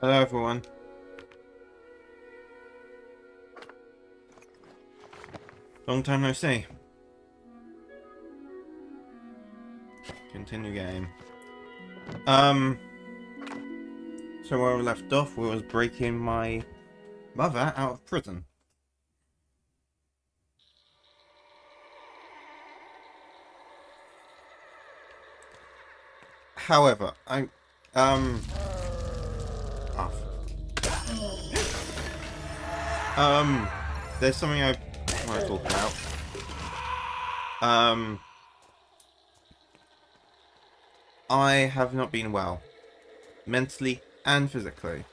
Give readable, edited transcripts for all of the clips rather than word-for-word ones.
Hello, everyone. Long time no see. Continue game. So where we left off, we was breaking my mother out of prison. However, oh, there's something I want to talk about. I have not been well, mentally and physically.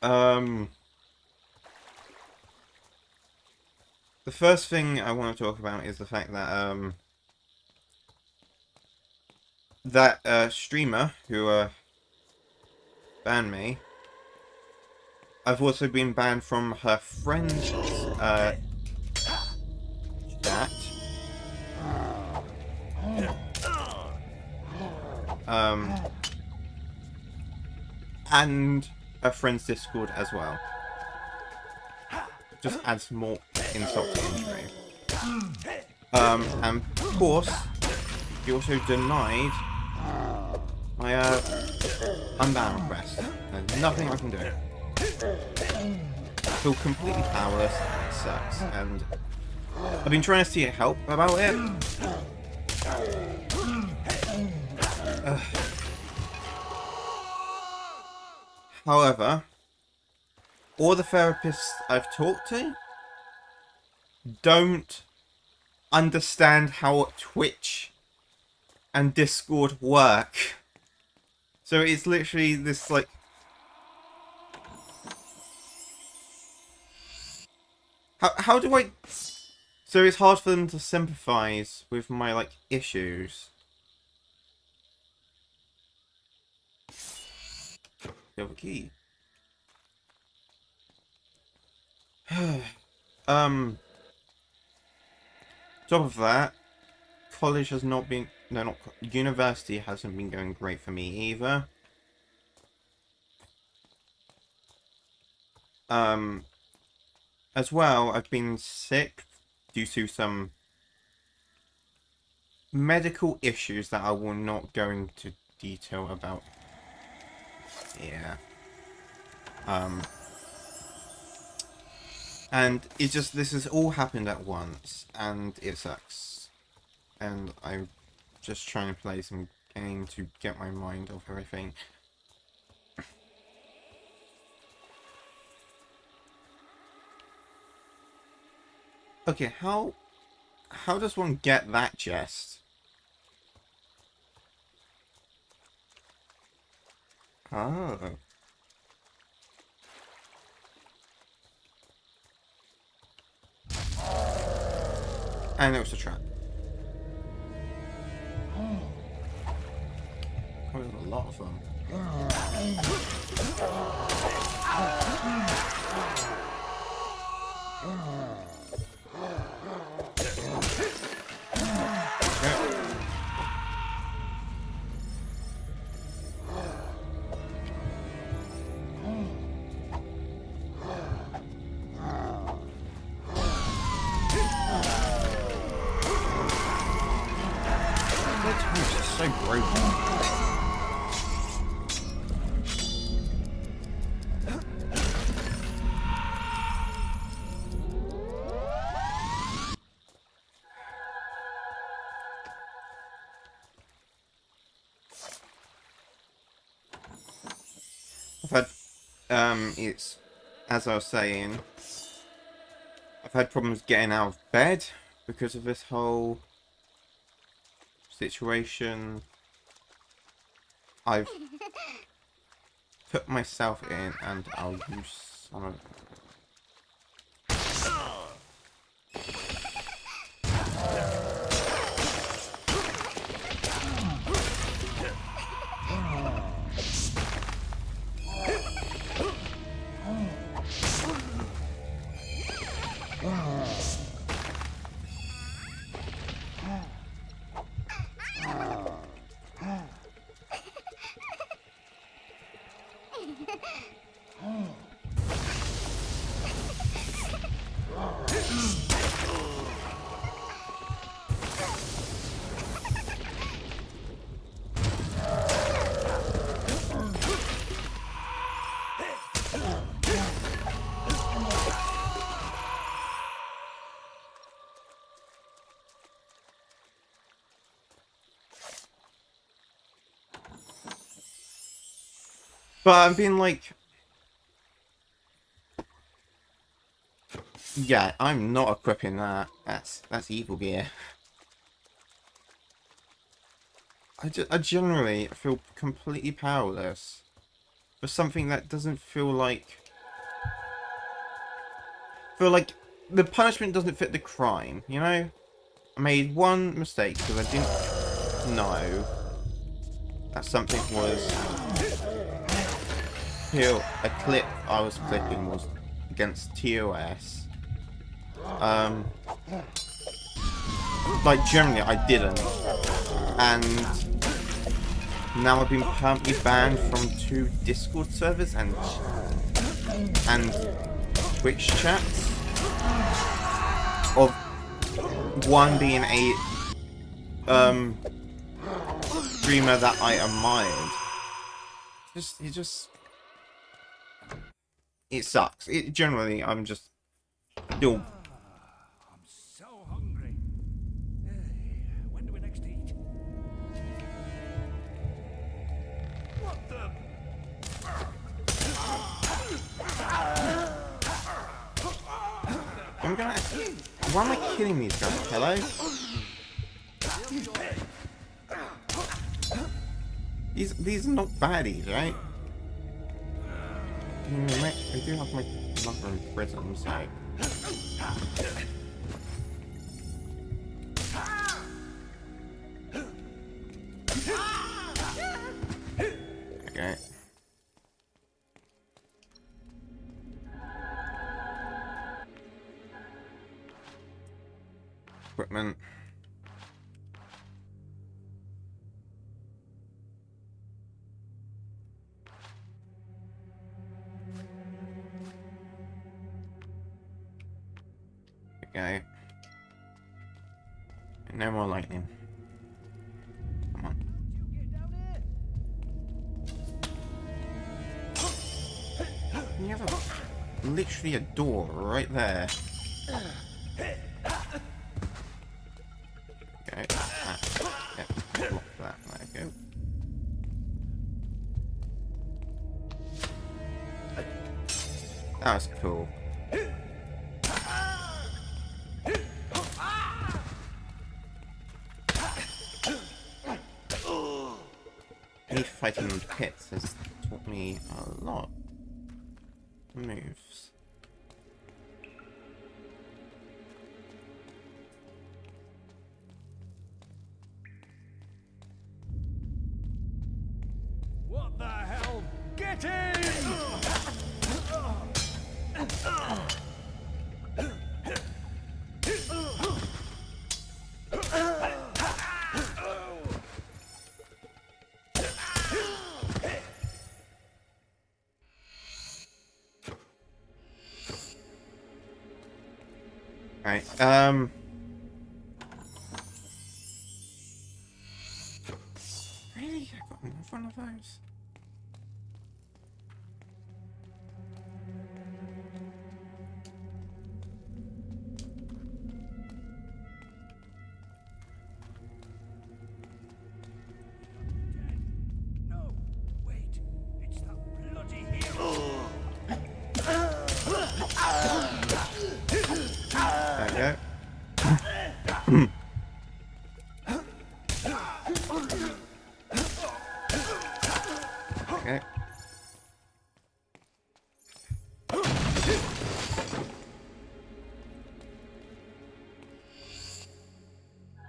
The first thing I want to talk about is the fact that streamer who banned me. I've also been banned from her friend's chat. And her friend's Discord as well. Just adds more insult to injury. And of course, he also denied my unban request. There's nothing I can do. I feel completely powerless and it sucks. And I've been trying to seek help about it. However, all the therapists I've talked to don't understand how Twitch and Discord work. So it's literally this, like... How do I... So it's hard for them to sympathize with my, like, issues. You have a key. Top of that, college has not been... No, not... University hasn't been going great for me either. As well, I've been sick due to some medical issues that I will not go into detail about. Yeah. And it's just, this has all happened at once, and it sucks. And I'm just trying to play some game to get my mind off everything. Okay, how does one get that chest? Oh. And it was a trap. Oh, there's a lot of them. So broken. I've had, it's, as I was saying, I've had problems getting out of bed because of this whole situation. I've put myself in, and I'll use some of it. But I'm being like, yeah, I'm not equipping that. That's evil gear. I generally feel completely powerless for something that doesn't feel like the punishment doesn't fit the crime, you know? I made one mistake because I didn't know that something was a clip I was clicking was against TOS. Like generally I didn't, and now I've been permanently banned from 2 Discord servers and Twitch chats, of one being a streamer that I admired. It sucks. It generally I'm just still. I'm so hungry. When do we next eat? What the? I'm gonna. Why am I killing these guys? Hello? These are not baddies, right? I do have my mother in prison, so. Okay. Equipment. Okay. No more lightning. Come on. You have literally a door right there. Okay. Yep. Block that. There we go. That was cool. Me fighting in pits has taught me a lot of moves. What the hell? Get in! Right, really? I got another one of those? No, wait. It's that bloody hero. There we go. Okay.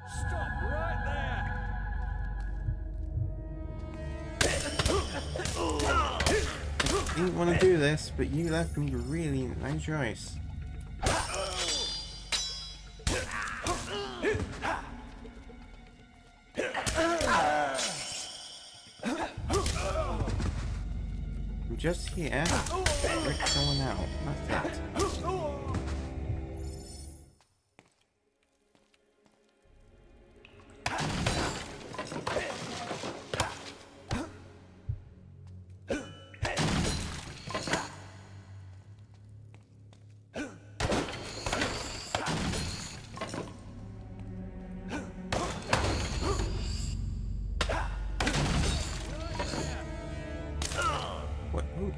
Stop right there. I didn't want to do this, but you left me really no choice. I'm just here to rip someone out. That's it.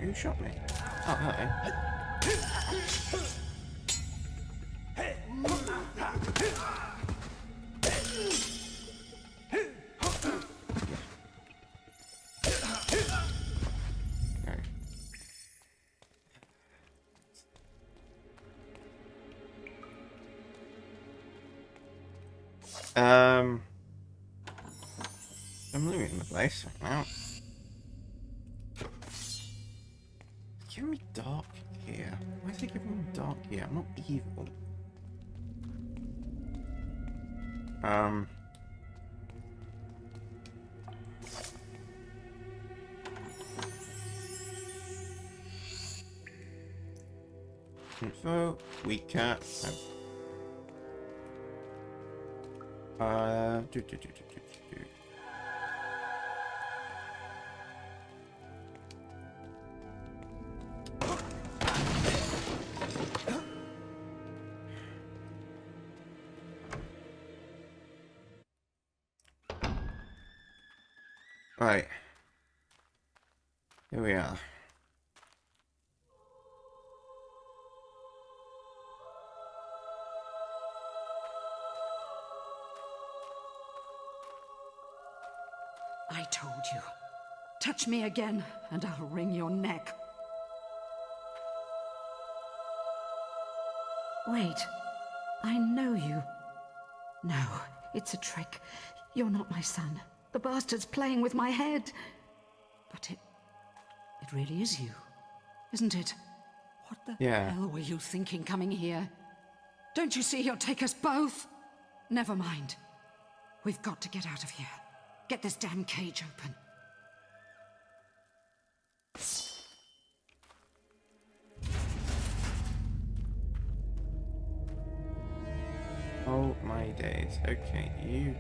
Who shot me? Oh, hello. I'm looting the place right now. It's giving me dark here. Why is it giving me dark here? I'm not evil. Info, weaker. Right. Here we are. I told you. Touch me again, and I'll wring your neck. Wait. I know you. No, it's a trick. You're not my son. The bastard's playing with my head. But it really is you, isn't it? What the hell were you thinking coming here? Don't you see he'll take us both? Never mind. We've got to get out of here. Get this damn cage open. Oh my days. Okay, you.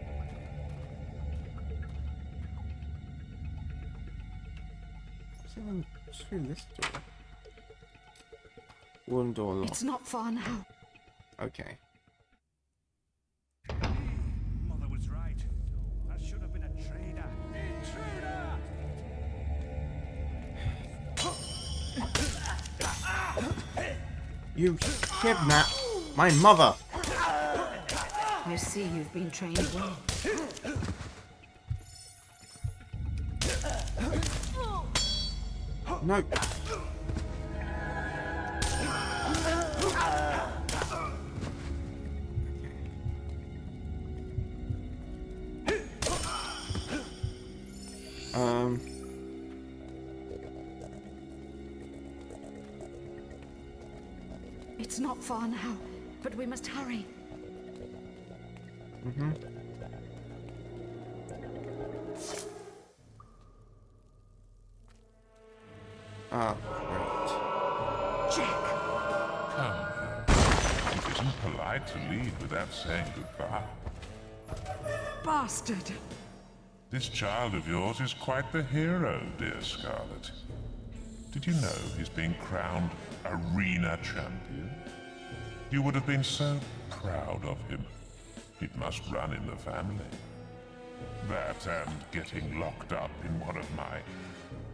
Someone through this door. One door locked. It's not far now. Okay. Mother was right. That should have been a trader. Intruder! You kidnapped my mother! I see you've been trained well. No. It's not far now, but we must hurry. Ah, right. Jack! Come. It isn't polite to leave without saying goodbye. Bastard! This child of yours is quite the hero, dear Scarlet. Did you know he's being crowned arena champion? You would have been so proud of him. It must run in the family. That and getting locked up in one of my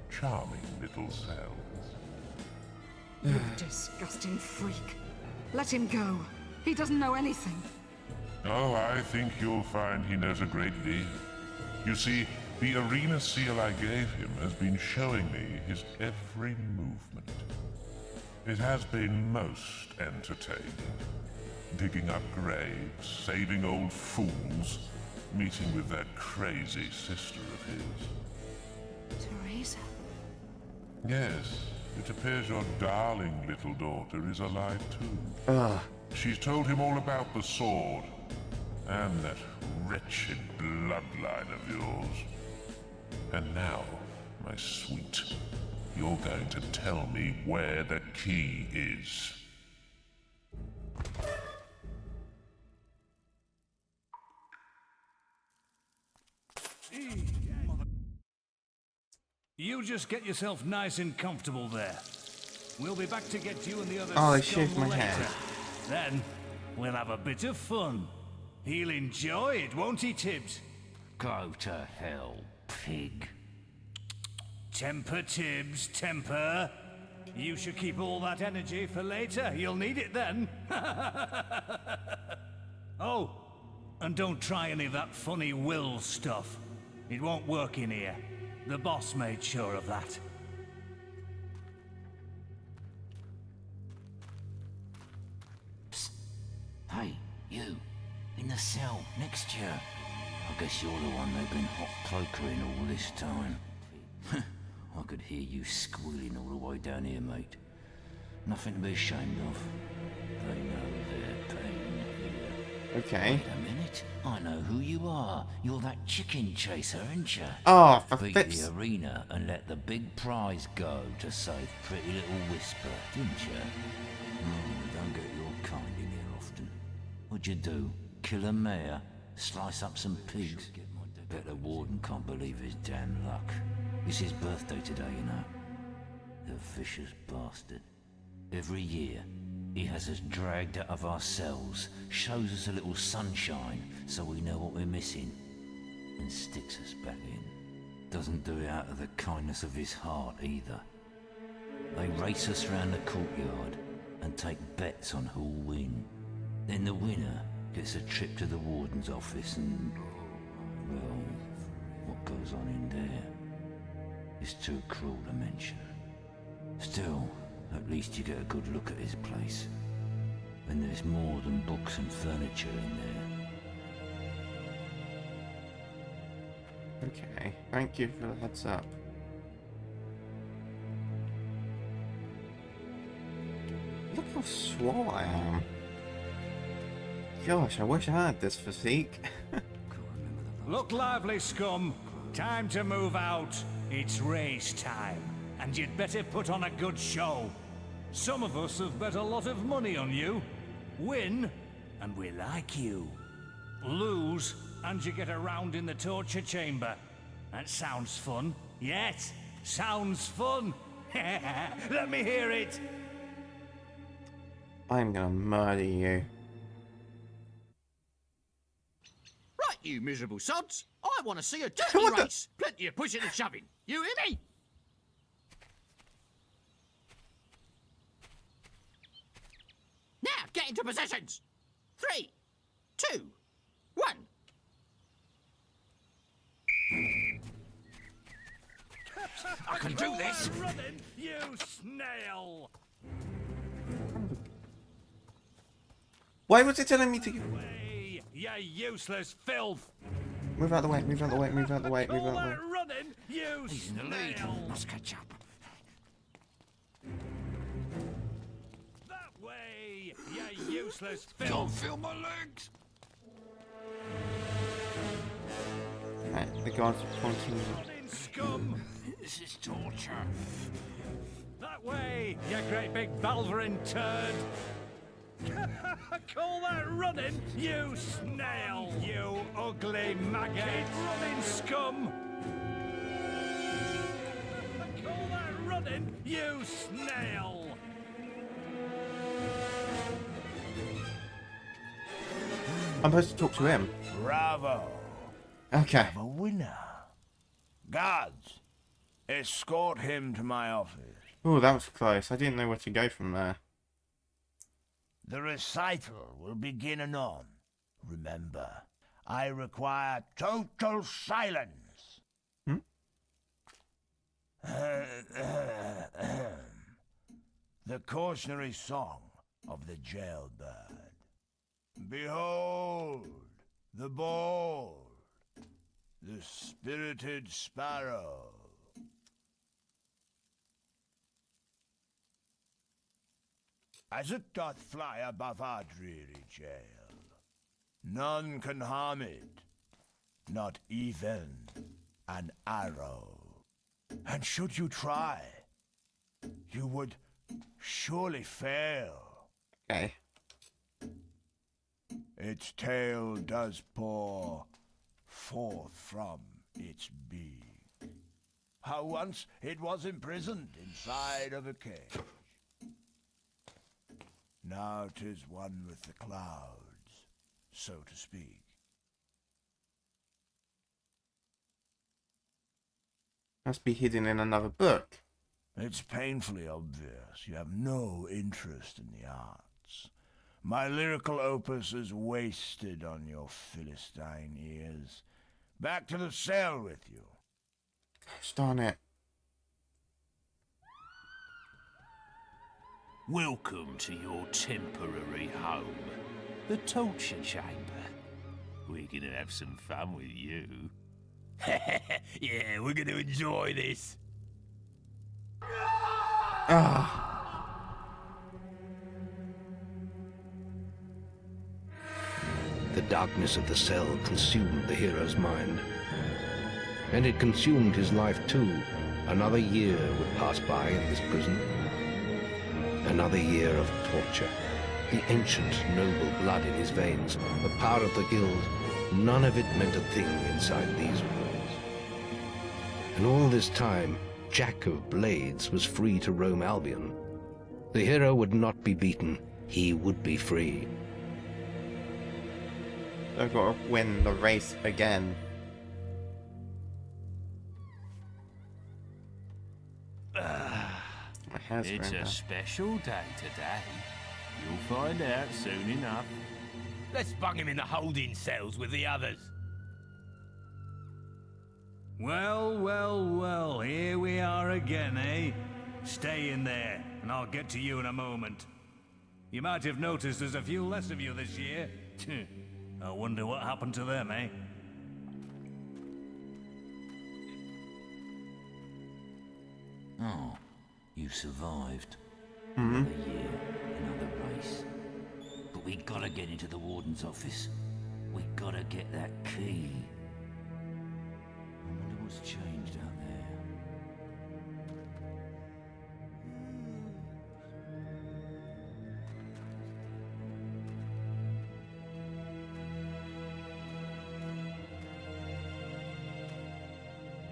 charming little cells. You disgusting freak. Let him go. He doesn't know anything. Oh, I think you'll find he knows a great deal. You see, the arena seal I gave him has been showing me his every movement. It has been most entertaining. Digging up graves, saving old fools, meeting with that crazy sister of his. Teresa? Yes, it appears your darling little daughter is alive too. She's told him all about the sword, and that wretched bloodline of yours. And now, my sweet, you're going to tell me where the key is. You just get yourself nice and comfortable there. We'll be back to get you and the others. Oh, they scum shaved my later. head. Then we'll have a bit of fun. He'll enjoy it, won't he, Tibbs? Go to hell, pig. Temper, Tibbs, temper. You should keep all that energy for later. You'll need it then. Oh, and don't try any of that funny will stuff. It won't work in here. The boss made sure of that. Hey, you. In the cell, next to you. I guess you're the one they've been hot cloakering all this time. I could hear you squealing all the way down here, mate. Nothing to be ashamed of. They know their pain here. Okay. Wait a minute. I know who you are. You're that chicken chaser, aren't you? Oh, for Beat fits. the arena and let the big prize go to save pretty little Whisper, didn't you? Don't get your kind in here often. What'd you do? Kill a mare? Slice up some pigs? Bet the warden can't believe his damn luck. It's his birthday today, you know. The vicious bastard. Every year, he has us dragged out of our cells, shows us a little sunshine so we know what we're missing, and sticks us back in. Doesn't do it out of the kindness of his heart either. They race us round the courtyard and take bets on who'll win. Then the winner gets a trip to the warden's office and, well, what goes on in there is too cruel to mention. Still, at least you get a good look at his place. And there's more than books and furniture in there. Okay, thank you for the heads up. Look how swole I am. Gosh, I wish I had this physique. Look lively, scum. Time to move out. It's race time. And you'd better put on a good show. Some of us have bet a lot of money on you. Win, and we like you. Lose, and you get a round in the torture chamber. That sounds fun. Yes, sounds fun. Let me hear it. I'm gonna murder you. Right, you miserable sods. I want to see a dirty What the- race. Plenty of pushing and shoving. You hear me? Now, get into positions. 3, 2, 1. I can do this! Running, you snail. Why was it telling me to Hey, you useless filth. move out the way, move out the way, move out the way, move All out the way? that running, you He's in the lead. snail. Must catch up. That way, you useless Don't filth. feel my legs! Right, the guards are pointing. Running scum. This is torture. That way, you great big Balverin turd. Call that running, you snail, you ugly maggot. Running scum. Call that running, you snail. I'm supposed to talk to him. Bravo. Okay. A winner. Guards, escort him to my office. Oh, that was close. I didn't know where to go from there. The recital will begin anon. Remember, I require total silence. Hmm? The cautionary song of the jailbird. Behold, the bold, the spirited sparrow. As it doth fly above our dreary jail, none can harm it, not even an arrow. And should you try, you would surely fail. Okay. Its tail does pour forth from its beak. How once it was imprisoned inside of a cage. Now 'tis one with the clouds, so to speak. Must be hidden in another book. It's painfully obvious you have no interest in the arts. My lyrical opus is wasted on your Philistine ears. Back to the cell with you. Gosh darn it. Welcome to your temporary home, the torture chamber. We're gonna have some fun with you. Yeah, we're gonna enjoy this. The darkness of the cell consumed the hero's mind. And it consumed his life too. Another year would pass by in this prison. Another year of torture. The ancient, noble blood in his veins, the power of the guild, none of it meant a thing inside these walls. And all this time, Jack of Blades was free to roam Albion. The hero would not be beaten. He would be free. I've got to win the race again. My hair's It's going a down. special day today. You'll find out soon enough. Let's bung him in the holding cells with the others. Well, well, well, here we are again, eh? Stay in there, and I'll get to you in a moment. You might have noticed there's a few less of you this year. I wonder what happened to them, eh? Oh, you survived. Another year, another race. But we gotta get into the warden's office. We gotta get that key. I wonder what's changed out there.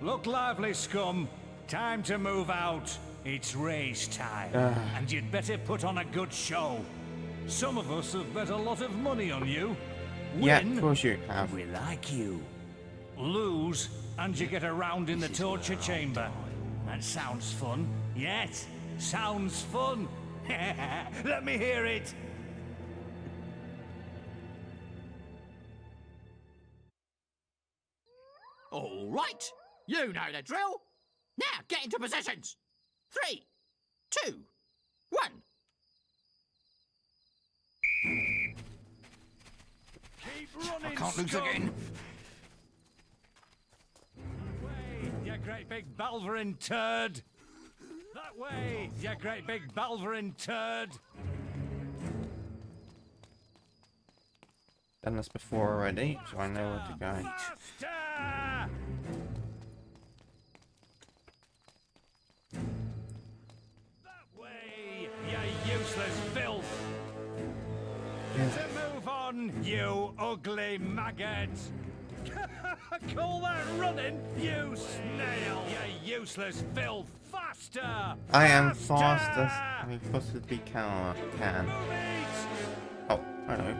Look lively, scum. Time to move out. It's race time. And you'd better put on a good show. Some of us have bet a lot of money on you. Yeah, Win, of course you have. we like you. Lose, and you get around in the torture chamber. That sounds fun. Yes, sounds fun. Let me hear it. All right, you know the drill. Now get into positions. 3, 2, 1. Keep running, I can't lose scum. again. That way, you great big Balverin turd. That way, you great big Balverin turd. Done this before already, so I know where to go. Faster! That way, you useless filth. Yes. To move on, you ugly maggot. Call that running, you snail. You useless filth. Faster! I am Faster! fast as I possibly can. Move it! Oh, hello.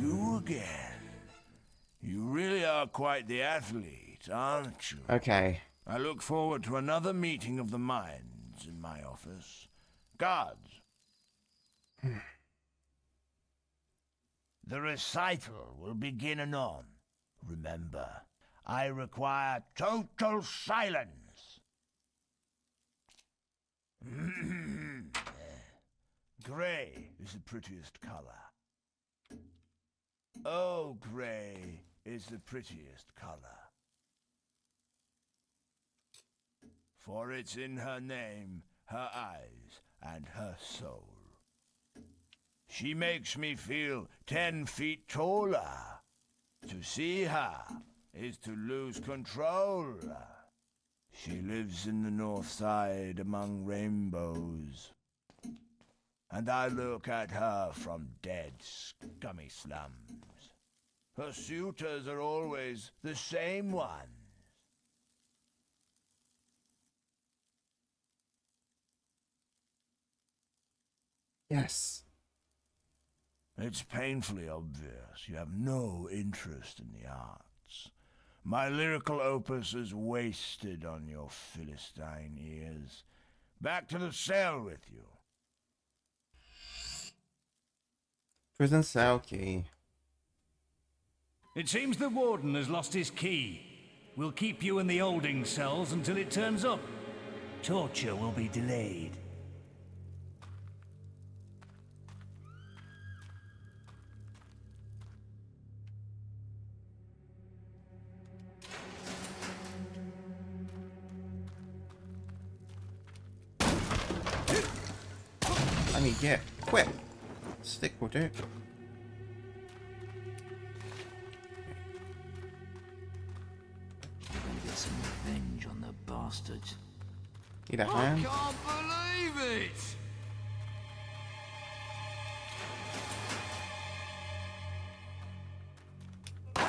You again. You really are quite the athlete, aren't you? Okay. I look forward to another meeting of the minds in my office. Guards. The recital will begin anon. Remember, I require total silence. Grey is the prettiest color. Oh, grey is the prettiest color. For it's in her name, her eyes, and her soul. She makes me feel 10 feet taller. To see her is to lose control. She lives in the north side among rainbows. And I look at her from dead, scummy slums. Her suitors are always the same ones. Yes. It's painfully obvious you have no interest in the arts. My lyrical opus is wasted on your Philistine ears. Back to the cell with you. Prison cell key. It seems the warden has lost his key. We'll keep you in the holding cells until it turns up. Torture will be delayed. I mean, yeah, quick. Stick will do. We're gonna get some revenge on the bastards. Need a hand? Can't believe it! I'm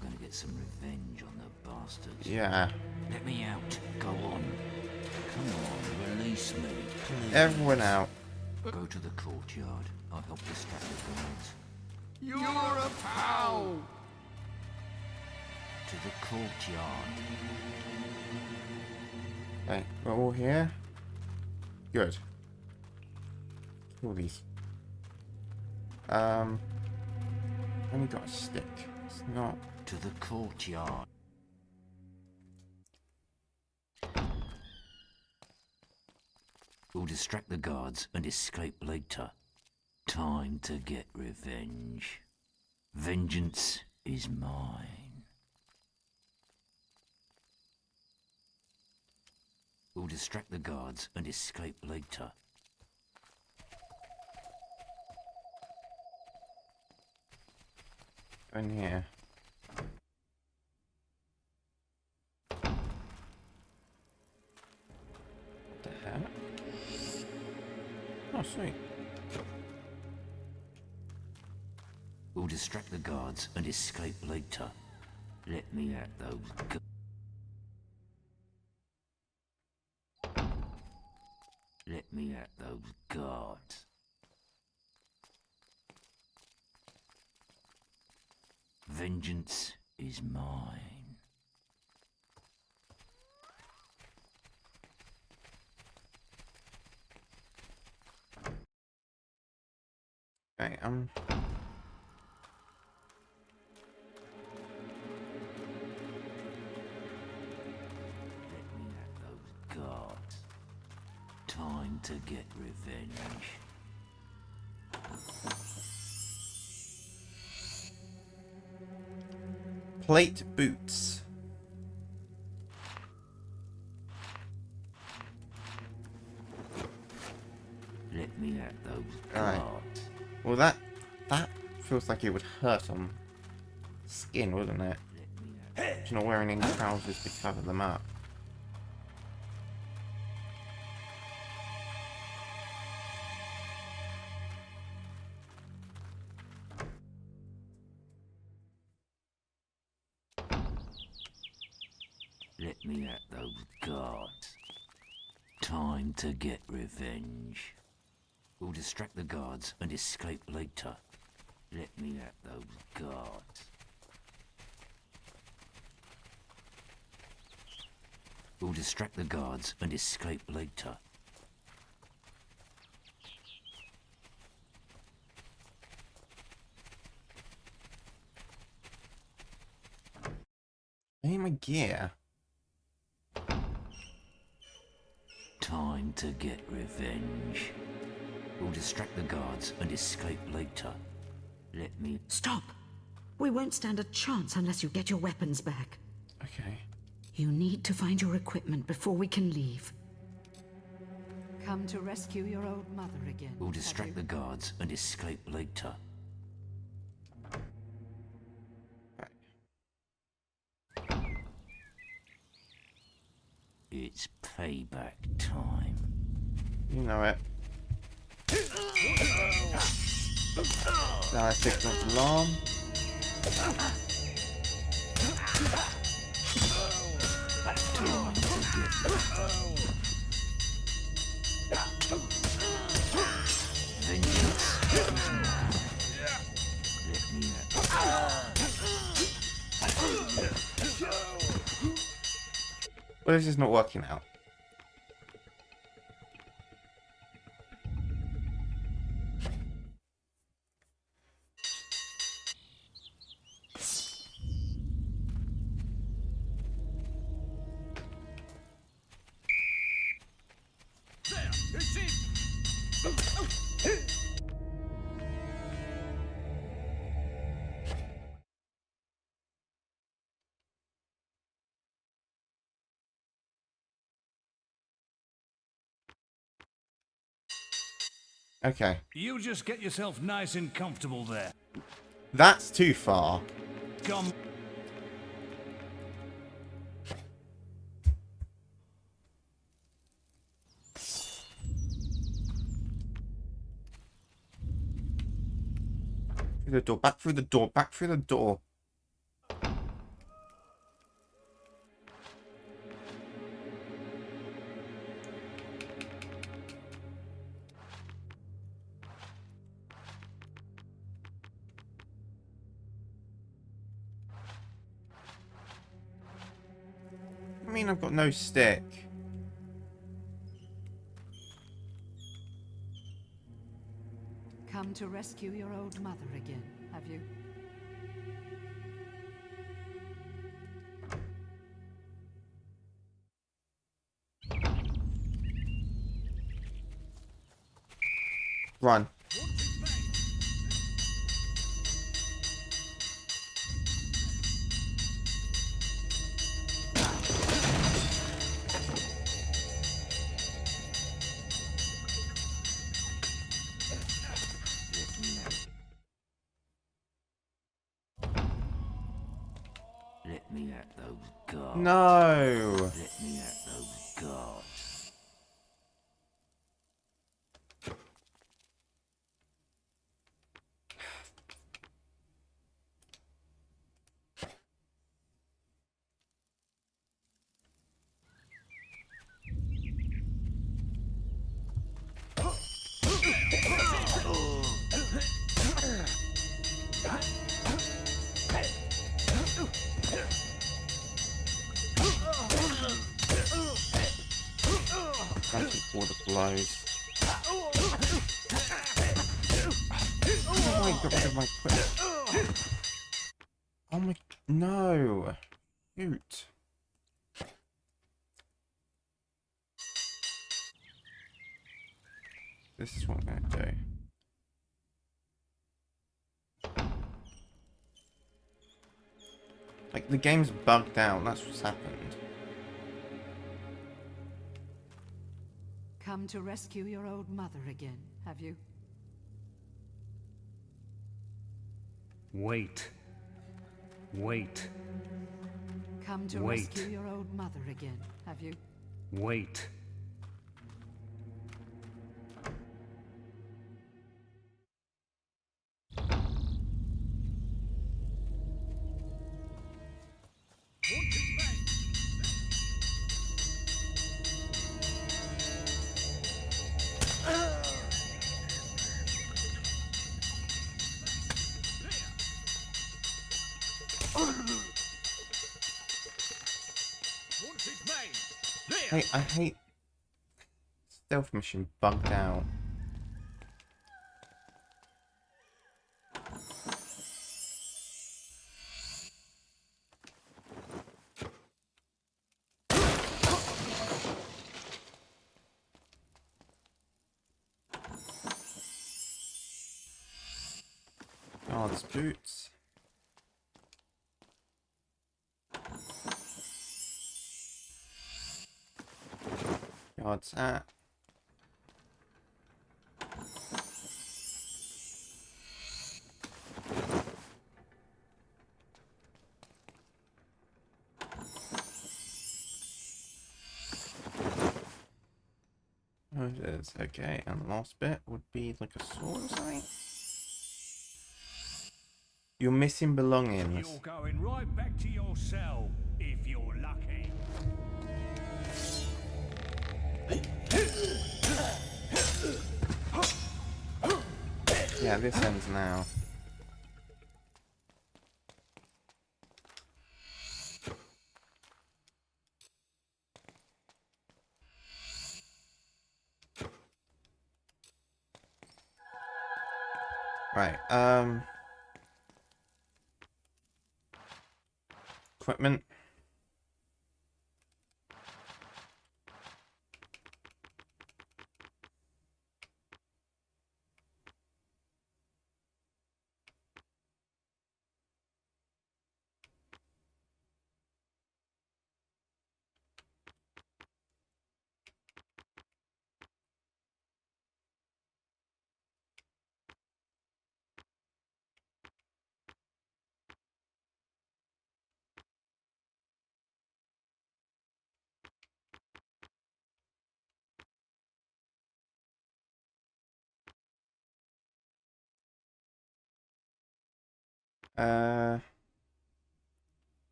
gonna get some revenge on the bastards. Yeah. Let me out. Go on. Come on, release me, please. Everyone out. Go to the courtyard. I'll help distract the guards. You're a pal! To the courtyard. Okay, we're all here. Good. Kill these. Only got a stick. It's not. To the courtyard. We'll distract the guards and escape later. Time to get revenge. Vengeance is mine. We'll distract the guards and escape later. In here. What the heck? Oh, sweet. We'll distract the guards and escape later. Let me at those Let me at those guards. Vengeance is mine. Okay, Let me at those guards. Time to get revenge. plate boots. Let me at those Alright. guards. Well, that feels like it would hurt on skin, wouldn't it? Let me at You're not wearing any trousers to cover them up. Let me at those guards. Time to get revenge. We'll distract the guards and escape later. Let me at those guards. We'll distract the guards and escape later. Hey, my gear. Time to get revenge. We'll distract the guards and escape later. Let me... Stop! We won't stand a chance unless you get your weapons back. Okay. You need to find your equipment before we can leave. Come to rescue your old mother again. We'll distract the guards and escape later. It's payback time. You know it. Now I fixed up the alarm. Time to get vengeance. Let me at Well, this is not working out. There, it's in. Okay. You just get yourself nice and comfortable there. That's too far. Come. Through the door, back through the door, back through the door. I mean, I've got no stick. Come to rescue your old mother again, have you? Run. Let me at those guards. No. Let me at those guards. Trying to keep all the blows. Oh my god, my quick. Oh my, no. Shoot. This is what I'm gonna do. Like, the game's bugged out, that's what's happened. Come to rescue your old mother again, have you? Wait. Wait. Come to Wait. rescue your old mother again, have you? Wait. I hate stealth mission bugged out. Guards boots. Guards hat. Oh, it is. Okay, and the last bit would be like a sword or something. You're missing belongings. You're going right back to your cell, if you're lucky. Yeah, this ends now. Right, equipment.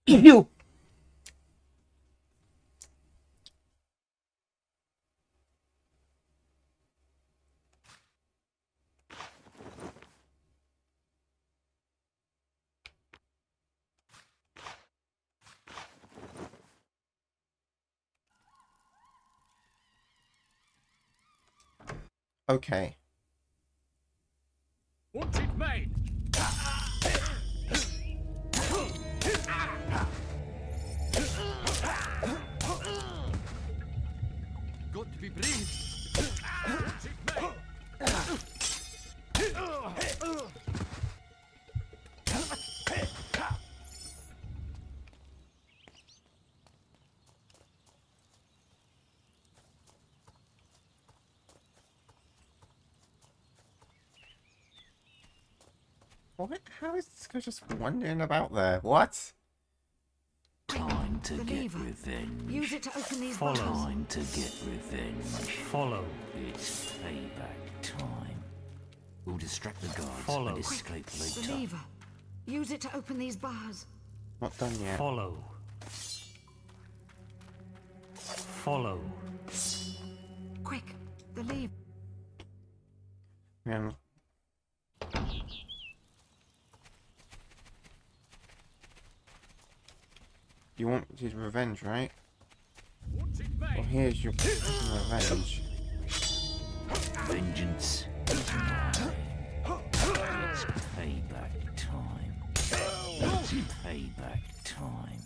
You. Okay. Want it made? Got to be brave. Want it made? What? How is this guy just wandering about there? What? Time to The get lever. revenge. Use it to open these Follow. bars. Time to get revenge. Follow. It's payback time. We'll distract the guards Follow. and escape The later. lever. Use it to open these bars. Not done yet. Follow. Follow. Quick, the lever. Man. You want his revenge, right? Want it Well, made? here's your revenge. Vengeance is mine. It's payback time. It's payback time.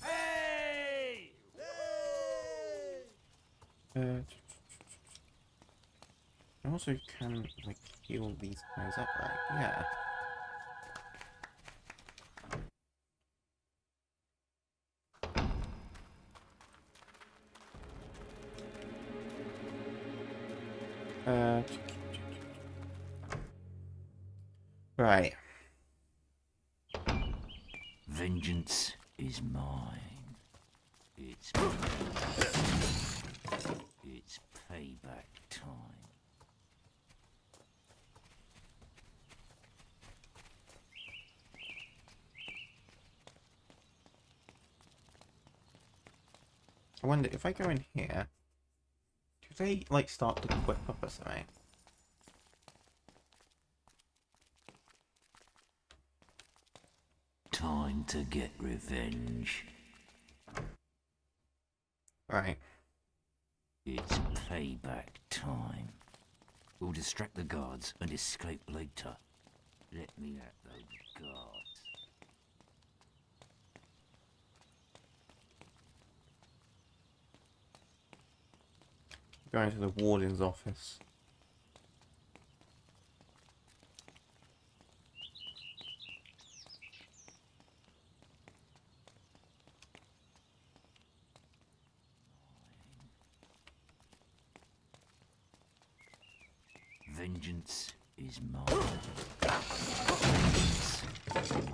I also can, like, heal these guys up, right? Yeah. Right. Vengeance is mine. It's payback time. I wonder if I go in here, do they like start to equip up or something? Time to get revenge. Right. It's payback time. We'll distract the guards and escape later. Let me at those guards. Going to the warden's office. Vengeance is mine. Vengeance is mine.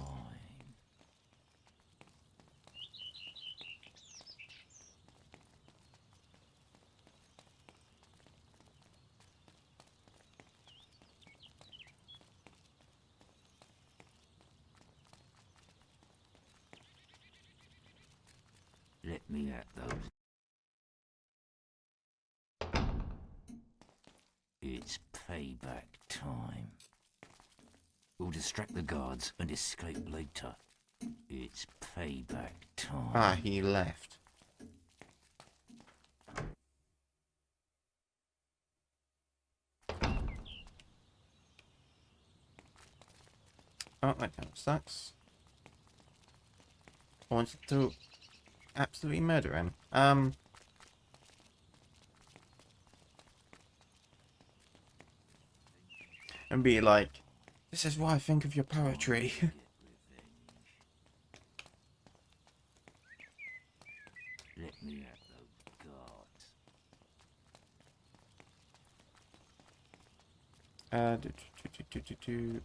Let me at those. It's payback time. We'll distract the guards and escape later. It's payback time. Ah, he left. Oh, that kind of sucks. I wanted to absolutely murder him. And be like, this is what I think of your poetry. Let me at those guards. Do.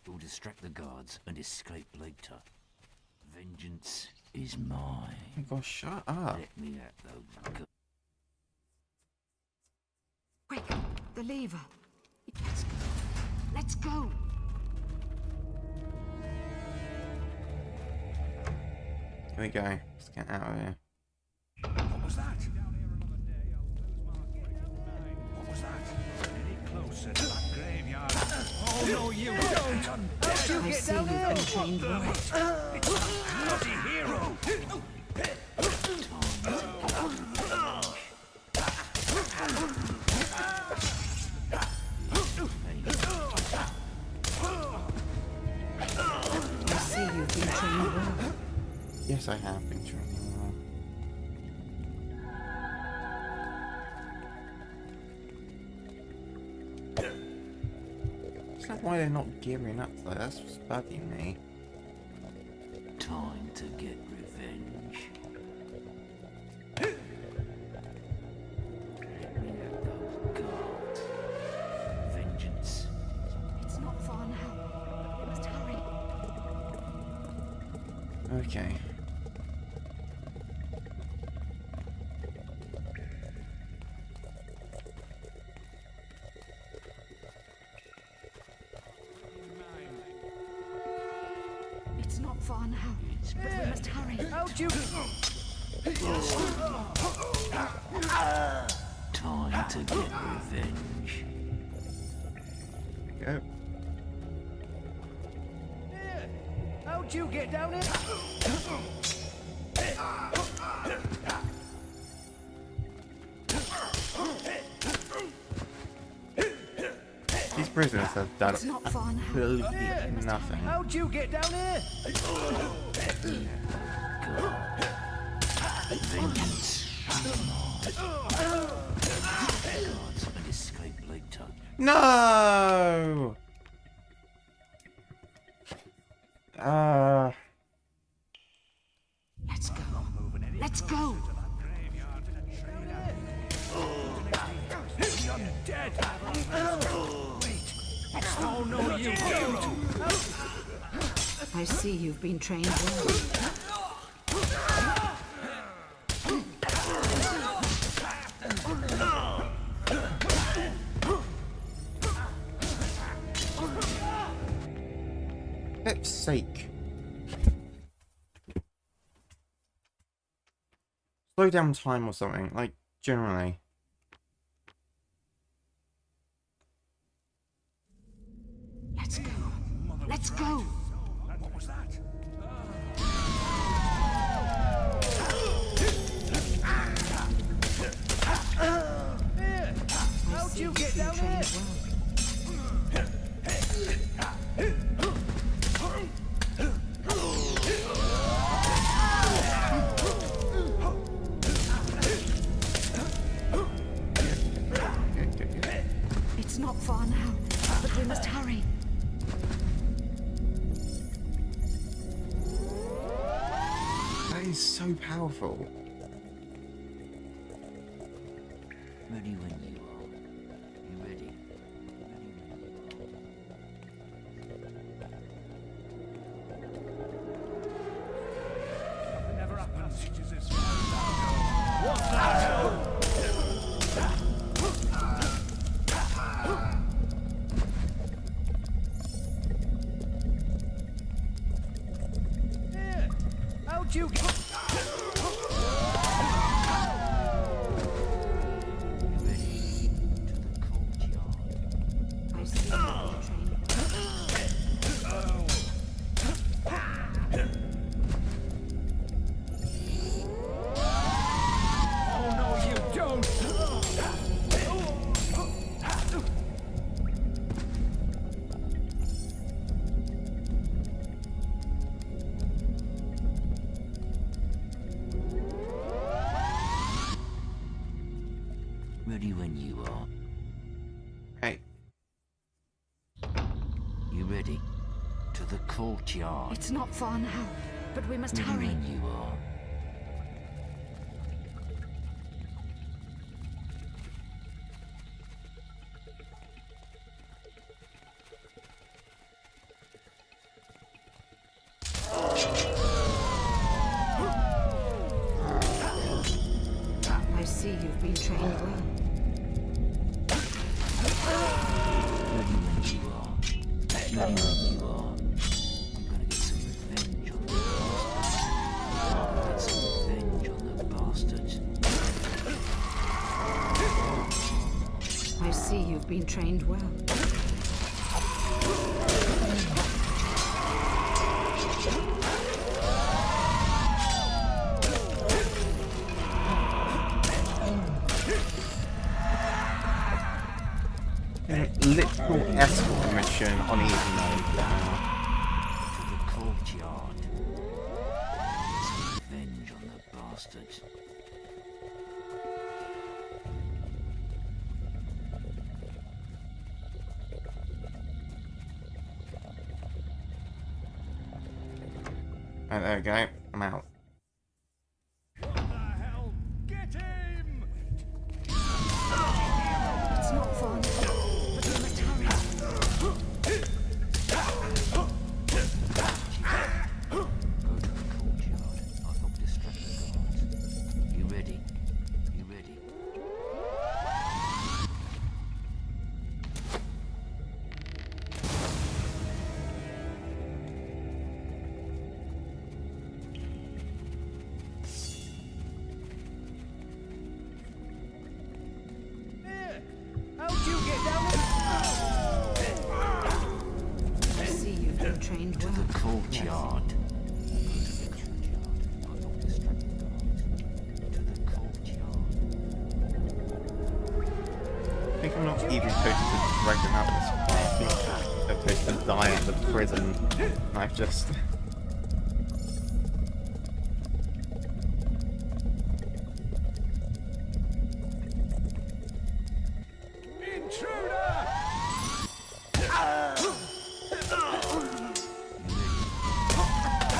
You'll distract the guards and escape later. Vengeance is mine. Oh my gosh, shut up. Let me at those guards. Quick, the lever. Let's go. Let's go. Here we go. Let's get out of here. What was that? What was that? Any closer to that graveyard? Oh no, you don't! I see you've been trained well. It's a bloody hero! I see you've been trained well. Yes, I have been training well. It's like why they're not gearing up though. That's what's bugging me. Time to get revenge. Let me at those guards. Vengeance. It's not far now. We must hurry. Okay. It's not far now. But we must hurry. How'd you... Time to get revenge. Go. How'd you get down here? These prisoners have done It's not far now. absolutely nothing. How'd you get down here? Vengeance. Guards and escape later. No! Let's go. Let's go. You're dead! Wait! Oh no, you don't! I see you've been trained well. Pip's sake. Slow down time or something, like, generally. Let's go. Let's go. What was that? How'd you get down there? Well. It's not far now, but we must hurry. That is so powerful. Ready when you are. You ready? Nothing ever happens. As far as I know. What the hell? How'd you get... I see you've been trained well. courtyard. It's not far now, but we must Ready hurry. when you are. I see you've been trained well. Ready when you are. Ready when you are. I'm gonna get some revenge on the bastards. I'm gonna get some revenge on the bastards. I see you've been trained well. Literal escort mission on easy mode now. To the courtyard. Get some revenge on the bastards. Right, there we go. I'm out. What the hell? Get him! It's not far now, but we must hurry. Go to the courtyard. I'll help distract the guards. You ready? You ready? How'd you get down I see you've been trained To well. the courtyard. Go to the courtyard. I'll help distract the guards. To the courtyard. I think I'm not even supposed to drag them out this far. I think they're supposed to die in the prison. And I've just... Intruder!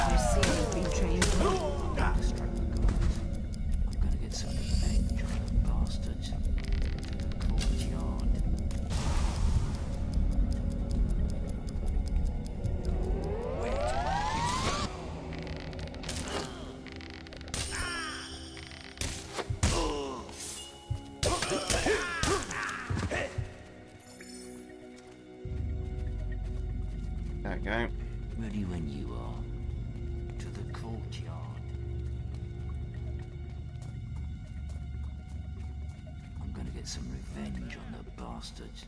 I see you've been trained well. I'll distract the guards. I'm gonna get some revenge on the bastards. To the courtyard. There we go. Ready when you are. To the courtyard. I'm gonna get some revenge on the bastards.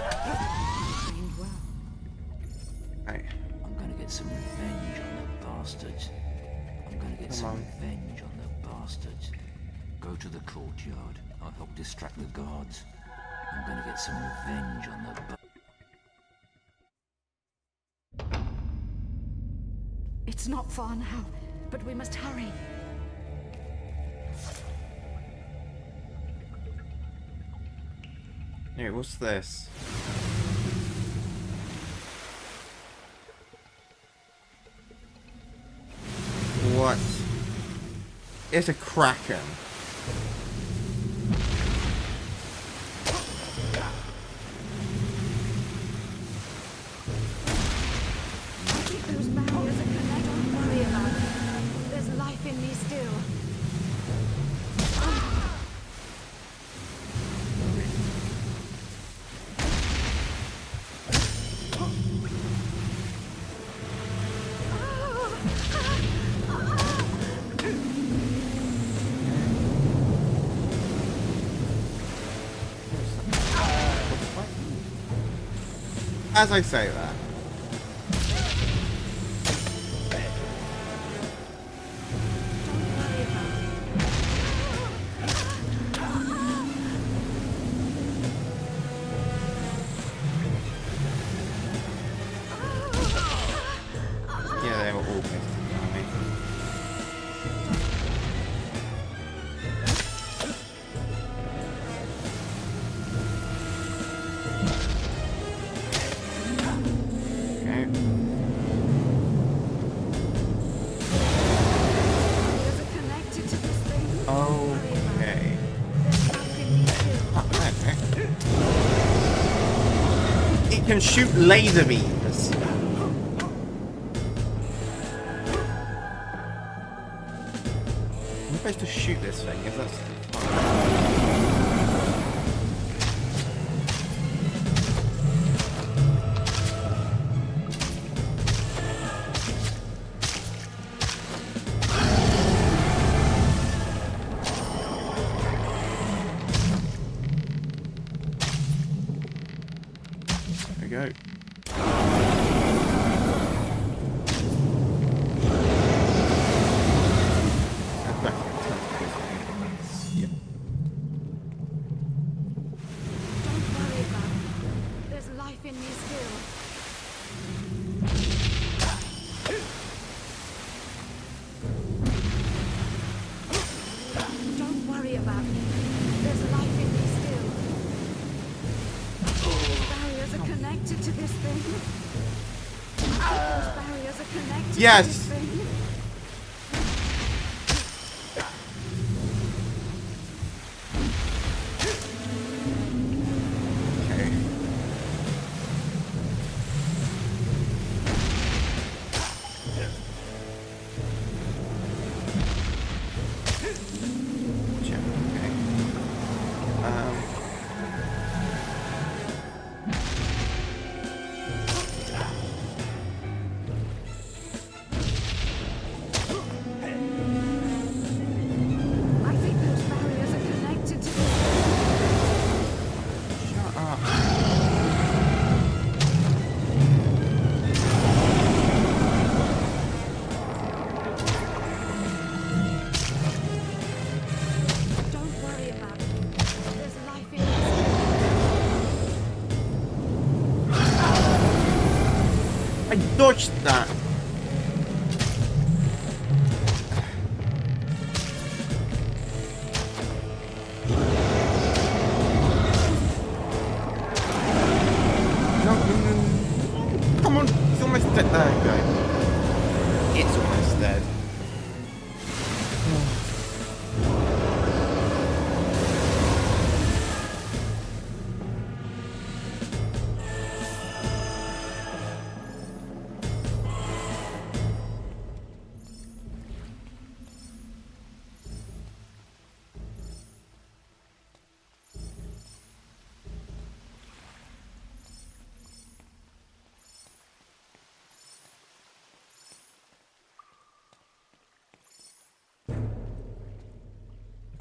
Trained well. Right. I'm gonna get some revenge on the bastards. I'm gonna get Come some on. revenge on the bastards. Go to the courtyard. I'll help distract the guards. I'm gonna get some revenge on the It's not far now, but we must hurry. Hey, what's this? What? It's a kraken. Those barriers are I don't worry about them. There's life in me still. As I say that. Yeah, they were all pissed at me. Okay. There's a connected to this thing. Okay. There's something you do. Oh, okay. It can shoot laser beams. I'm supposed to shoot this thing, is that fun? There we go. Yep. Don't worry about it. There's life in me still. Don't worry about me. There's life in me still. Those barriers are connected to this thing. Those barriers are connected Yes. to this thing. Okay. Check, okay. I think those barriers are connected to this thing. Shut up. Don't worry about it. There's life in me still. I dodged that. No, no, no. Come on, it's almost dead. There we go. It's almost dead.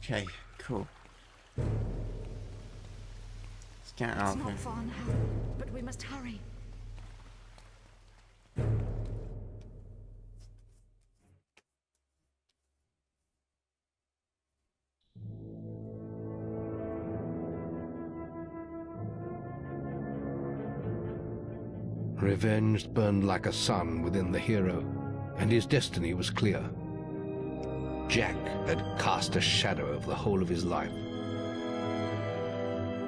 Okay, cool. Let's get out It's of here. not far now, but we must hurry. Revenge burned like a sun within the hero, and his destiny was clear. Jack had cast a shadow over the whole of his life.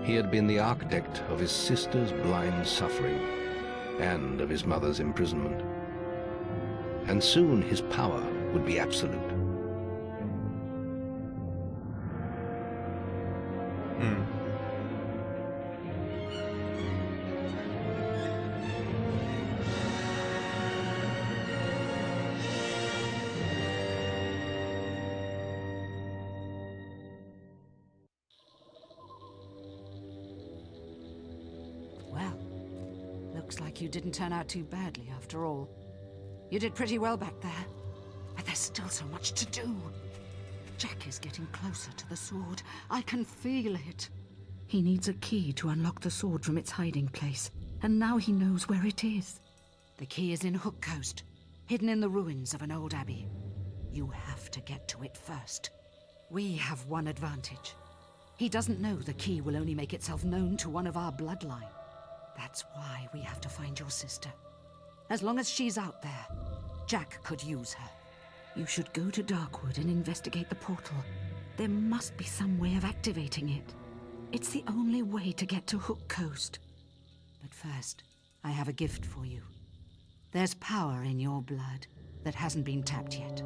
He had been the architect of his sister's blind suffering and of his mother's imprisonment. And soon his power would be absolute. Well, looks like you didn't turn out too badly after all. You did pretty well back there, but there's still so much to do. Jack is getting closer to the sword. I can feel it. He needs a key to unlock the sword from its hiding place, and now he knows where it is. The key is in Hook Coast, hidden in the ruins of an old abbey. You have to get to it first. We have one advantage. He doesn't know the key will only make itself known to one of our bloodline. That's why we have to find your sister. As long as she's out there, Jack could use her. You should go to Darkwood and investigate the portal. There must be some way of activating it. It's the only way to get to Hook Coast. But first, I have a gift for you. There's power in your blood that hasn't been tapped yet.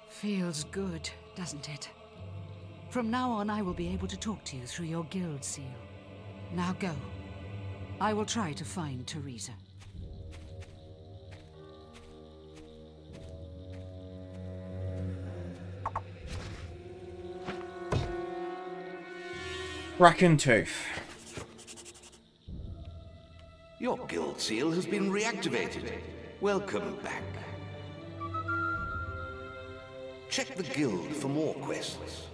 Feels good, doesn't it? From now on, I will be able to talk to you through your guild seal. Now go. I will try to find Teresa. Bracken Tooth. Your guild seal has been reactivated. Welcome back. Check the guild for more quests.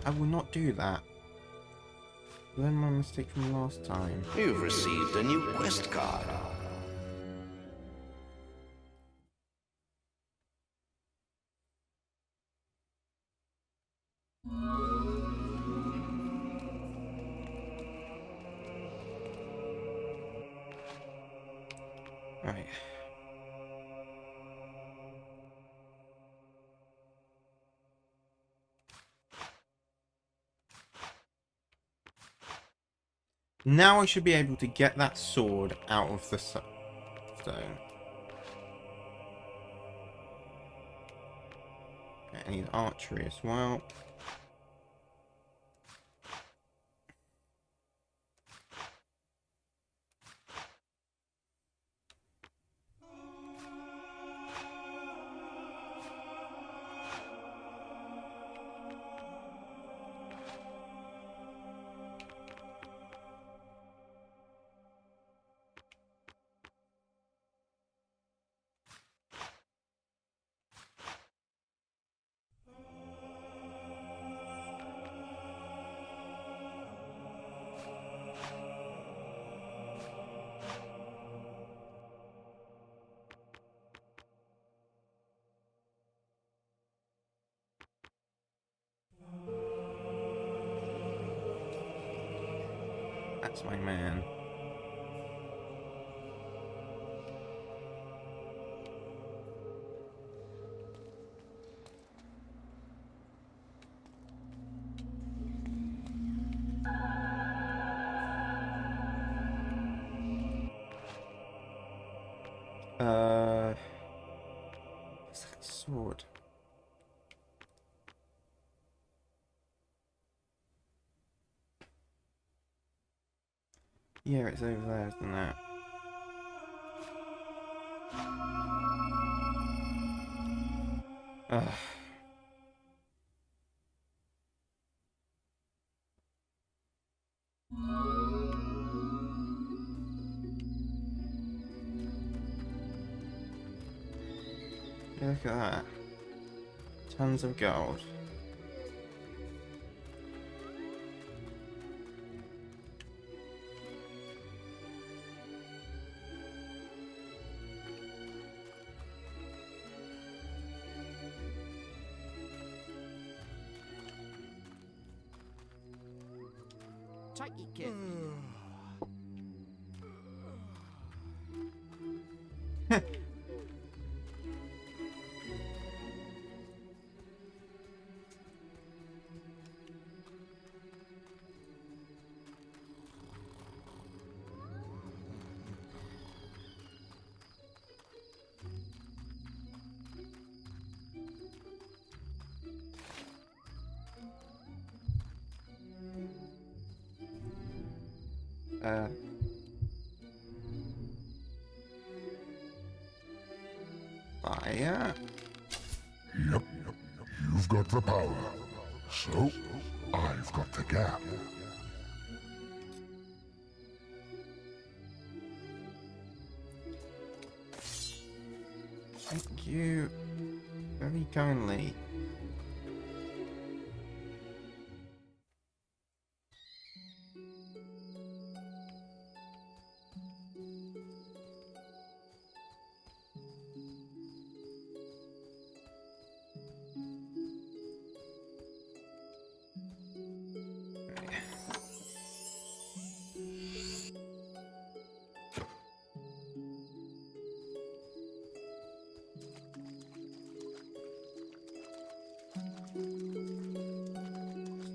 I will not do that. Learn my mistake from last time. You've received a new quest card. Right. Now I should be able to get that sword out of the stone. Okay, I need archery as well. That's my man. What's that sword? Yeah, it's over there, isn't it? Ugh. Yeah, look at that. Tons of gold. Take it carefully. Fire. Yep, you've got the power. So, I've got the gap. Thank you very kindly.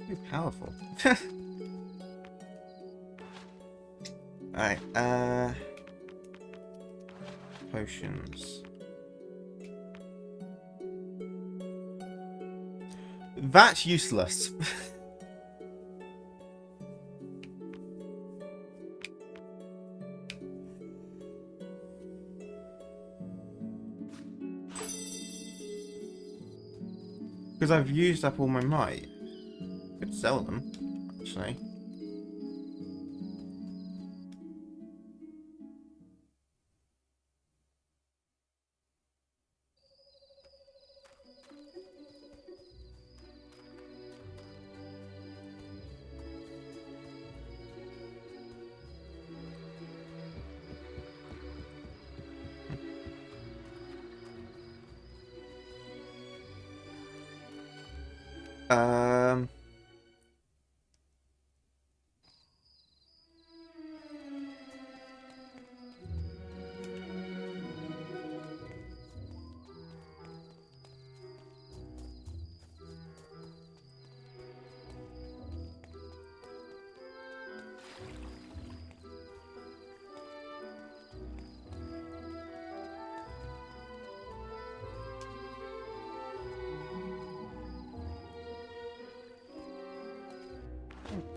Too powerful. Alright, potions. That's useless. Because I've used up all my might. Could sell them, actually. Um...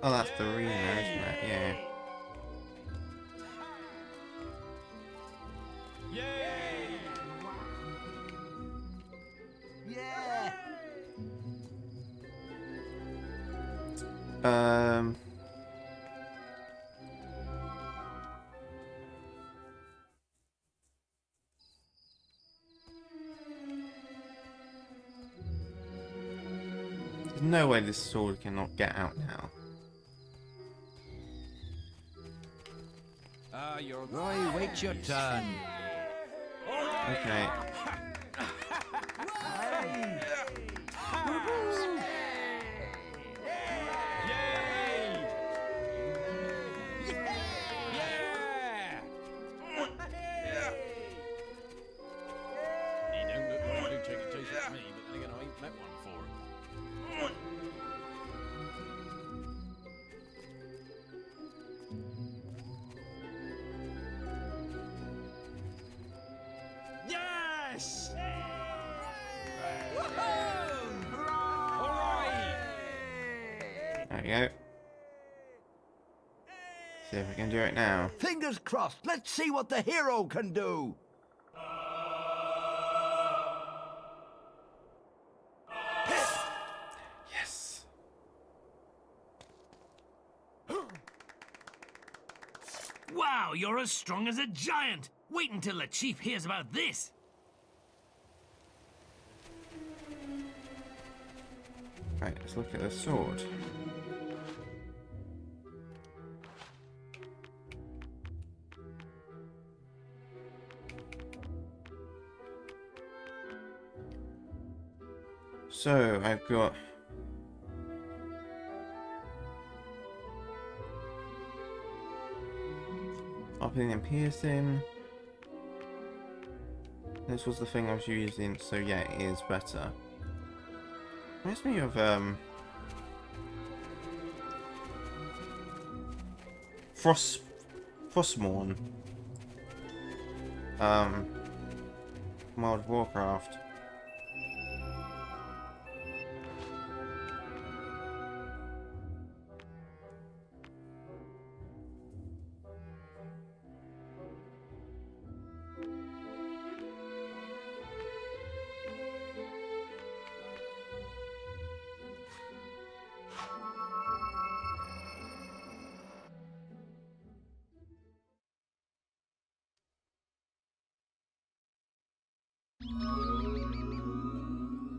Oh, that's the arena, isn't it? Yeah. Um... There's no way this sword cannot get out now. Roy, wait your turn. Okay. He don't look like he'd take a taste at me, but then again, I ain't met one for him. Yes! There we go. See if we can do it now. Fingers crossed. Let's see what the hero can do. Yes. Wow, you're as strong as a giant! Wait until the chief hears about this! Right, let's look at the sword. So, I've got... Upping and piercing. This was the thing I was using, so yeah, it is better. Reminds me of, Frostmourne. World of Warcraft.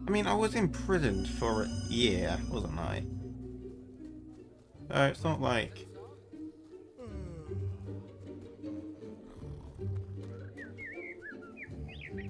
I mean, I was imprisoned for a year, wasn't I? It's not like... There we go.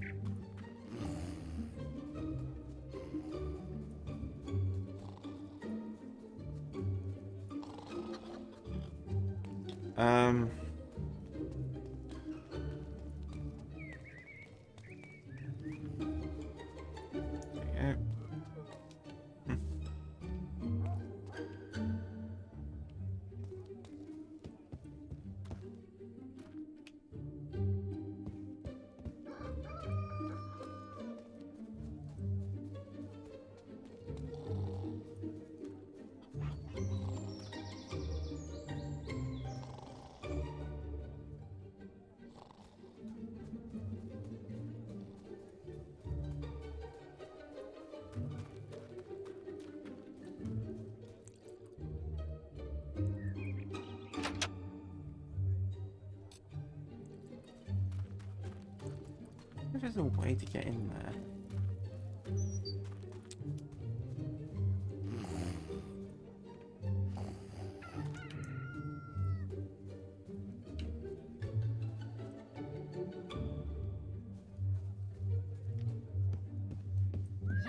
there's a way to get in there.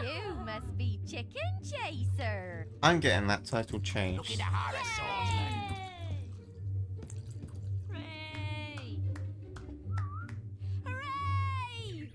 You must be Chicken Chaser. I'm getting that title changed. Looking to hire a swordsman. Hooray! Hooray!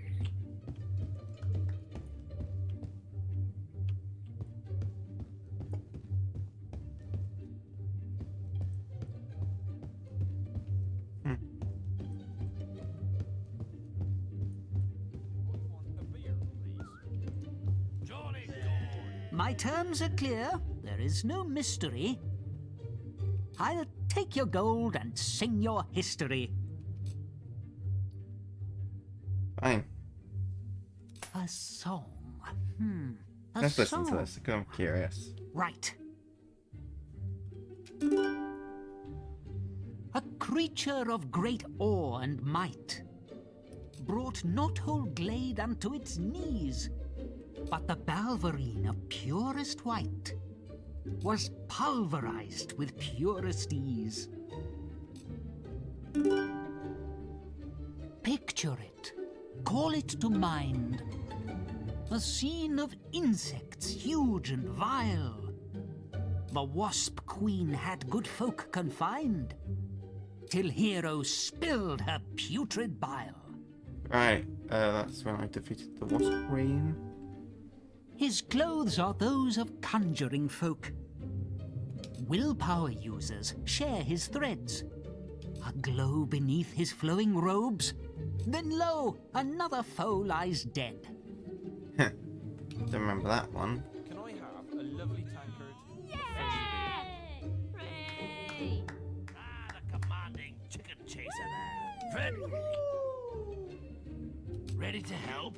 My terms are clear. There is no mystery. I'll take your gold and sing your history. Fine. A song. A Let's listen to song. this. I'm curious. Right. A creature of great awe and might brought not whole glade unto its knees, but the balverine of purest white was pulverized with purest ease. Picture it, call it to mind, a scene of insects huge and vile. The wasp queen had good folk confined, till Hero spilled her putrid bile. Right, that's when I defeated the Wasp Queen. His clothes are those of conjuring folk. Willpower users share his threads. A glow beneath his flowing robes. Then lo, another foe lies dead. Don't remember that one. Can I have a lovely tankard? Yay! Hooray! The commanding Chicken Chaser there. Ready to help?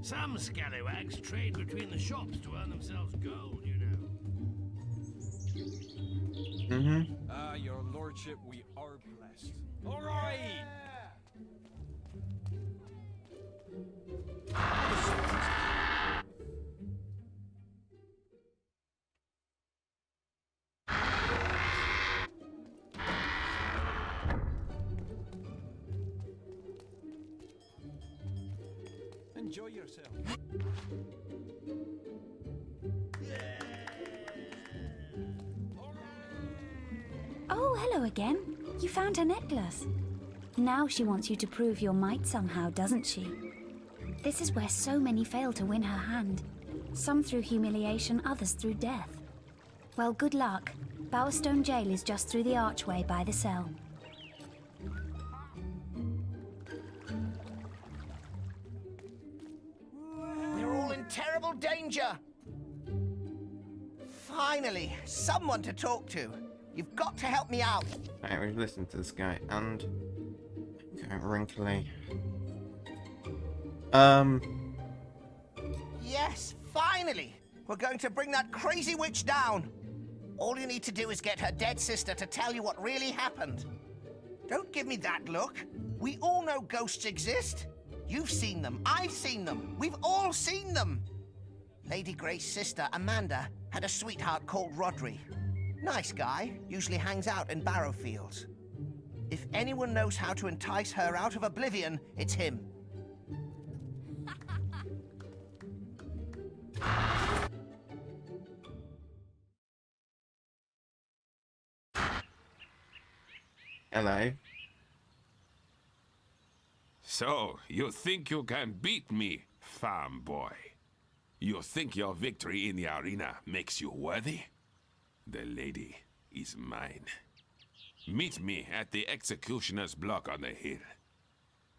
Some scallywags trade between the shops to earn themselves gold, you know. Your lordship, we are blessed. All right! Enjoy yourself. Oh, hello again. You found her necklace. Now she wants you to prove your might somehow, doesn't she? This is where so many fail to win her hand. Some through humiliation, others through death. Well, good luck. Bowerstone Jail is just through the archway by the cell. We're all in terrible danger. Finally, someone to talk to. You've got to help me out. Right, we've listened to this guy and going wrinkly. Yes, finally. We're going to bring that crazy witch down. All you need to do is get her dead sister to tell you what really happened. Don't give me that look. We all know ghosts exist. You've seen them. I've seen them. We've all seen them. Lady Grey's sister, Amanda, had a sweetheart called Rodri. Nice guy, usually hangs out in Barrowfields. If anyone knows how to entice her out of oblivion, it's him. Hello. So, you think you can beat me, farm boy? You think your victory in the arena makes you worthy? The lady is mine. Meet me at the executioner's block on the hill.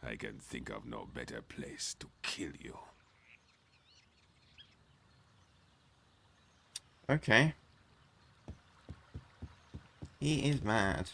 I can think of no better place to kill you. Okay. He is mad.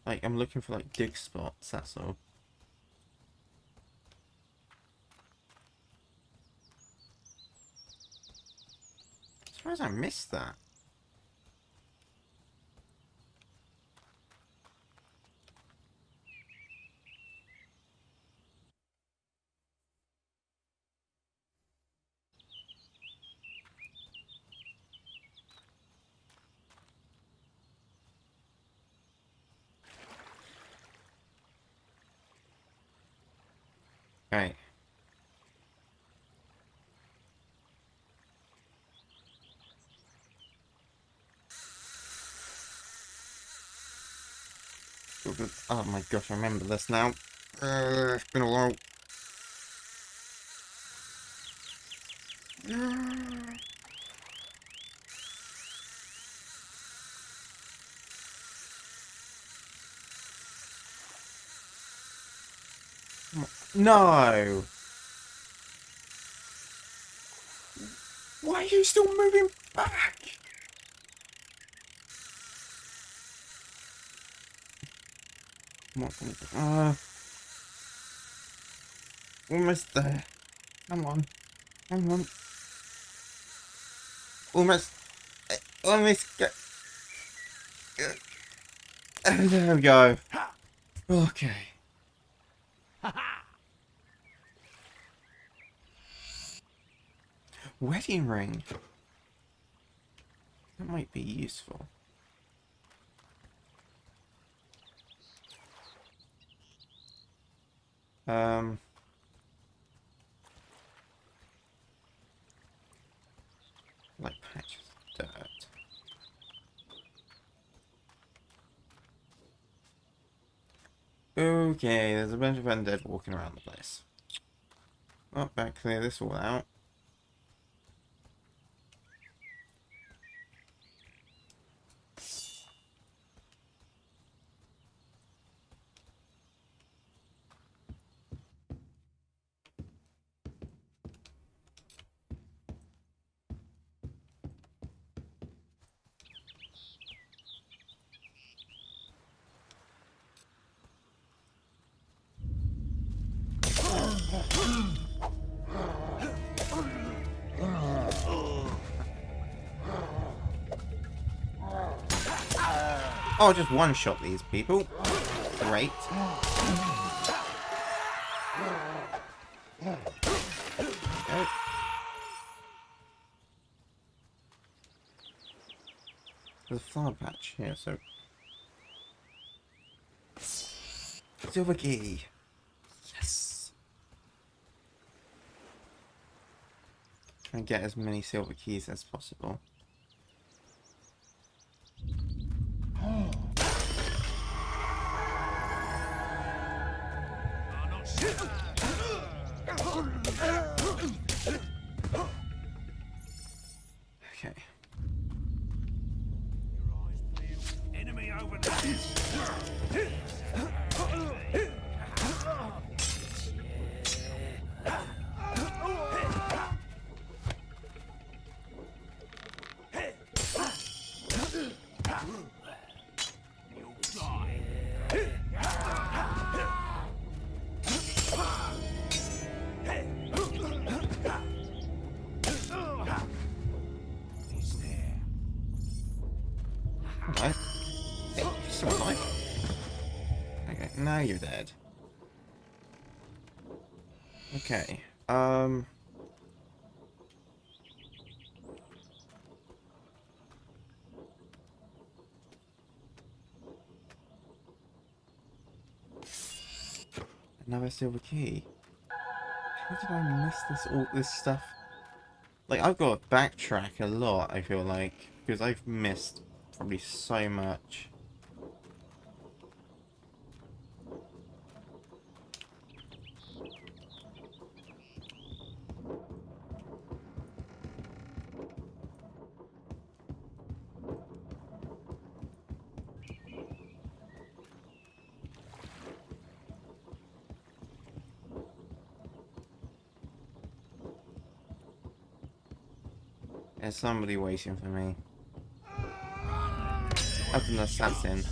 Like, I'm looking for, like, dig spots, that's all. As far as I missed that. Okay. Oh my gosh, I remember this now. It's been a while. No! Why are you still moving back? Almost there. Come on. Come on. Almost. Almost. There we go. Okay. Wedding ring. That might be useful. Like patches of dirt. Okay, there's a bunch of undead walking around the place. Oh, better clear this all out. Oh, just one-shot these people. Great. Okay. There's a flower patch here, so... Silver key. Yes. Try and get as many silver keys as possible. Okay. Enemy over there. Alright. Hey, you're still alive. Okay, now you're dead. Okay, another silver key. How did I miss this stuff? Like, I've got to backtrack a lot, I feel like, because I've missed probably so much. There's somebody waiting for me. That's an assassin.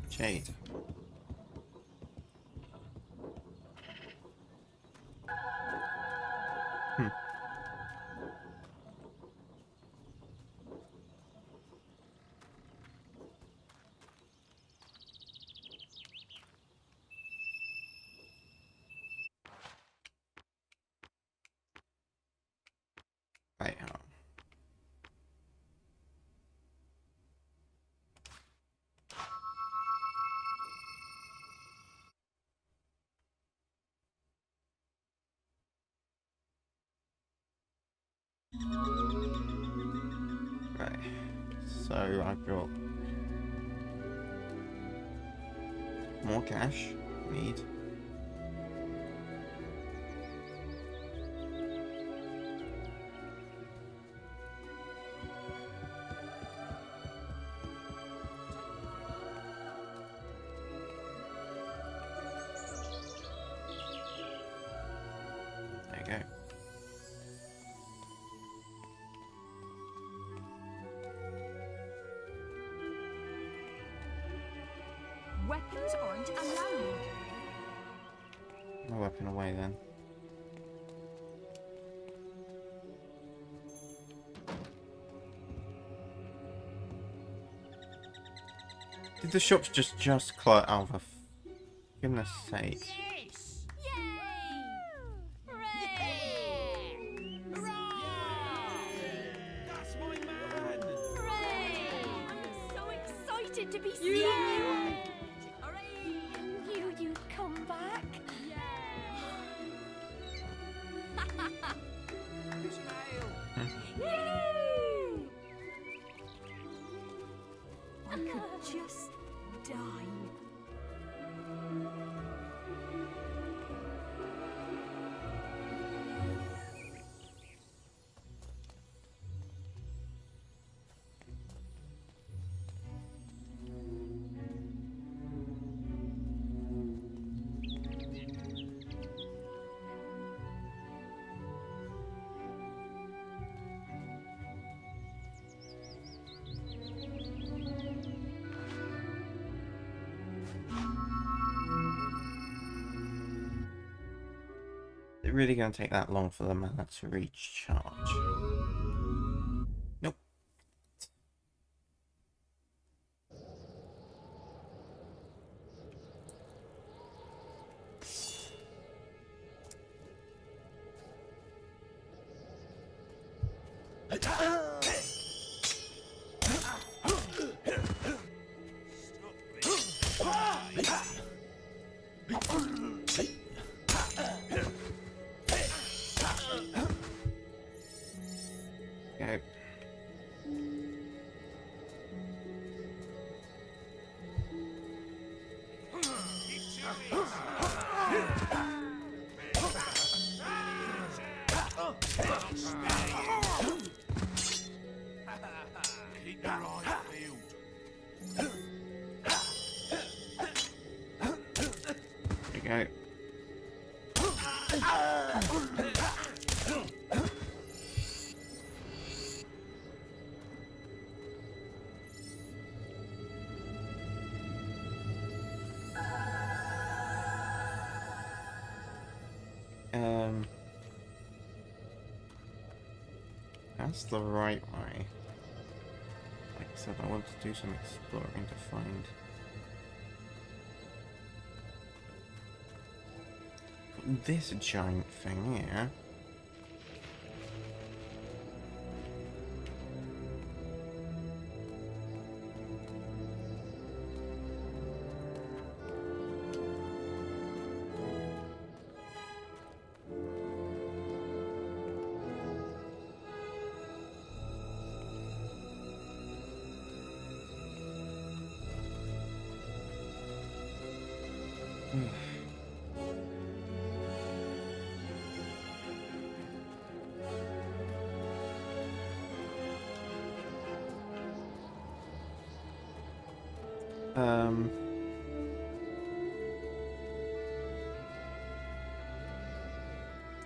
Jade. Right, hang on. Right, so I've got more cash. Need. There you go. Weapons aren't allowed. No weapon away then. Did the shops just close? Oh, for goodness sake. Yes! Yay! Hooray! Hooray! That's my man! Hooray! I'm so excited to be seeing you! Hooray! Knew you'd come back. Yay! I could just die. Is it really going to take that long for the mana to recharge? Nope. Go. Keep your eyes peeled. There you go. That's the right way. Like I said, I want to do some exploring to find this giant thing here.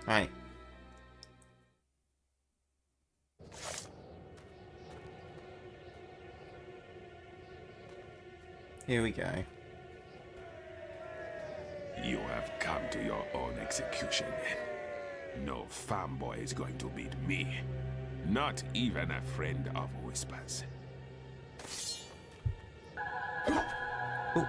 Right. Here we go. You have come to your own execution. No fanboy is going to beat me. Not even a friend of Whispers. Ooh.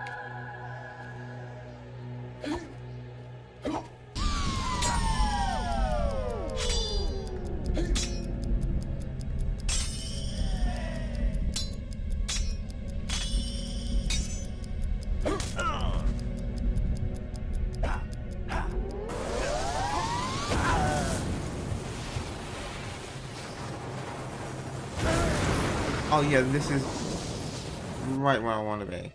Oh yeah, this is right where I want to be.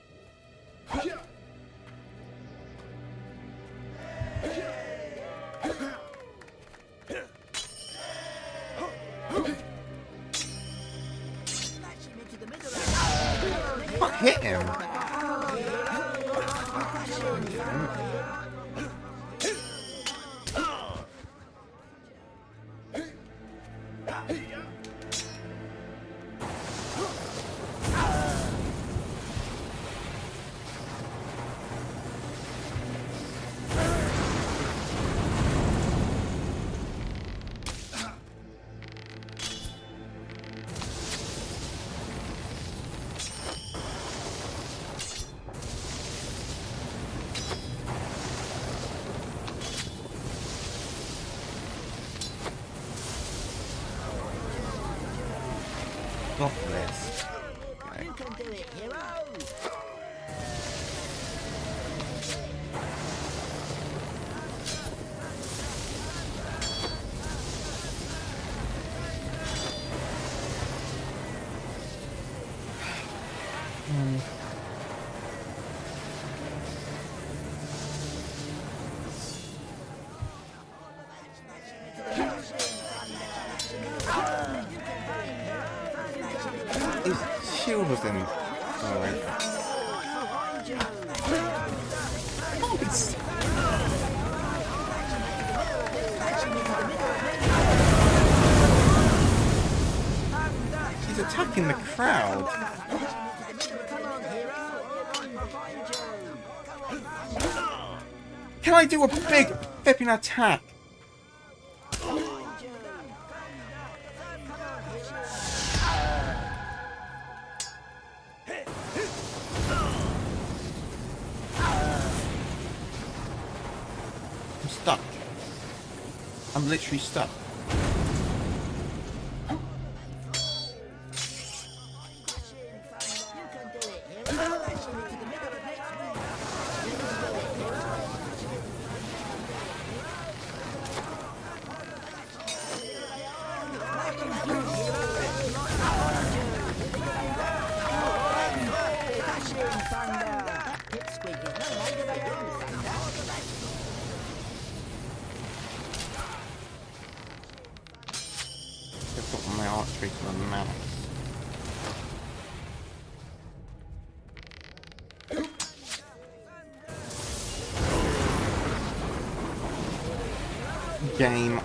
What hit him? Stop this. Okay. You can do it, hero! His shield was in. Oh, wait. He's attacking the crowd. Can I do a big flipping attack? I'm stuck. I'm literally stuck. I've got my archery to the mouse. Game,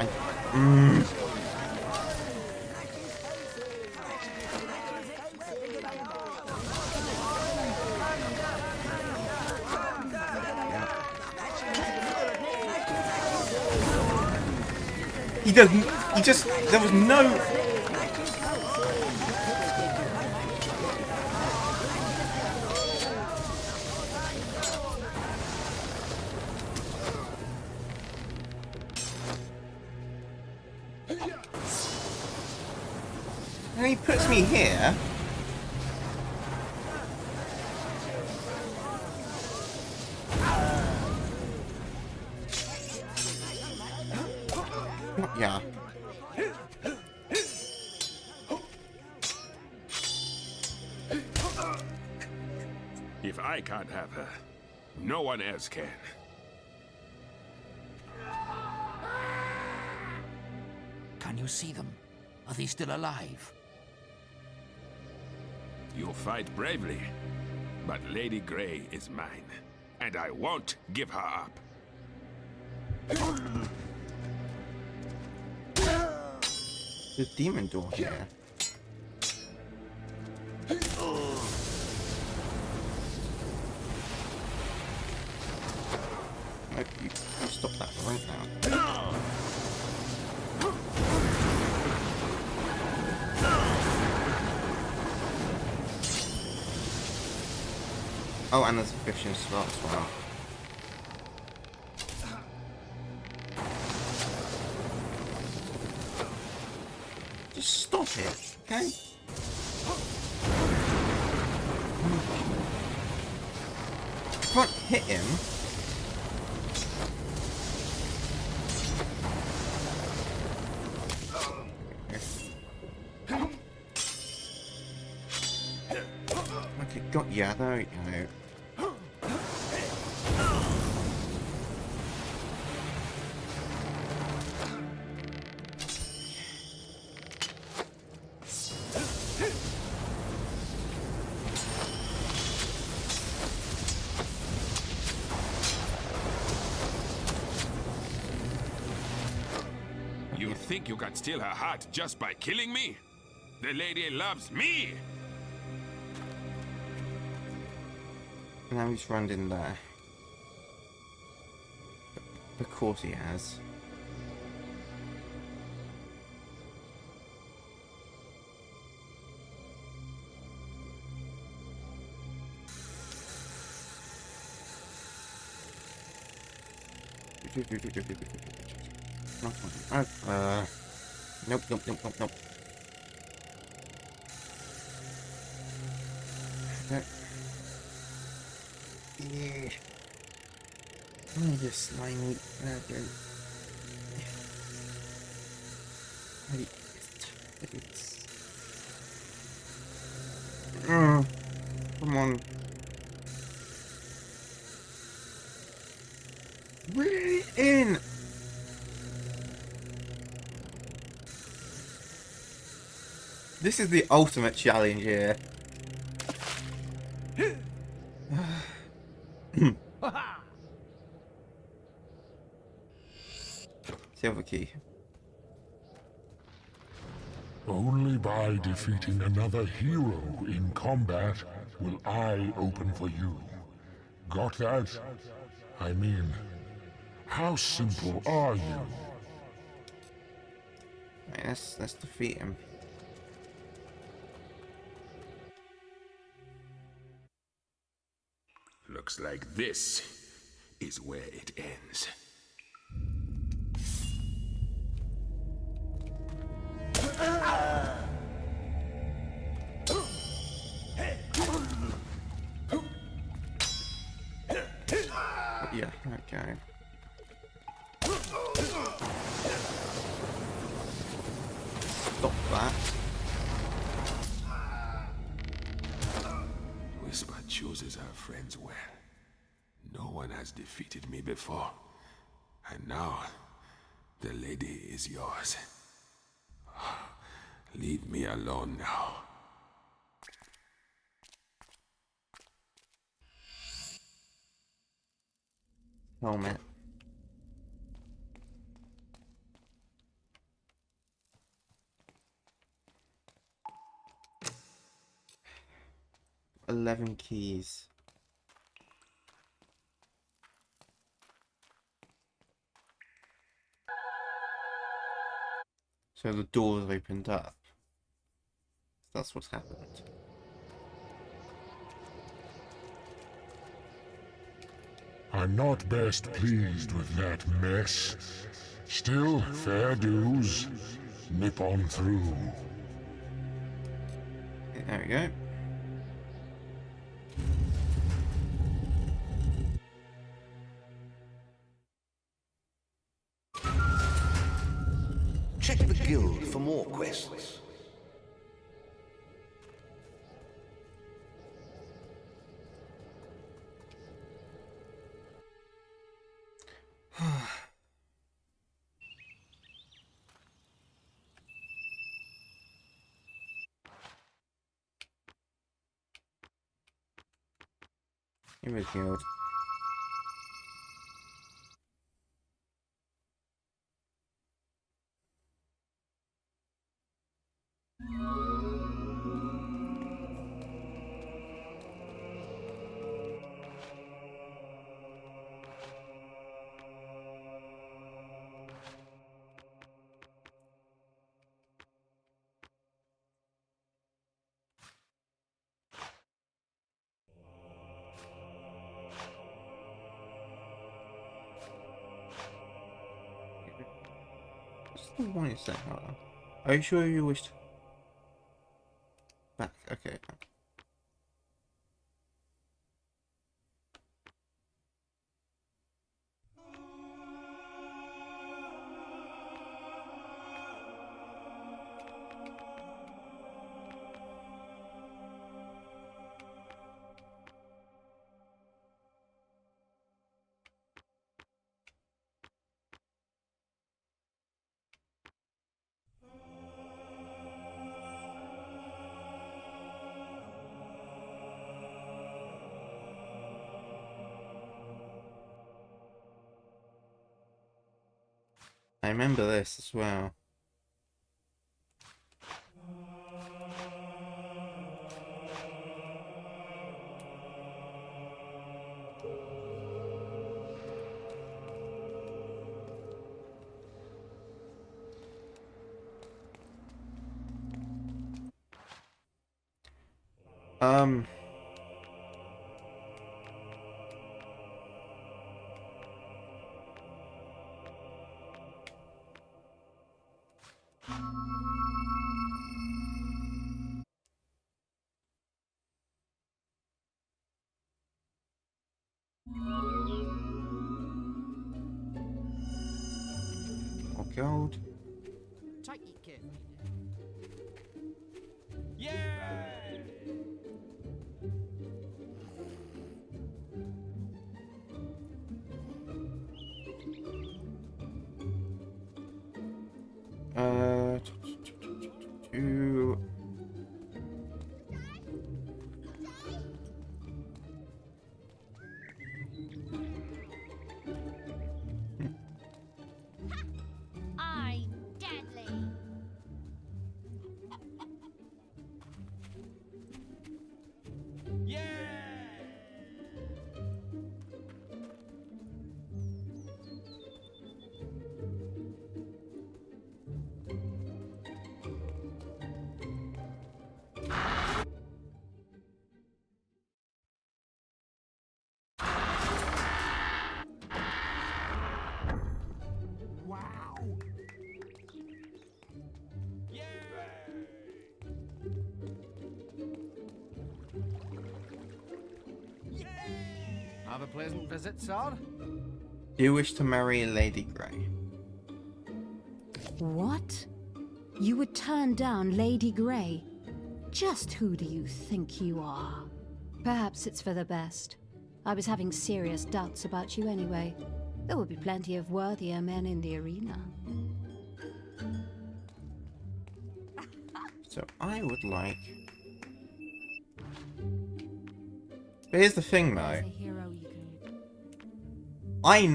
He doesn't. He just. There was no. And he puts me here. Yeah. If I can't have her, no one else can. Can you see them? Are they still alive? You fight bravely. But Lady Grey is mine, and I won't give her up. The demon door here. Nope, you can stop that right now. Oh, and there's a fish in slot as well. Just stop it, okay? I can't hit him. Okay, yeah, there we go. You think you can steal her heart just by killing me? The lady loves me! Now he's run in there. Of course he has. Nope, nope, nope, nope, nope. Okay. Yeah. Oh, you slimy. Okay. Come on. Really in. This is the ultimate challenge here. Silver key. Only by defeating another hero in combat will I open for you. Got that? I mean, how simple are you? Right, let's defeat him. Looks like this is where it ends. Yeah, okay. Stop that. Whisper chooses her friends well. No one has defeated me before. And now, the lady is yours. Leave me alone now. Helmet. $11 keys. So the doors opened up. That's what's happened. I'm not best pleased with that mess. Still, fair dues. Nip on through. Okay, there we go. Check the guild for more quests. It was good. What's the one you said? Hold on. Are you sure you wished back? Okay. I remember this as well. Um. More gold. Take it carefully. Two. I'm deadly. Wow. Have a pleasant visit, sir. Do you wish to marry Lady Grey? What? You would turn down Lady Grey? Just who do you think you are? Perhaps it's for the best. I was having serious doubts about you anyway. There will be plenty of worthier men in the arena. So I would like... But here's the thing though. There's a hero you can... I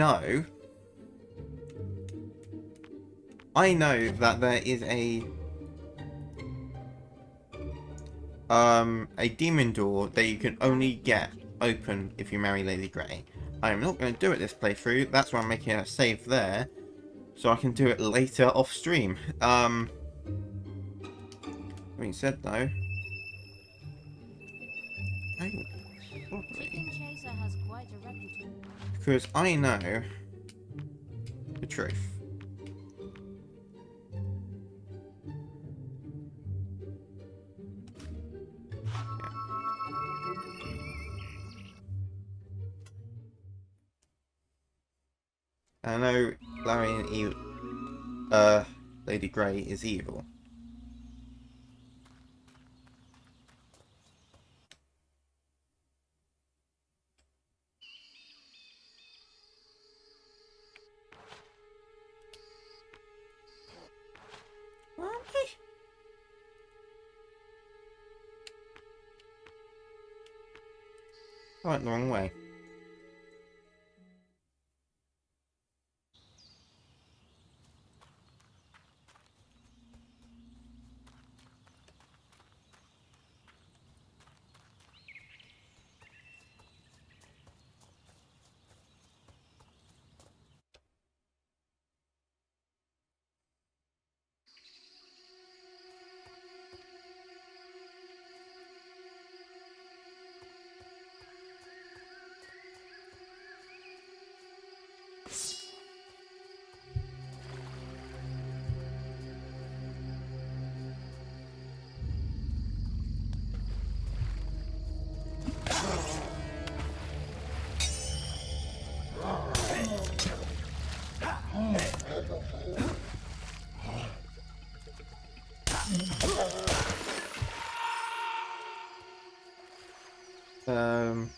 know that there is a demon door that you can only get open if you marry Lady Grey. I'm not going to do it this playthrough. That's why I'm making a save there, so I can do it later off stream. Being said though, Chicken Chaser has quite a reputation. because I know the truth. I know Lady Grey is evil. I went the wrong way. Um...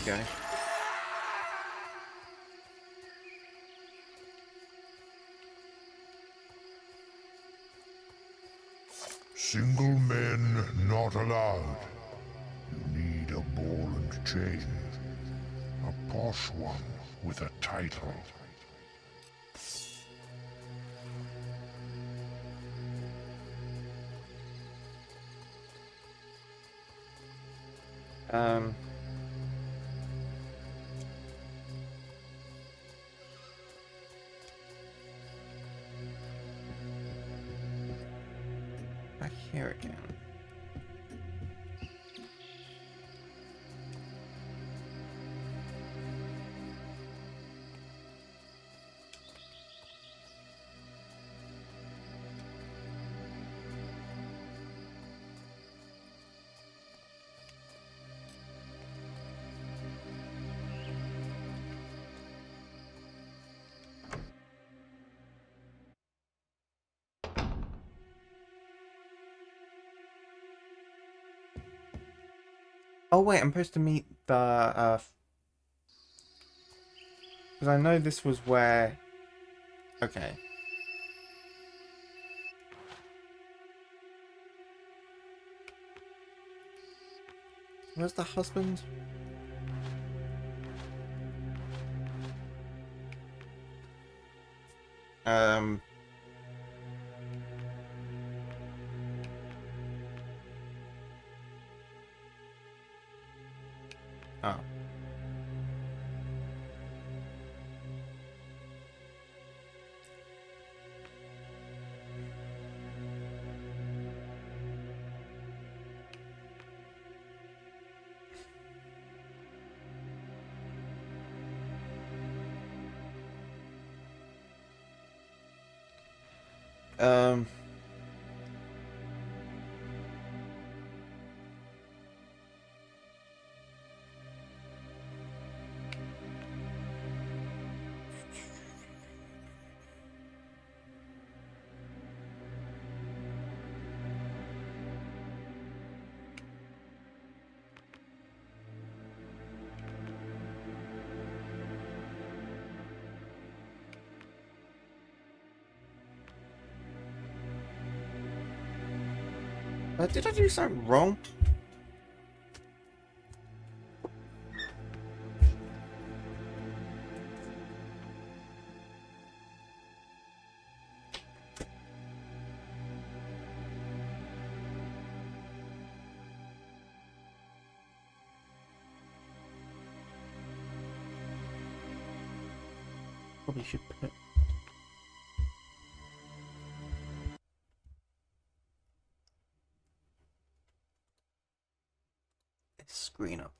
Okay. Single men not allowed. You need a ball and chain. A posh one with a title. Back here again. Oh wait, I'm supposed to meet the, because I know this was where... Okay. Where's the husband? Oh. Um... did I do something wrong? Probably should put this screen up.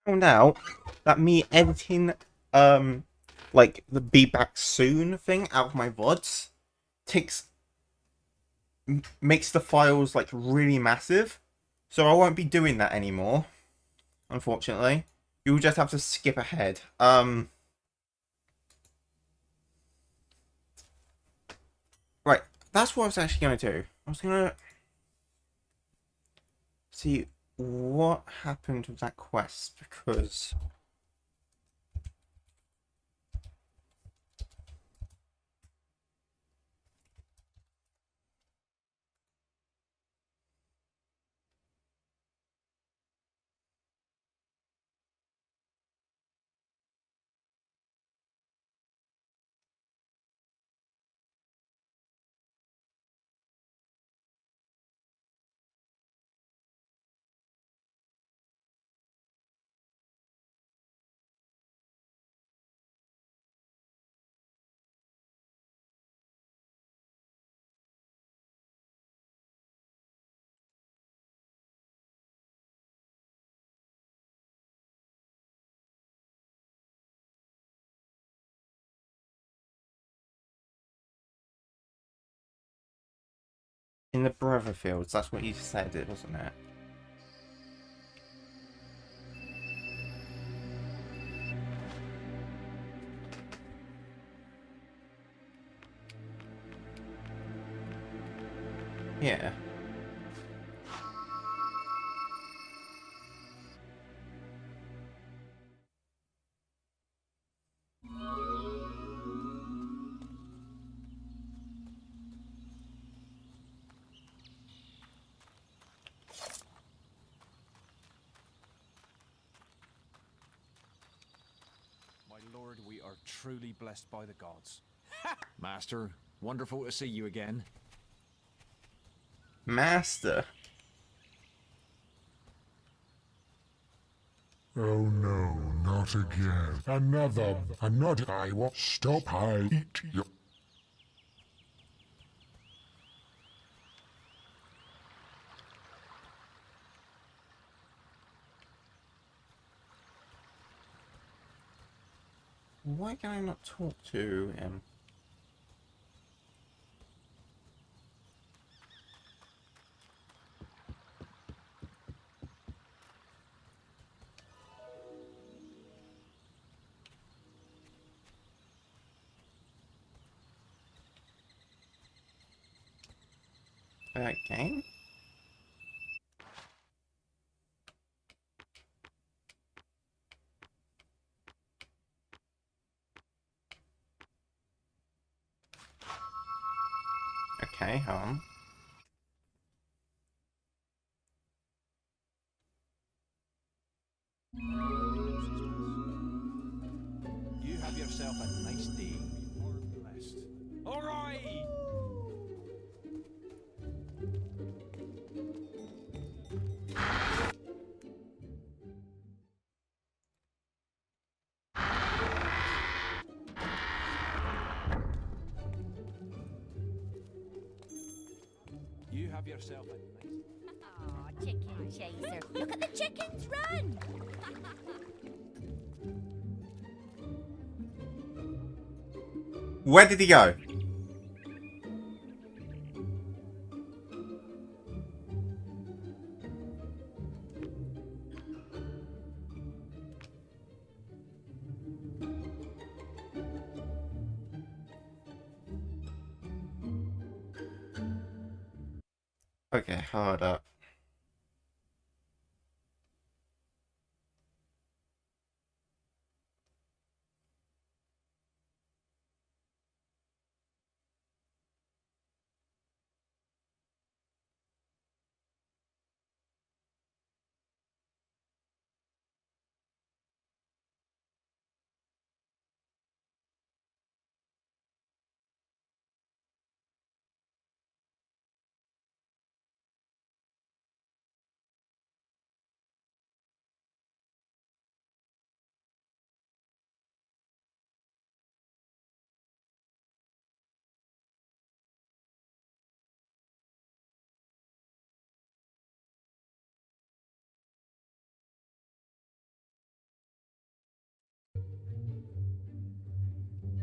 found out that me editing like the be back soon thing out of my VODs takes makes the files like really massive. So I won't be doing that anymore, unfortunately. You'll just have to skip ahead. Right, that's what I was actually gonna do. I was gonna see what happened with that quest, because in the Brother Fields, that's what you said, it wasn't it? Yeah. My lord, we are truly blessed by the gods. Master, wonderful to see you again. Master. Oh no, not again. Another. I will stop. I eat you. Why can I not talk to him? Game? Okay, hold on. You have yourself a nice day. You are blessed. All right! You have yourself a nice... Aw, chicken chaser. Look at the chickens run! Where did he go? Okay, hold up.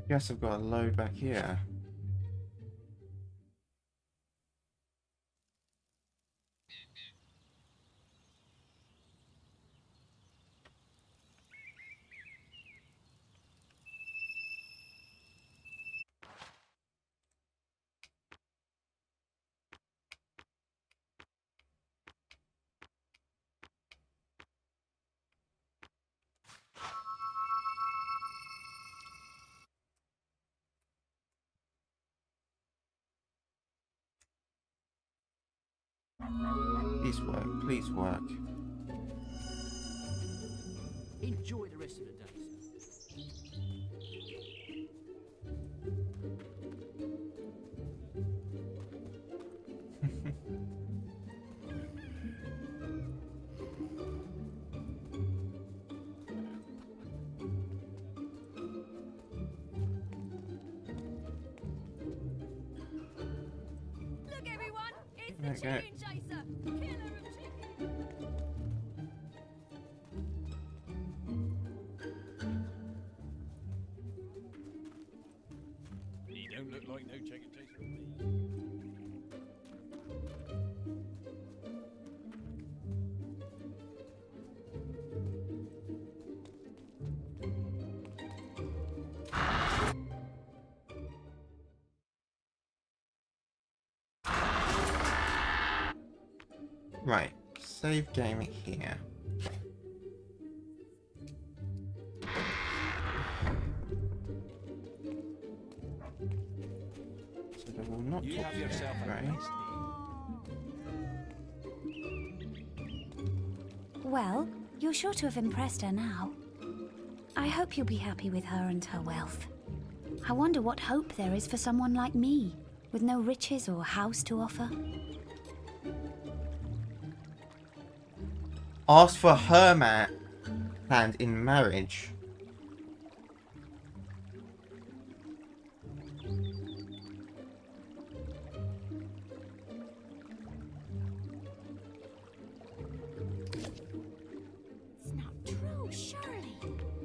Guess I've got a load back here. Please work, please work. Enjoy the rest of the day. Look, everyone! It's the Okay. chicken chaser! Killer of chickens! He don't look like no chicken chaser to me. Right, save game here. So they will not You talk have to yourself a Gray. nice Well, you're sure to have impressed her now. I hope you'll be happy with her and her wealth. I wonder what hope there is for someone like me, with no riches or house to offer. Ask for her hand in marriage. It's not true, surely.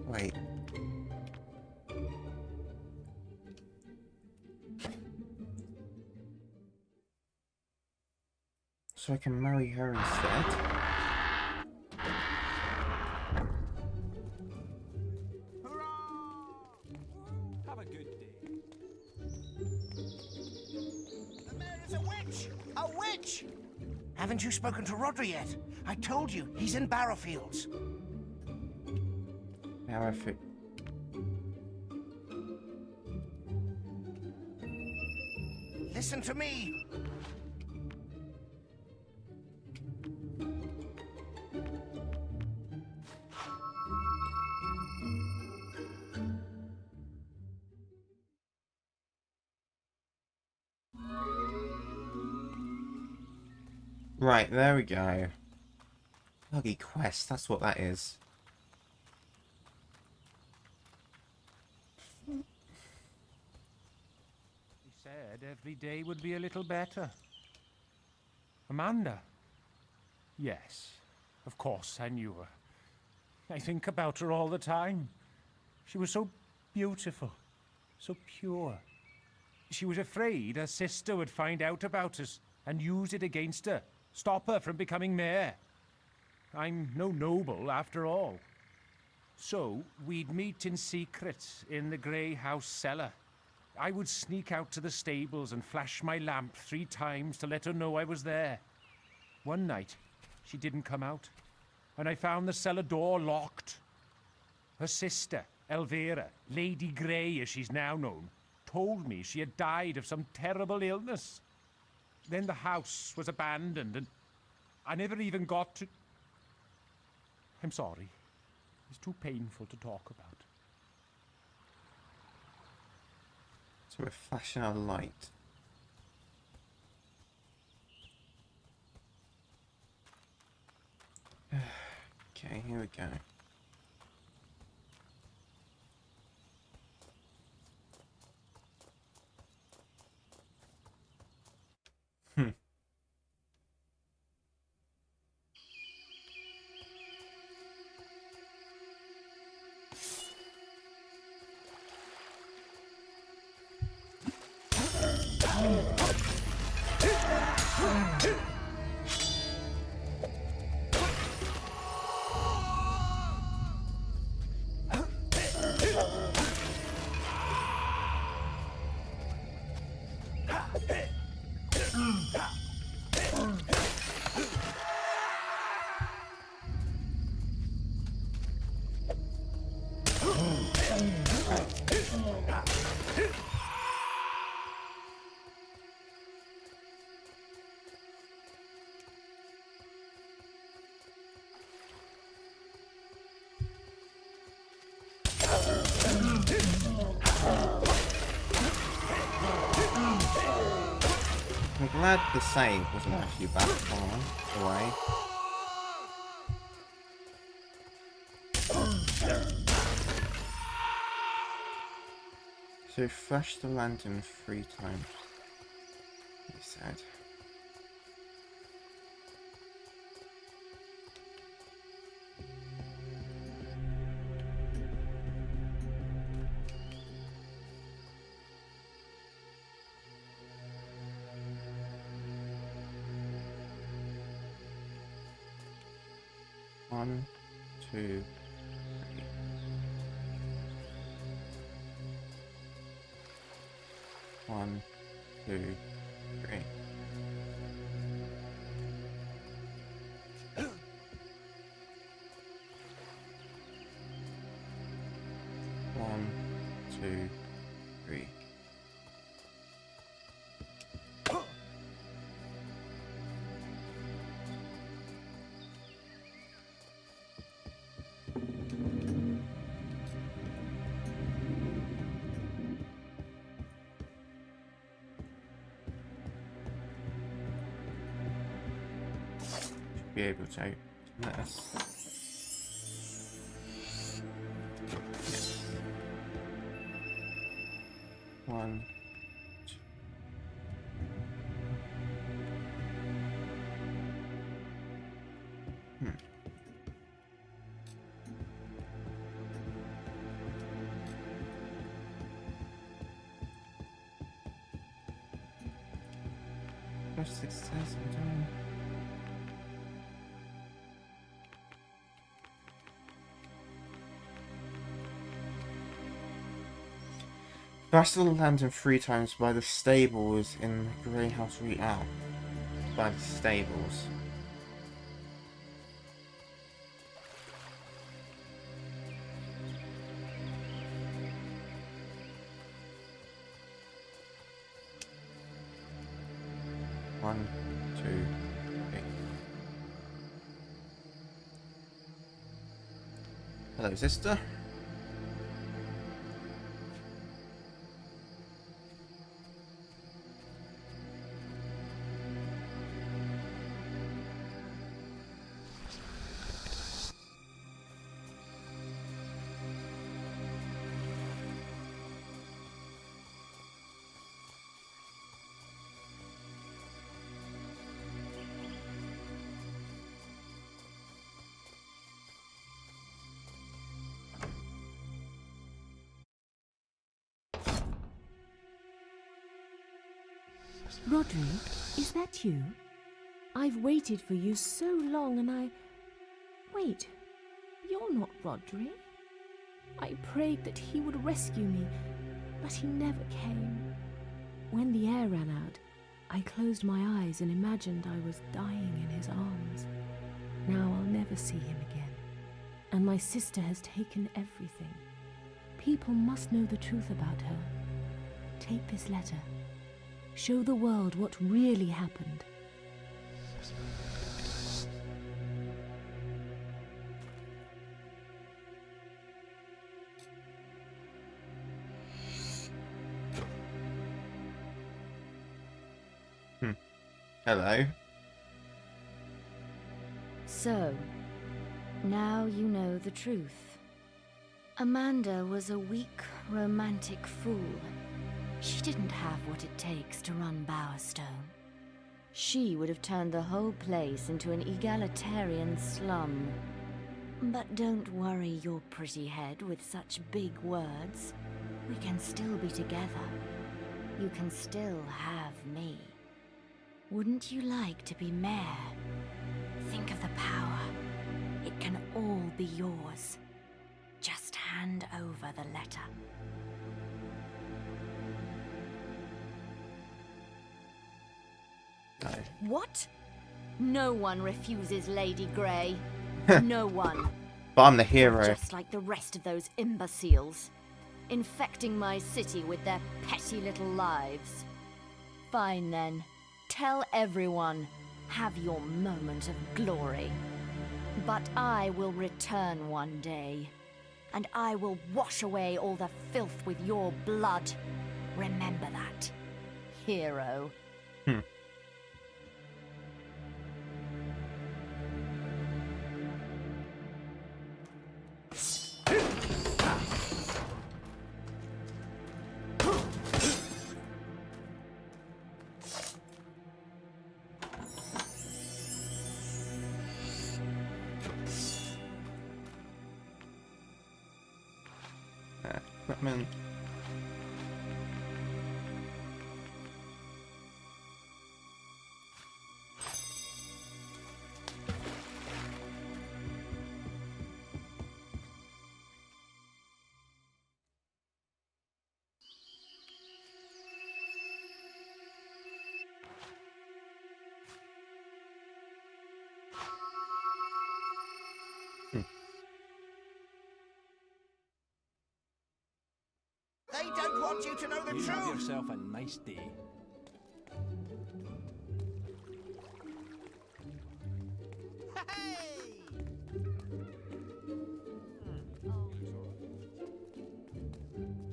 Wait. So I can marry her instead? Have a good day. The mayor is a witch! A witch! Haven't you spoken to Rodri yet? I told you, he's in Barrowfields. Now if it... Listen to me. Right, there we go. Bloody quest, that's what that is. He said every day would be a little better. Amanda? Yes, of course I knew her. I think about her all the time. She was so beautiful, so pure. She was afraid her sister would find out about us and use it against her, stop her from becoming mayor. I'm no noble, after all. So, we'd meet in secret in the grey house cellar. I would sneak out to the stables and flash my lamp 3 times to let her know I was there. One night, she didn't come out, and I found the cellar door locked. Her sister, Elvira, Lady Grey as she's now known, told me she had died of some terrible illness. Then the house was abandoned, and I never even got to... I'm sorry. It's too painful to talk about. So we're flashing our light. Okay, here we go. glad the save wasn't actually that far away. So flash the lantern 3 times, he said. One, two, three. One, two, three. One, two, three. Be able to open this. One, two. Press success and done. Flash the lantern 3 times by the stables in the Grey House Real. By the stables. One, two, three. Hello, sister. Rodri, is that you? I've waited for you so long and I... Wait, you're not Rodri? I prayed that he would rescue me, but he never came. When the air ran out, I closed my eyes and imagined I was dying in his arms. Now I'll never see him again. And my sister has taken everything. People must know the truth about her. Take this letter. Show the world what really happened. Hello. So, now you know the truth. Amanda was a weak, romantic fool. She didn't have what it takes to run Bowerstone. She would have turned the whole place into an egalitarian slum. But don't worry your pretty head with such big words. We can still be together. You can still have me. Wouldn't you like to be mayor? Think of the power. It can all be yours. Just hand over the letter. No. What? No one refuses Lady Grey. No one. But I'm the hero. Just like the rest of those imbeciles. Infecting my city with their petty little lives. Fine then. Tell everyone. Have your moment of glory. But I will return one day. And I will wash away all the filth with your blood. Remember that, hero. achievement. They don't want you to know the You have truth. yourself a nice day.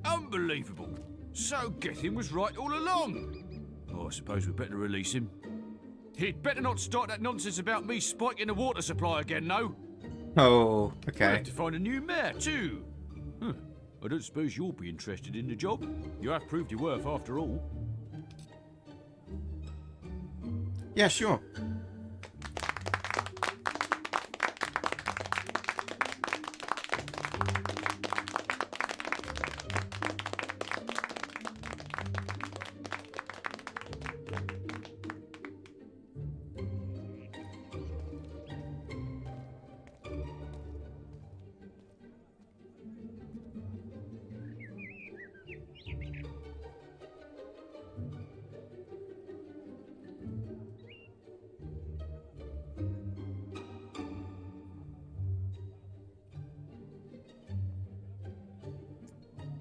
Unbelievable. So Gethin was right all along. Oh, I suppose we'd better release him. He'd better not start that nonsense about me spiking the water supply again, no? Oh, We'll okay. have to find a new mayor, too. Huh. I don't suppose you'll be interested in the job. You have proved your worth after all. Yeah, sure.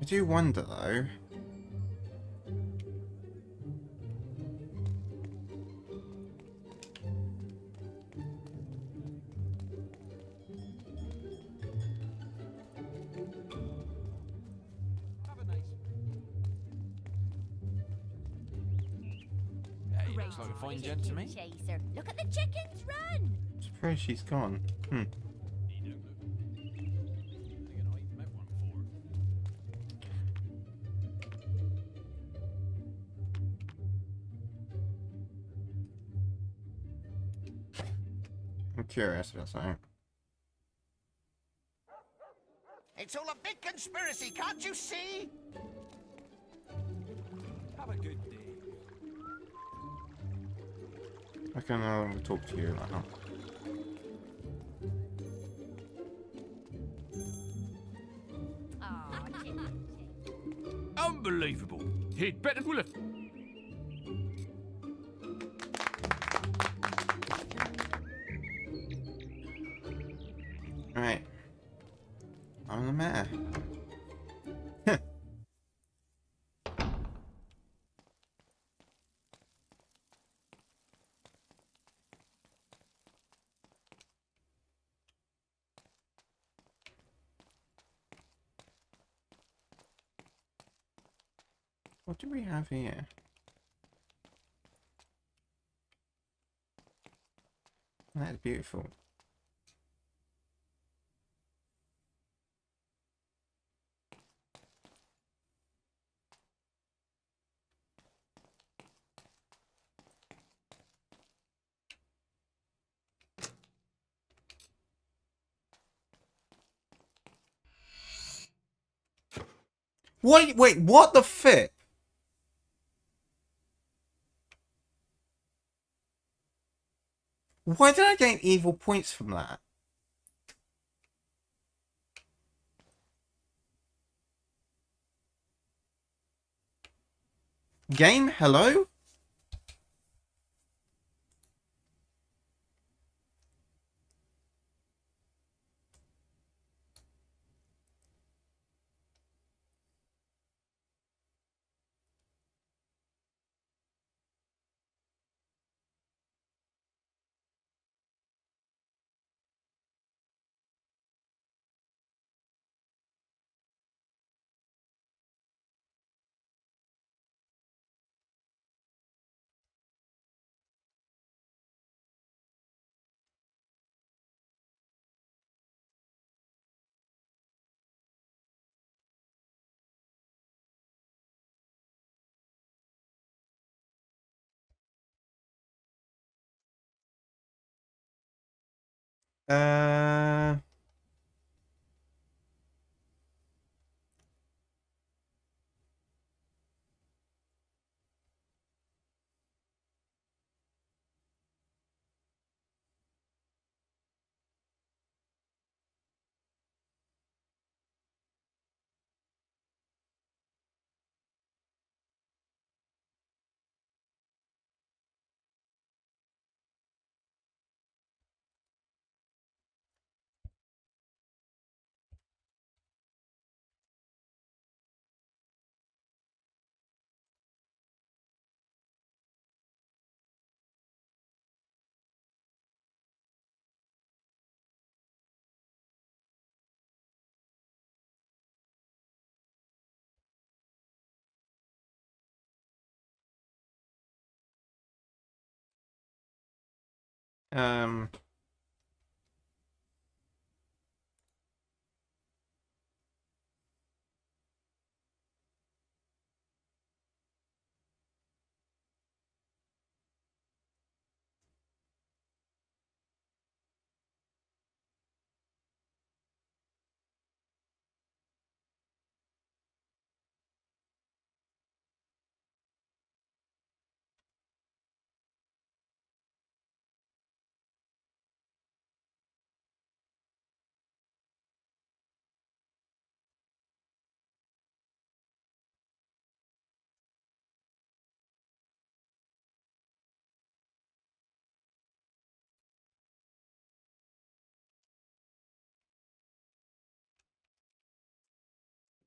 I do wonder though. Hey, looks like a fine gent to me. Chaser. Look at the chickens run! Suppose she's gone. I'm curious about something. It's all a big conspiracy, can't you see? Have a good day. I can no longer talk to you like that. Unbelievable. He'd better will have... Right. I'm the mayor. What do we have here? That's beautiful. Wait, what the flip? Why did I gain evil points from that? Game, hello? Uh... Um.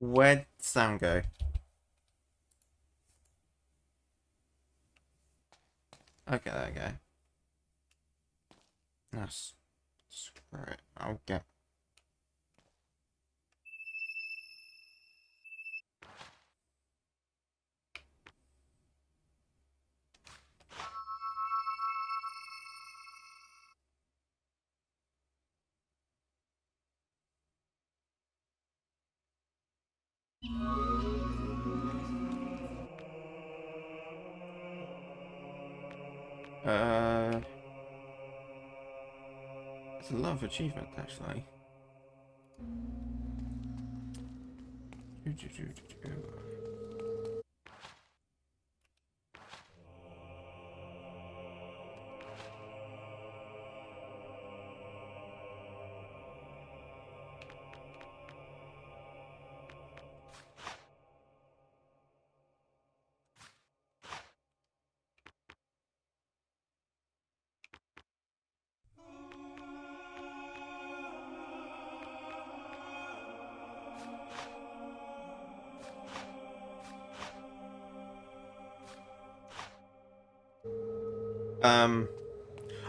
Where'd Sam go? Okay, there we go. Yes. Screw it. I'll get. It's a lot of achievement, actually.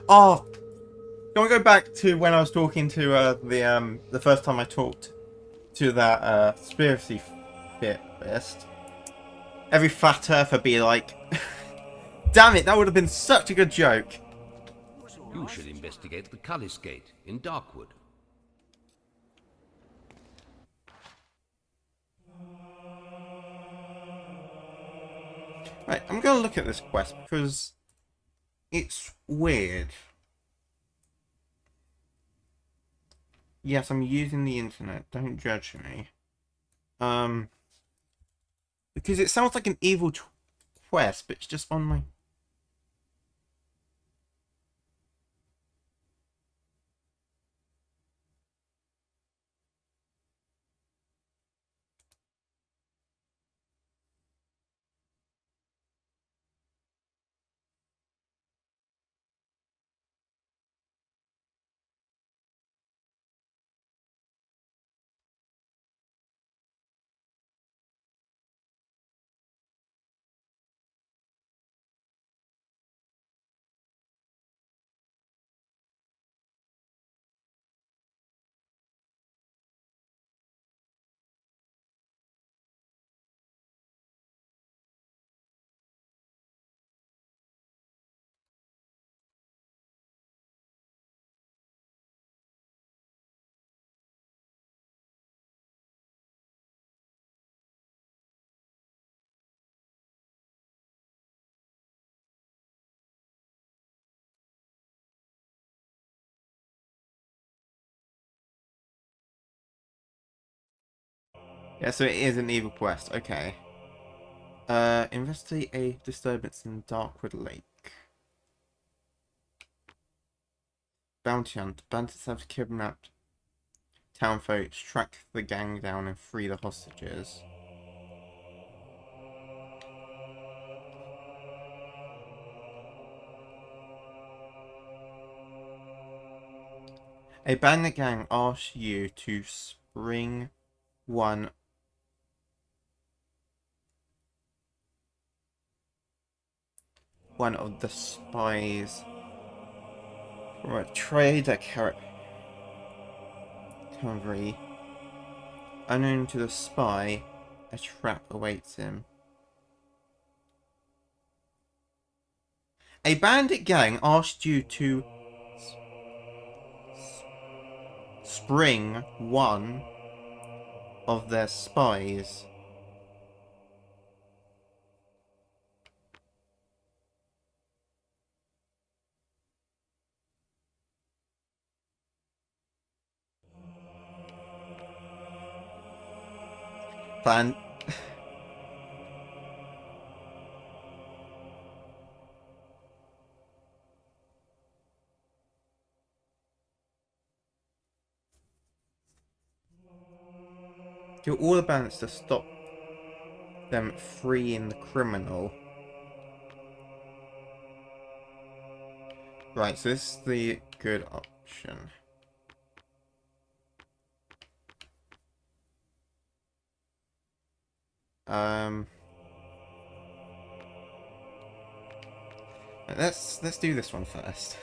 Oh, can we go back to when I was talking to the first time I talked to that conspiracy theorist? Every flat earther be like, "Damn it, that would have been such a good joke." You should investigate the Cullis Gate in Darkwood. Right, I'm gonna look at this quest because it's weird. Yes, I'm using the internet. Don't judge me. Because it sounds like an evil quest, but it's just on my. Yeah, so it is an evil quest. Okay. Investigate a disturbance in Darkwood Lake. Bounty hunt. Bandits have kidnapped town folks, track the gang down, and free the hostages. A bandit gang asks you to spring one of the spies from a trader cavalry. Unknown to the spy, a trap awaits him. A bandit gang asked you to spring one of their spies. Plan. Do all the balance to stop them freeing the criminal. Right, so this is the good option. Let's do this one first.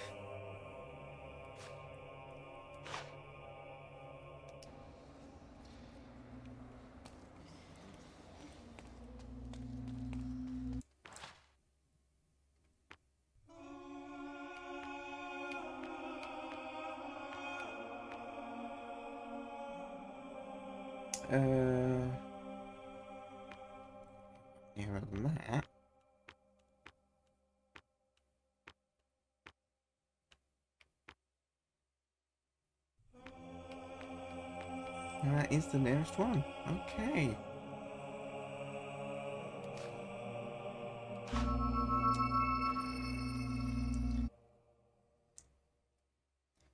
Nearer than that. That is the nearest one. Okay.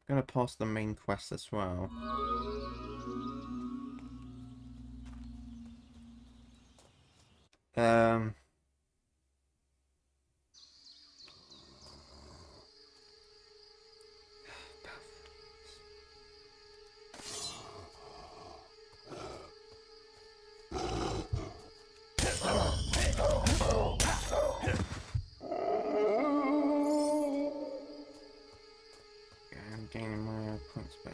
I'm gonna pass the main quest as well. I'm gaining my points back.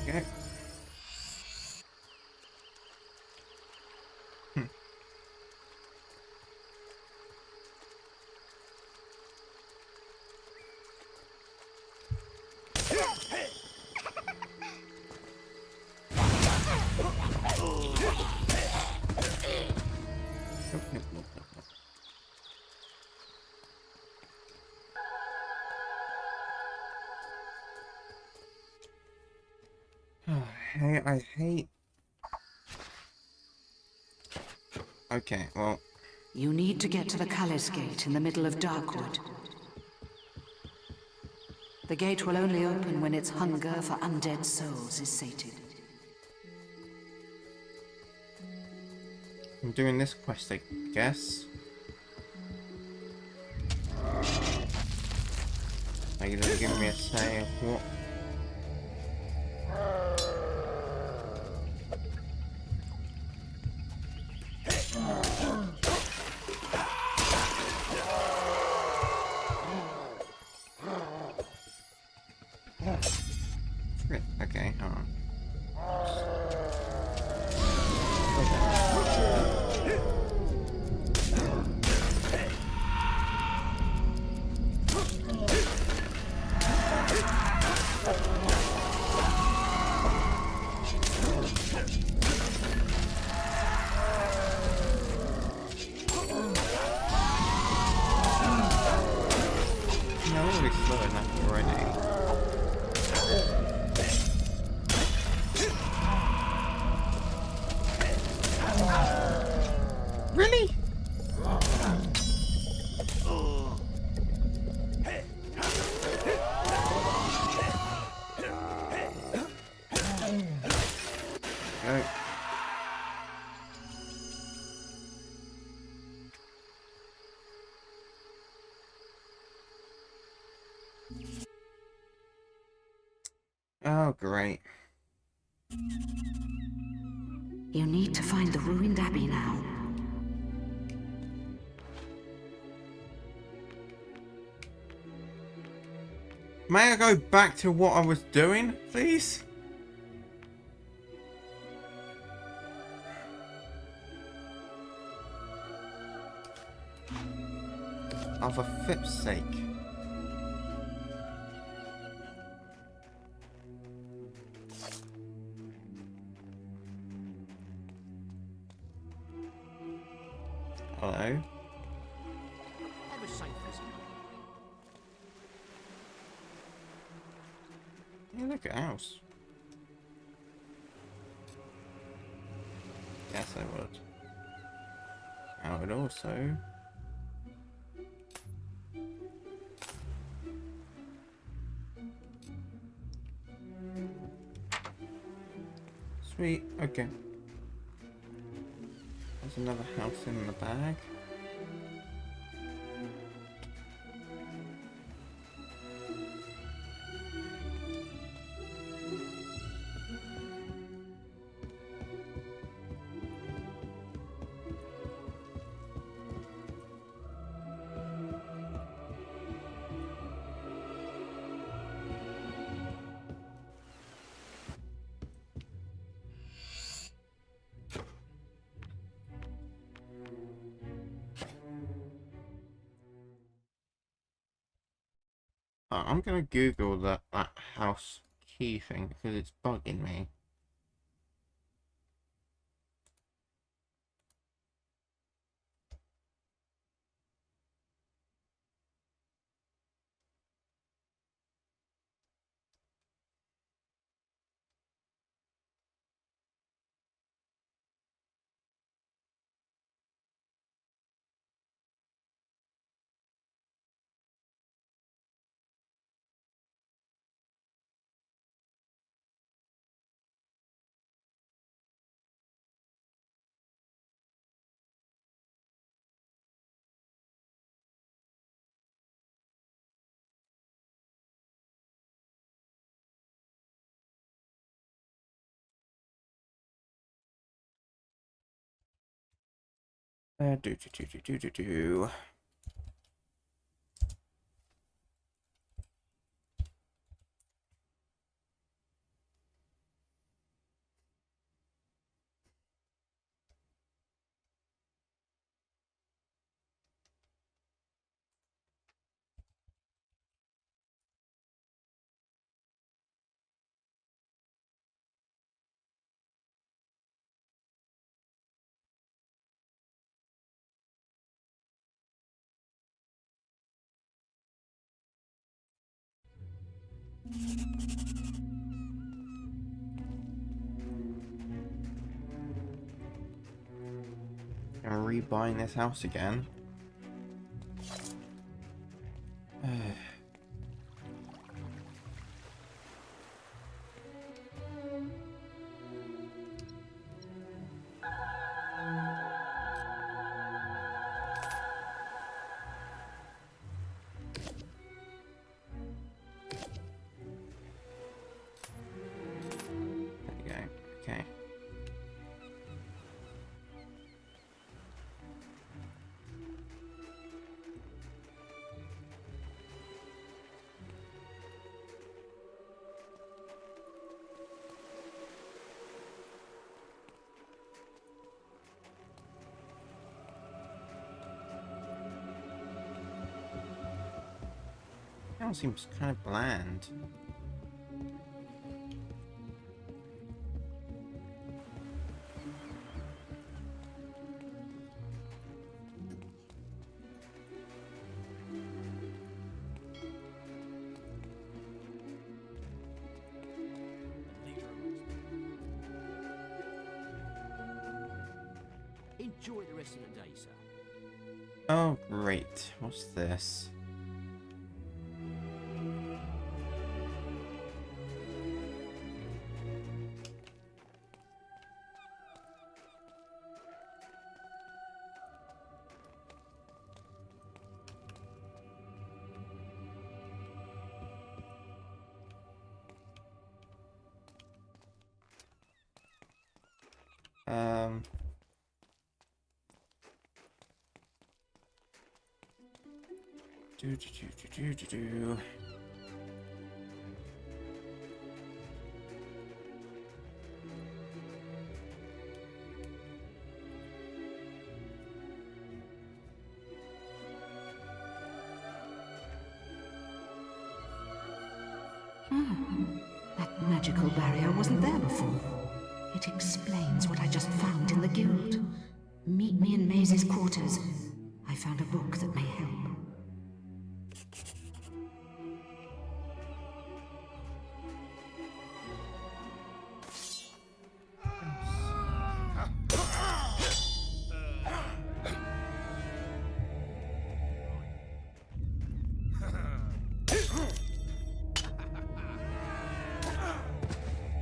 Okay. I hate... Okay, well... You need to get to the Cullis Gate in the middle of Darkwood. The gate will only open when its hunger for undead souls is sated. I'm doing this quest, I guess. Are you gonna give me a say of what? Okay, hold on. No, we're really slow enough already. Really? Oh, great. You need to find the ruined abbey now. May I go back to what I was doing, please? Oh, for flip's sake. Hello? Ever safe, isn't Yeah, look at the house. Yes, I would. I would also... Sweet, okay. There's another house in the bag. I'm gonna Google that house key thing because it's bugging me. Do. I'm rebuying this house again. There you go. Okay. That seems kind of bland. Enjoy the rest of the day, sir. Oh, great. What's this? Um. Do. That magical barrier wasn't there before. It explains what I just found in the guild. Meet me in Maisie's quarters. I found a book that may help.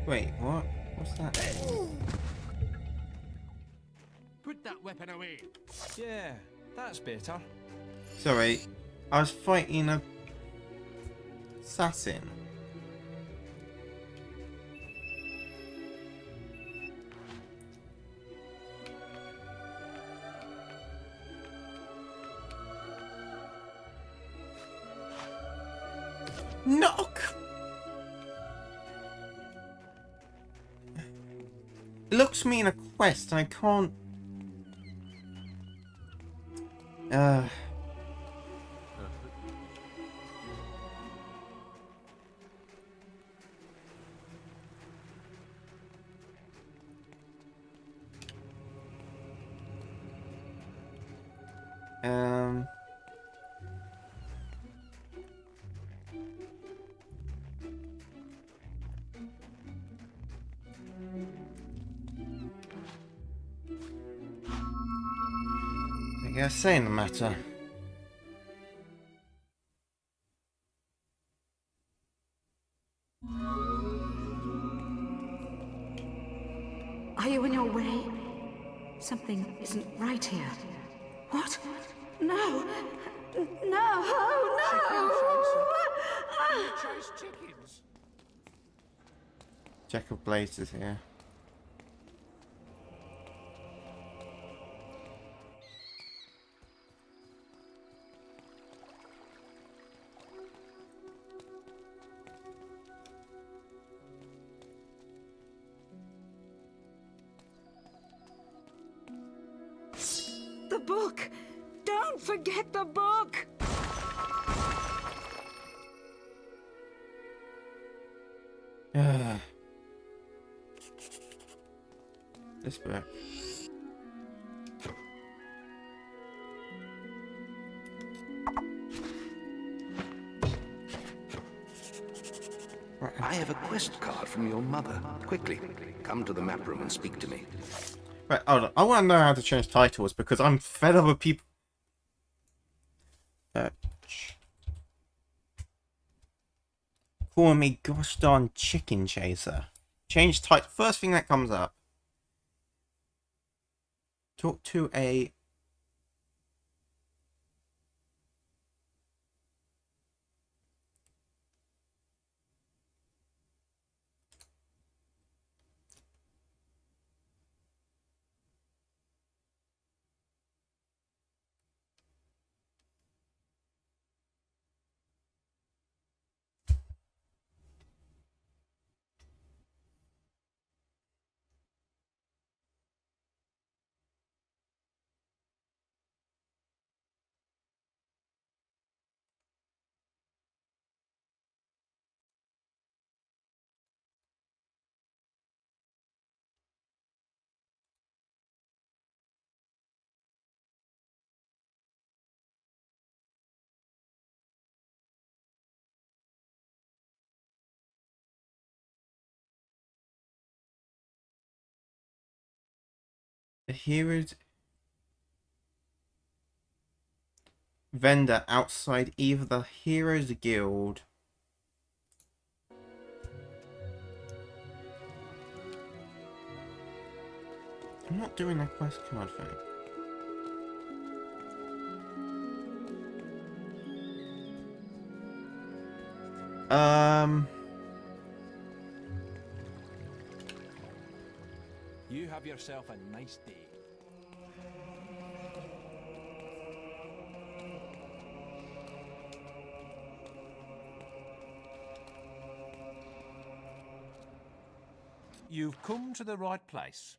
Wait, what? What's that? Put that weapon away. Yeah, that's better. Sorry, I was fighting a assassin. Knock! It looks me in a quest and I can't... I guess saying the matter. Are you on your way? Something isn't right here. What? No! No! No! Chase chickens. Jack of Blades is here. The book! Don't forget the book! This book. I have a quest card from your mother. Quickly, come to the map room and speak to me. Right, hold on. I want to know how to change titles because I'm fed up with people. Calling me gosh darn chicken chaser. Change title. First thing that comes up. Talk to a... The heroes vendor outside either the Heroes Guild I'm not doing a quest card thing. You have yourself a nice day. You've come to the right place.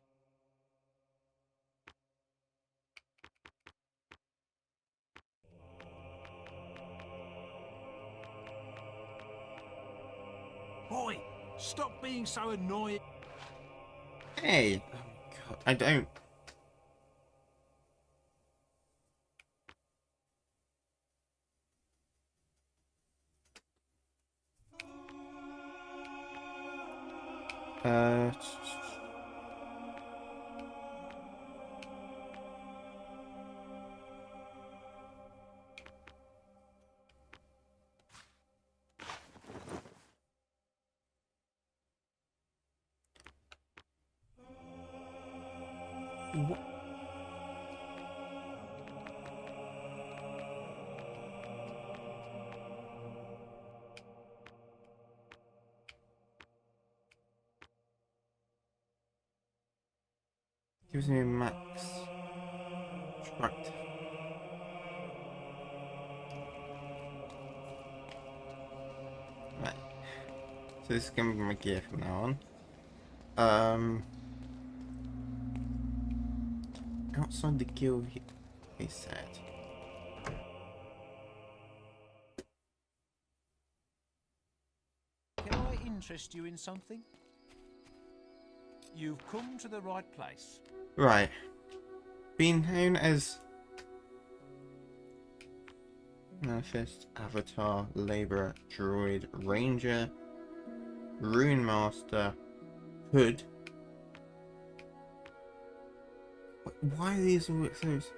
Boy, stop being so annoying. Hey! Oh, God, I don't... Uh... What? Gives me a max tract. Right. So this is gonna be my gear from now on. Outside the guild, he said. Can I interest you in something? You've come to the right place. Right. Being known as Manifest, Avatar, Labourer, Druid, Ranger, Rune Master, Hood. Why are these all those?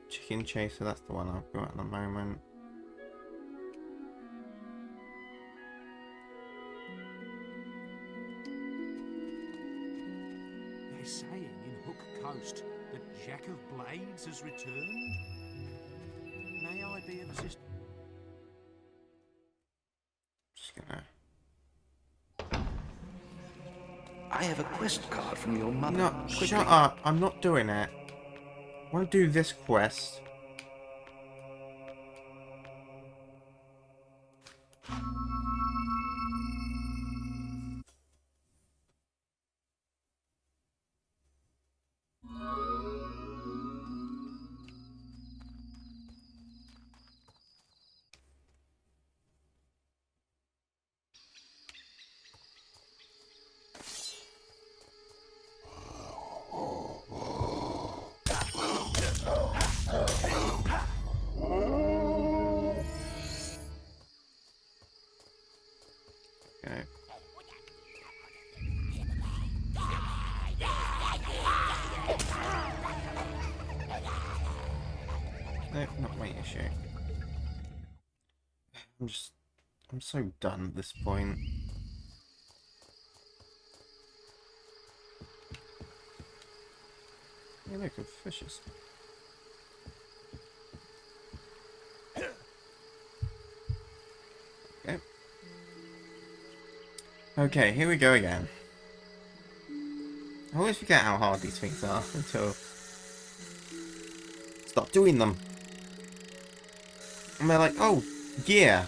Chicken Chaser, that's the one I've got at the moment. They're saying in Hook Coast that Jack of Blades has returned. May I be of assistance? Just gonna... I have a quest card from your mother. No, shut up. I'm not doing it. I want to do this quest. Okay. No, not my issue. I'm so done at this point. Hey, look, at fishes. Okay. Okay, here we go again. I always forget how hard these things are until... Stop doing them! And they're like, oh, yeah!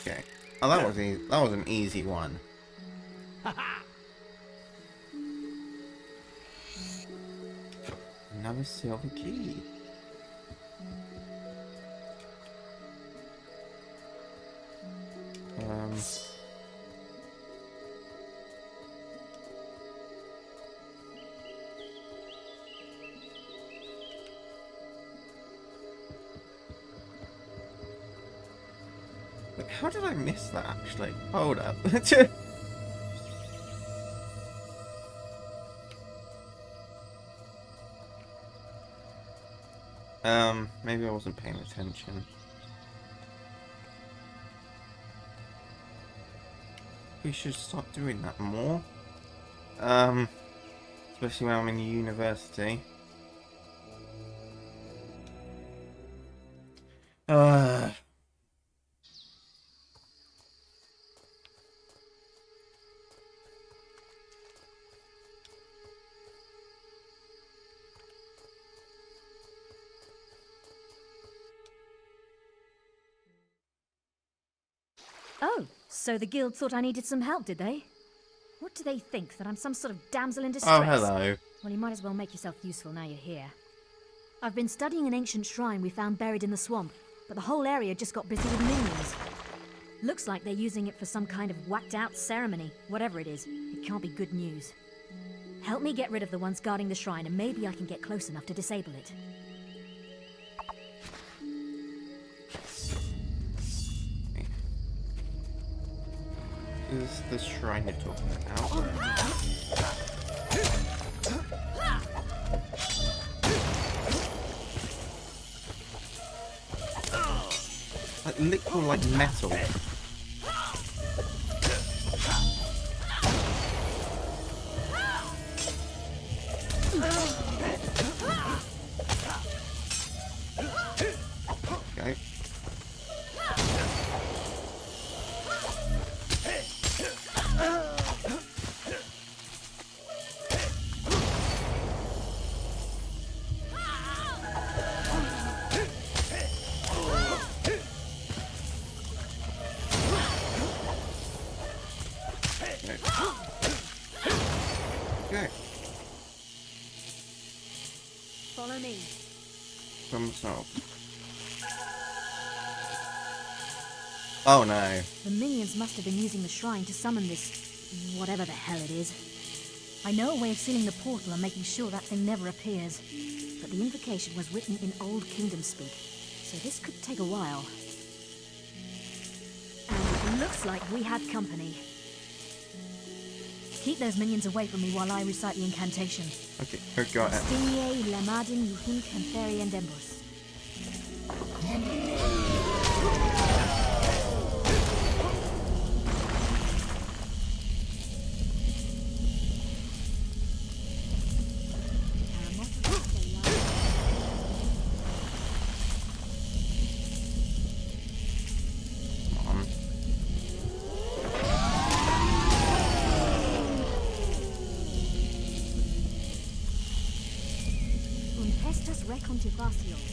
Okay. Oh, that was easy. That was an easy one. Another silver key. Wait, how did I miss that actually? Hold up. Maybe I wasn't paying attention. We should start doing that more. Especially when I'm in university. So the guild thought I needed some help, did they? What do they think, that I'm some sort of damsel in distress? Oh, hello. Well, you might as well make yourself useful now you're here. I've been studying an ancient shrine we found buried in the swamp, but the whole area just got busy with minions. Looks like they're using it for some kind of whacked-out ceremony. Whatever it is, it can't be good news. Help me get rid of the ones guarding the shrine, and maybe I can get close enough to disable it. Is this shrine you're talking about? Like literal like metal. Okay. Okay. Follow me. From myself. Oh no. The minions must have been using the shrine to summon this... whatever the hell it is. I know a way of sealing the portal and making sure that thing never appears. But the invocation was written in Old Kingdom speak, so this could take a while. And it looks like we have company. Keep those minions away from me while I recite the incantation. Okay, got it. Stinie lamadin yuhin cantheri endembus.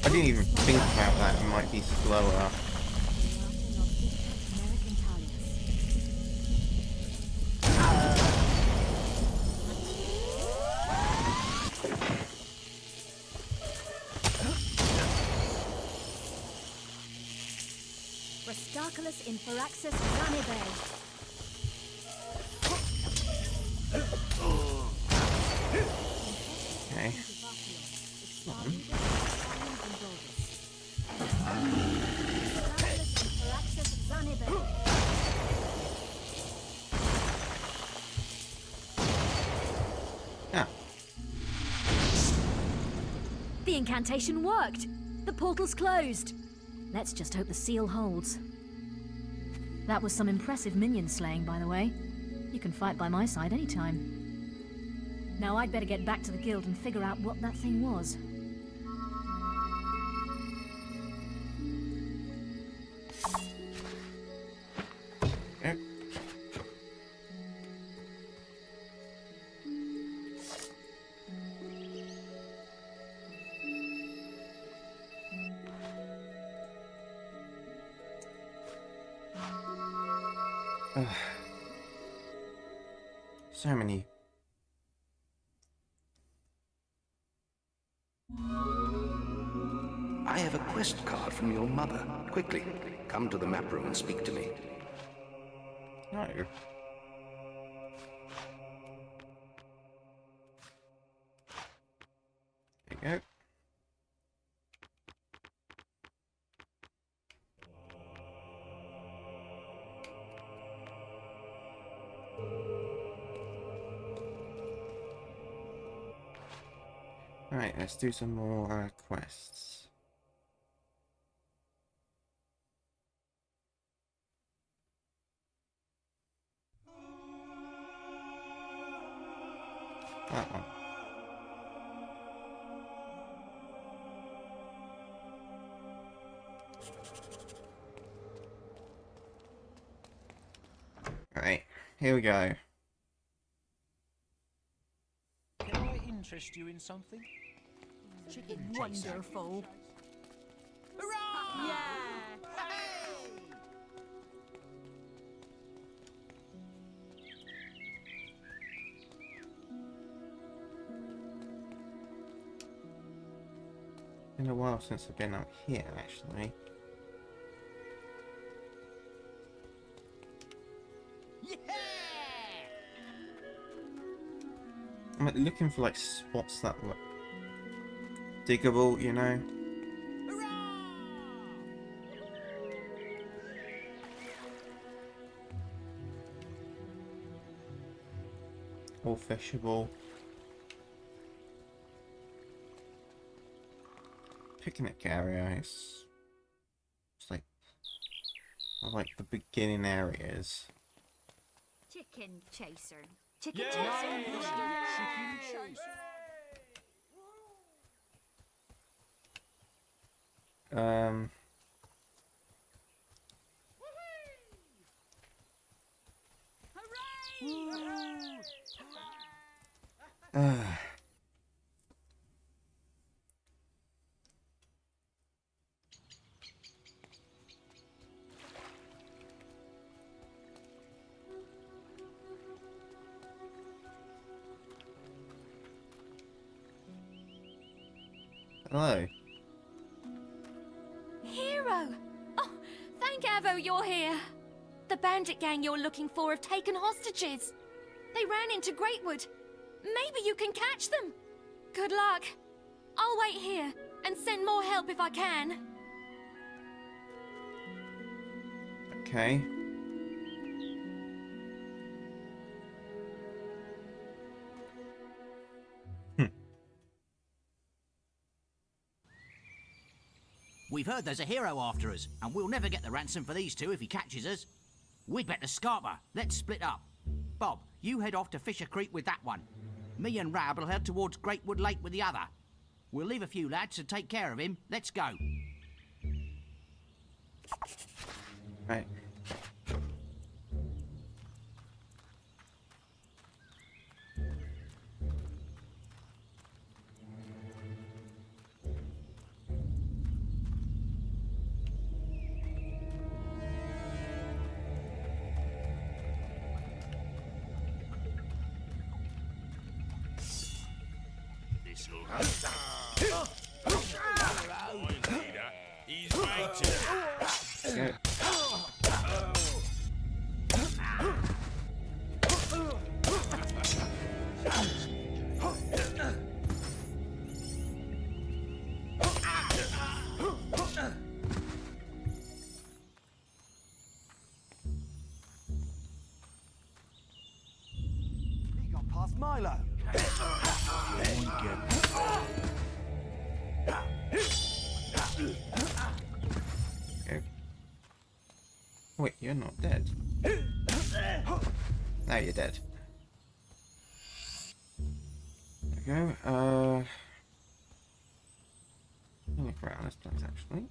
I didn't even think about that. It might be slower. Restaculus inferaxis zanibe. Okay. Yeah. The incantation worked! The portal's closed! Let's just hope the seal holds. That was some impressive minion slaying, by the way. You can fight by my side anytime. Now I'd better get back to the guild and figure out what that thing was. Okay. So many. I have a quest card from your mother. Quickly, come to the map room and speak to me. No. There you go. Right, let's do some more quests. That one. Right, here we go. Can I interest you in something? Chicken Wonderful. Hurrah! Yeah! Been a while since I've been out here, actually. I'm like, looking for like spots that were diggable, you know. Or fishable. Picnic area is like I like the beginning areas. Chicken chaser. Chicken chaser. Chicken chaser. Hello. Hero! Oh, thank Avo you're here. The bandit gang you're looking for have taken hostages. They ran into Greatwood. Maybe you can catch them. Good luck. I'll wait here and send more help if I can. Okay. We've heard there's a hero after us, and we'll never get the ransom for these two if he catches us. We'd better scarper. Let's split up. Bob, you head off to Fisher Creek with that one. Me and Rab will head towards Greatwood Lake with the other. We'll leave a few lads to take care of him. Let's go. Right. He's waiting. He got past Milo. Okay. Wait, you're not dead. Now you're dead. There we go. Look around this place actually.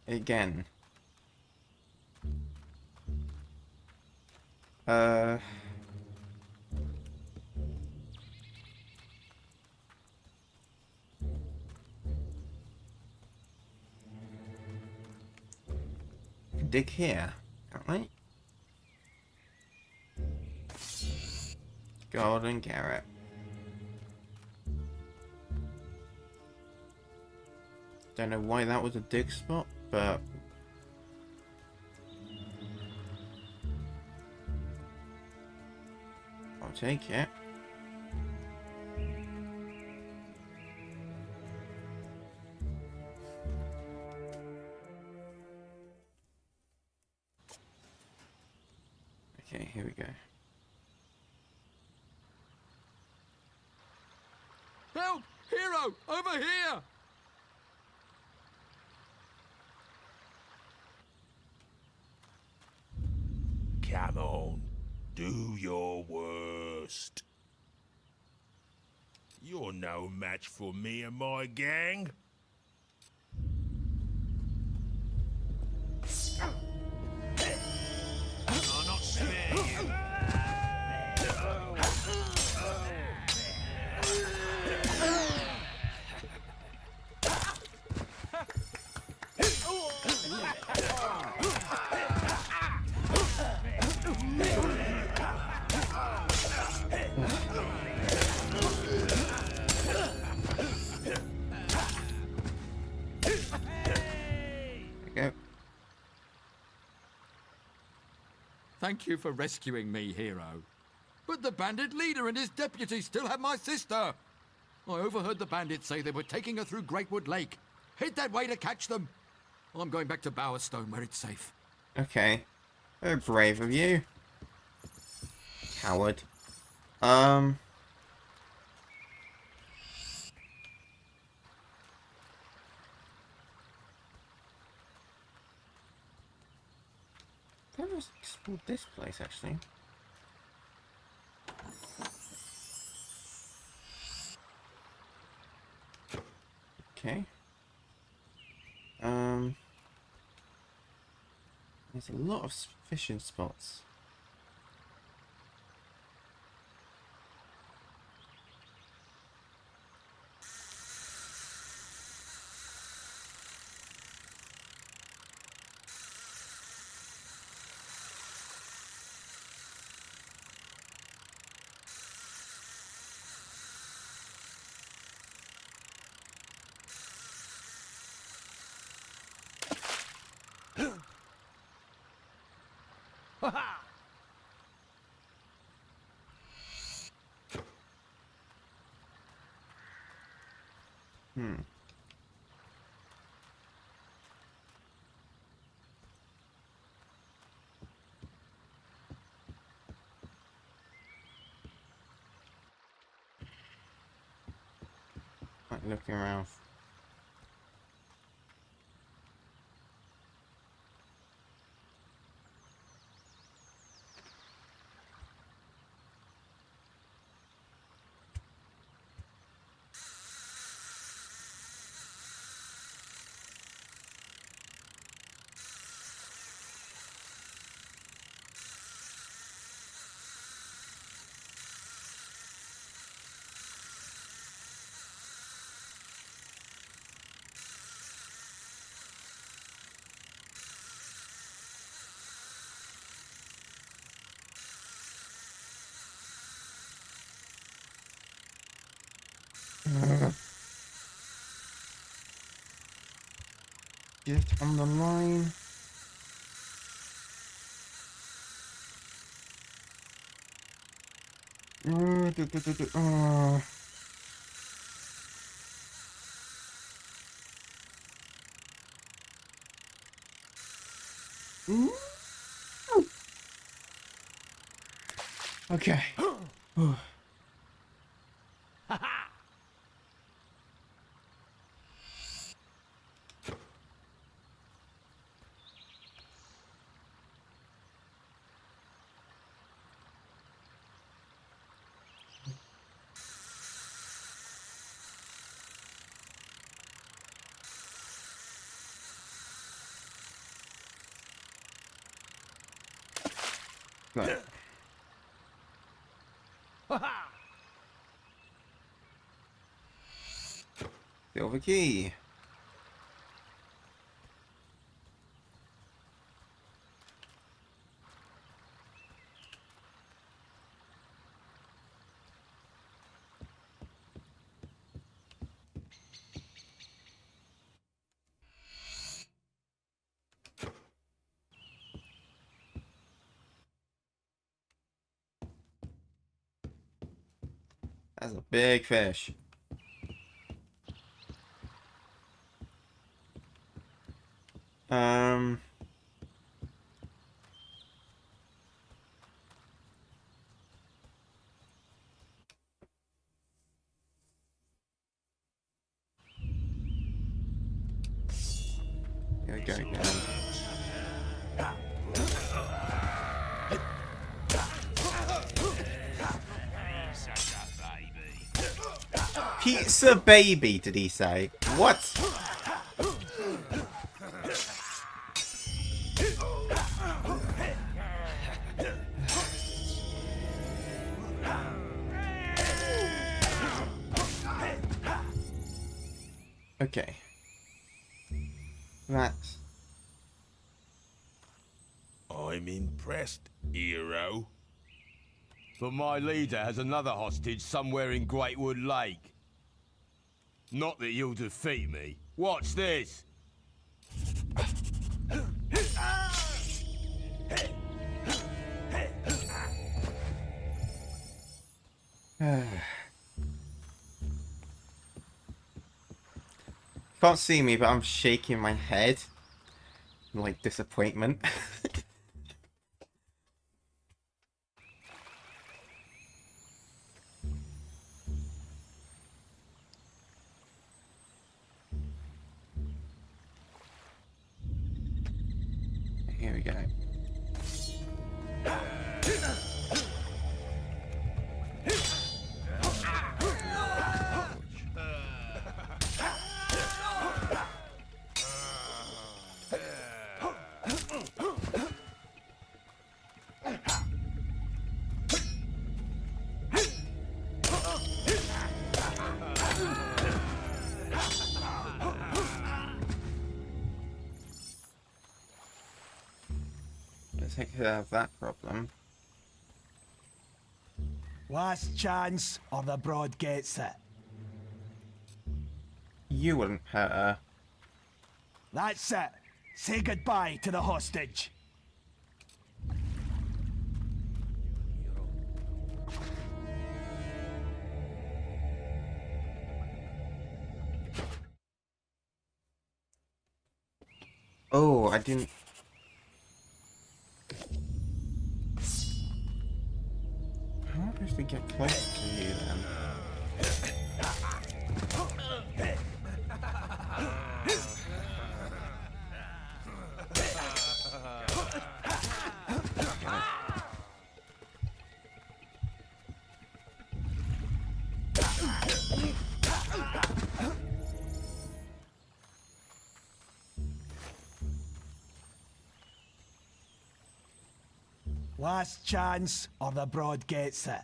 Again. Dig here, can't we? Golden carrot. Don't know why that was a dig spot, but I'll take it. Okay, here we go. Help! Hero! Over here! Come on, do your worst. You're no match for me and my gang. I'll not spare you. Thank you for rescuing me, hero. But the bandit leader and his deputy still have my sister. I overheard the bandits say they were taking her through Greatwood Lake. Head that way to catch them. I'm going back to Bowerstone where it's safe. Okay. Very brave of you. Coward. I've never explored this place, actually. Okay. There's a lot of fishing spots. Like looking around. Just on the line. Okay. Right. Silver key. That's a big fish. Here we go again. Pizza baby, did he say? What? Okay. That's... I'm impressed, hero. But my leader has another hostage somewhere in Greatwood Lake. Not that you'll defeat me. Watch this! Can't see me, but I'm shaking my head. Like disappointment. Here we go. Let's take care of that problem. Last chance, or the broad gets it. You wouldn't hurt her. That's it. Say goodbye to the hostage. Oh, I didn't... How am I supposed to get close to you then? Last chance, or the broad gets it.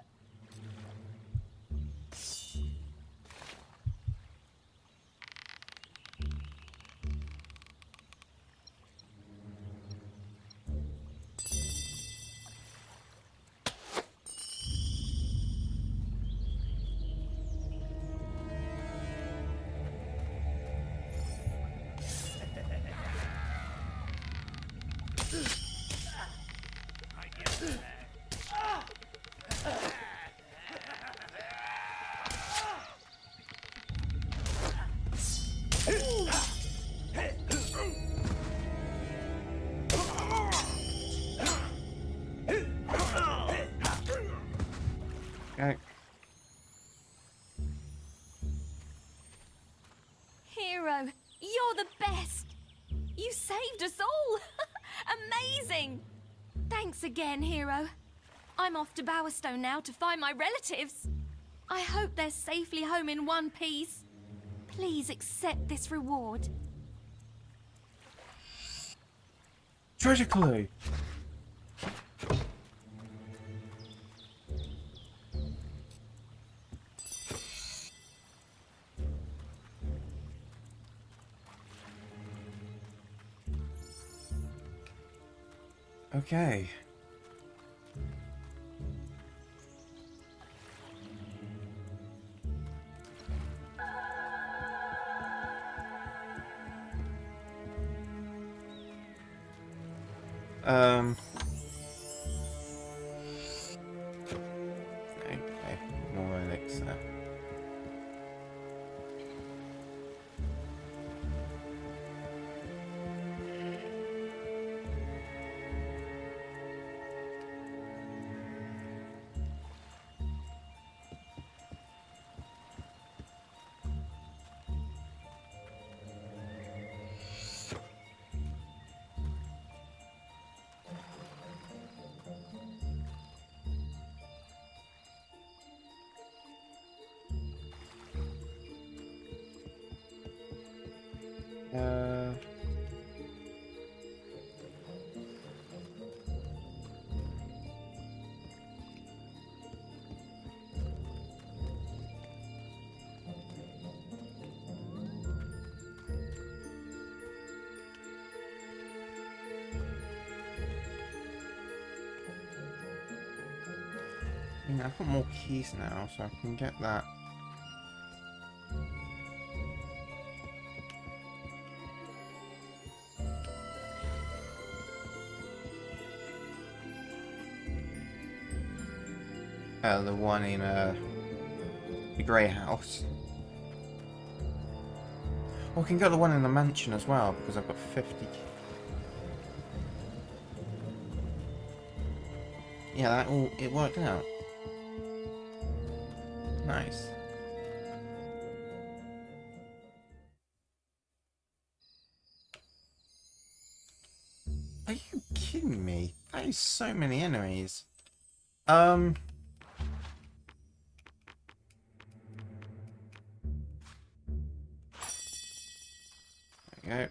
Okay. Hero, you're the best. You saved us all. Amazing. Thanks again, Hero. I'm off to Bowerstone now to find my relatives. I hope they're safely home in one piece. Please accept this reward. Treasure clue! Okay. Okay, more elixir. Yeah, I've got more keys now, so I can get that. The one in the grey house. Oh, I can get the one in the mansion as well, because I've got 50. Yeah, that all, it worked out. Nice. Are you kidding me? That is so many enemies. There we go.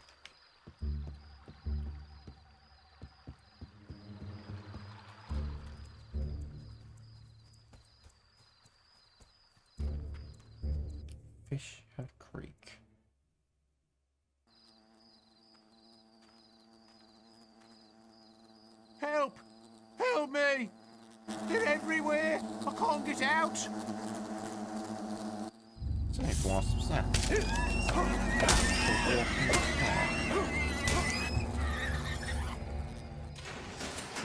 Fish Creek. Help! Help me! They're everywhere! I can't get out! So it wasps that.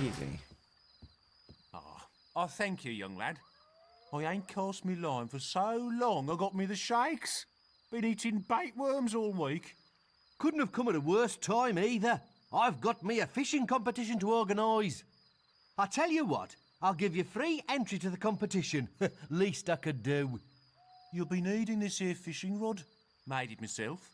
Easy. I thank you, young lad. I ain't cast me line for so long I got me the shakes. Been eating bait worms all week. Couldn't have come at a worse time either. I've got me a fishing competition to organise. I tell you what, I'll give you free entry to the competition. Least I could do. You'll be needing this here fishing rod. Made it myself.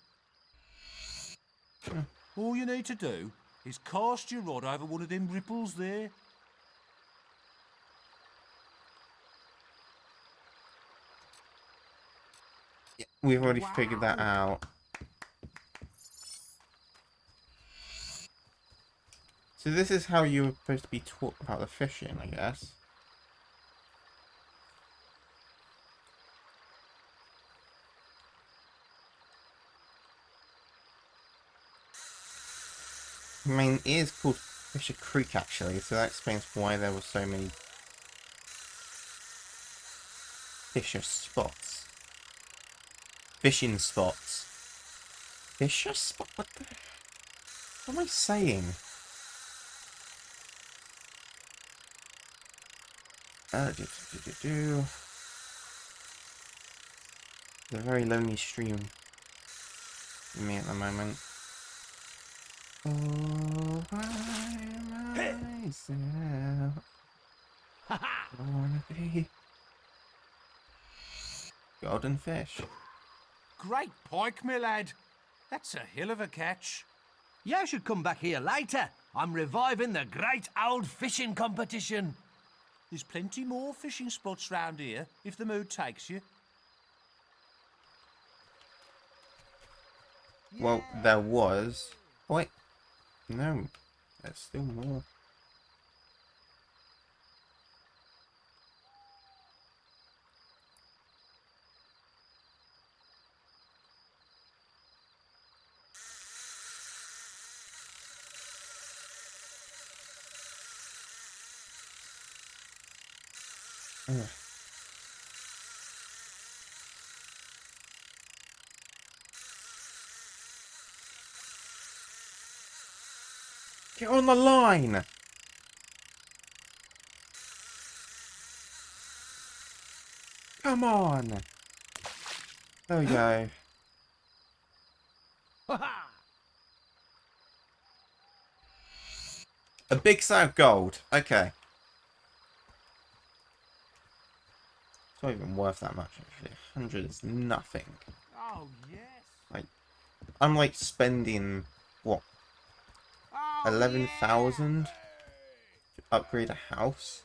All you need to do is cast your rod over one of them ripples there. Yeah, we've already figured that out. So this is how you were supposed to be taught about the fishing, I guess. I mean, it is called Fisher Creek actually, so that explains why there were so many fisher spots. Fishing spots. Fisher spot? What the... What am I saying? It's a very lonely stream for me at the moment. Oh, by myself. I wanna be golden fish. Great pike, my lad. That's a hill of a catch. You should come back here later. I'm reviving the great old fishing competition. There's plenty more fishing spots round here, if the mood takes you. Well, there was. Wait. No. There's still more. Ugh. Get on the line! Come on! There we go. A big set of gold. Okay. It's not even worth that much, actually. 100 is nothing. Oh, yes. Like, I'm like spending, what, 11,000 to upgrade a house?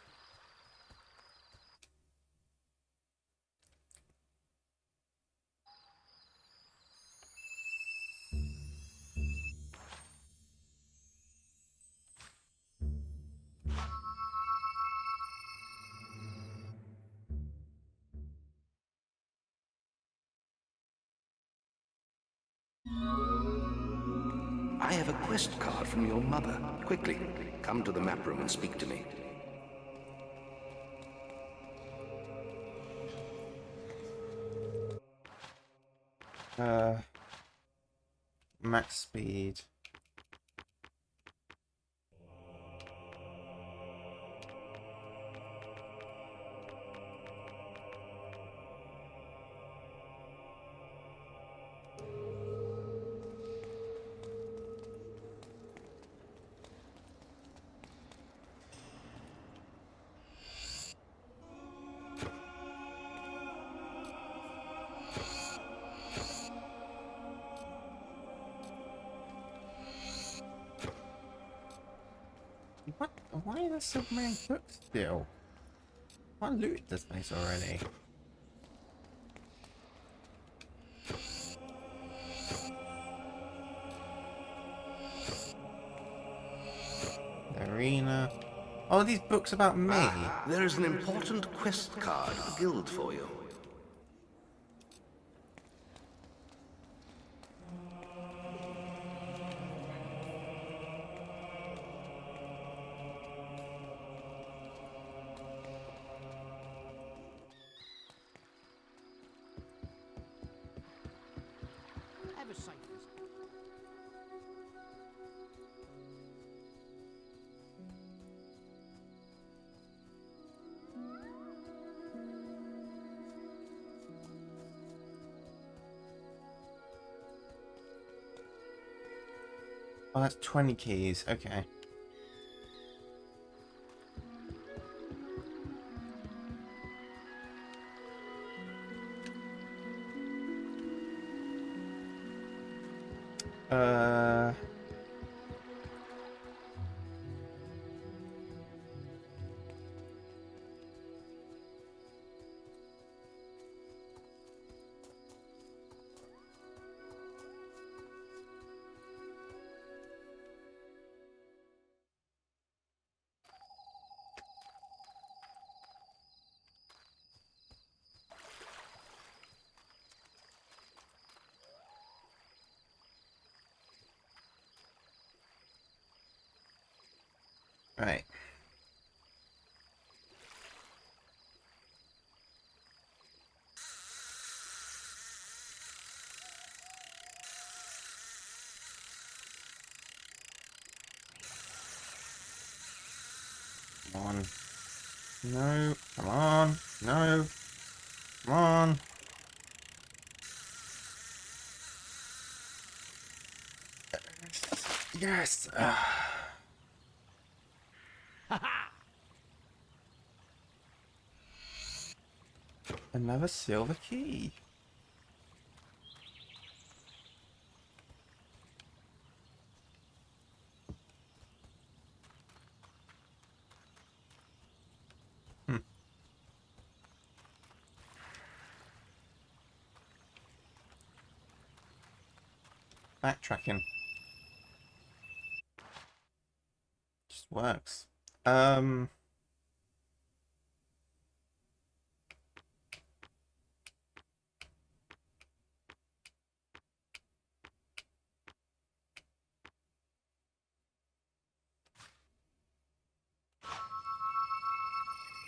I have a quest card from your mother. Quickly, come to the map room and speak to me. Max speed. why are there so many books still? I looted this place already. The arena. Oh, these books about me. There is an important quest card at the guild for you. Ever safe as Oh, that's 20 keys. Okay. Uh... Right. Come on. No. Come on. No. Come on. Yes. Another silver key. Backtracking. Just works.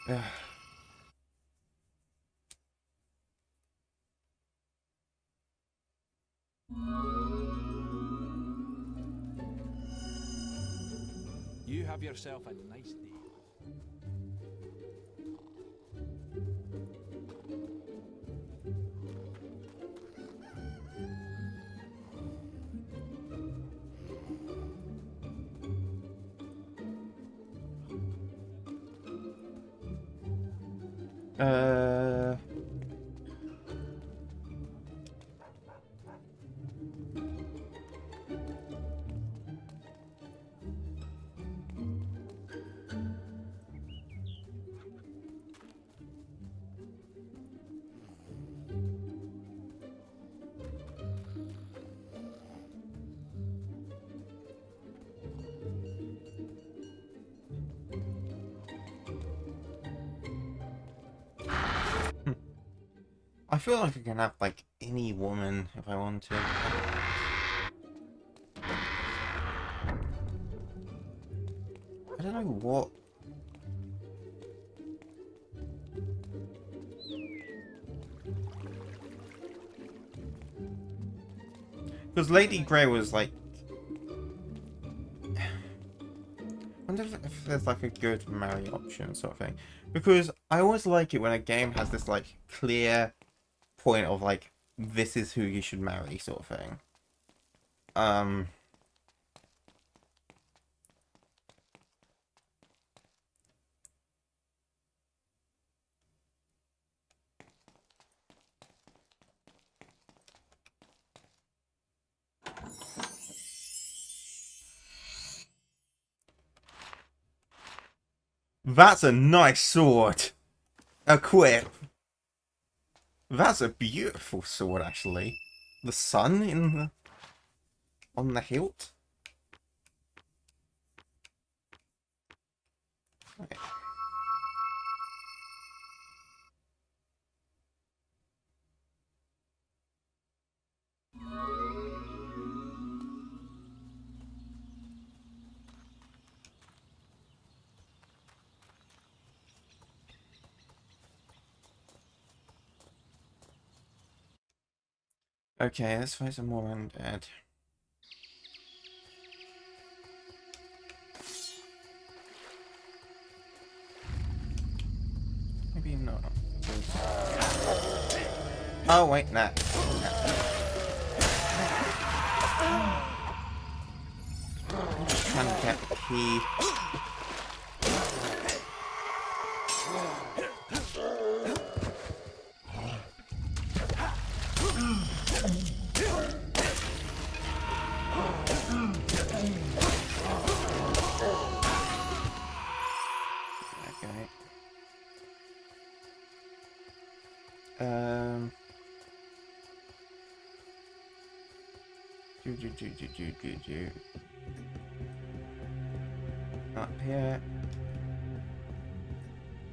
Ugh. You have yourself a nice day. Uh... I feel like I can have, like, any woman if I want to. I don't know what... Because Lady Grey was, like... I wonder if there's, like, a good marry option sort of thing. Because I always like it when a game has this, like, clear point of, like, this is who you should marry sort of thing. That's a nice sword. Equip. That's a beautiful sword, actually. The sun in the... on the hilt. Okay. Okay, let's find some more undead. Maybe not. Oh wait, nah. I'm just trying to get the key. Okay. Do. Up here.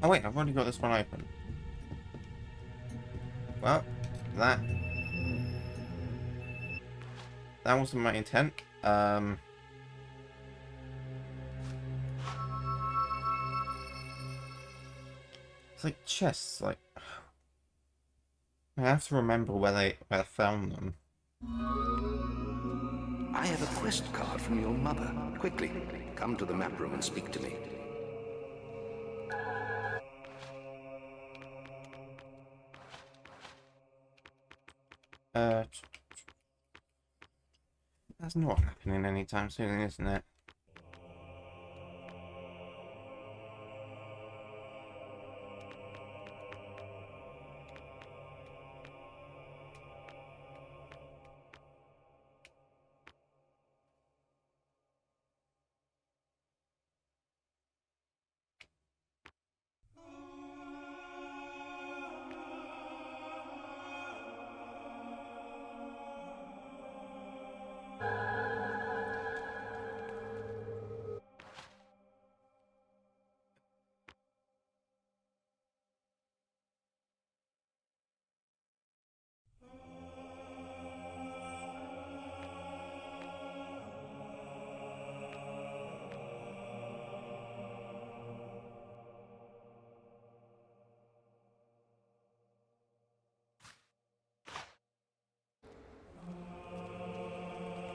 Oh wait, I've already got this one open. Well, that wasn't my intent. It's like chests, like I have to remember where I found them. I have a quest card from your mother. Quickly, come to the map room and speak to me. That's not happening anytime soon, isn't it?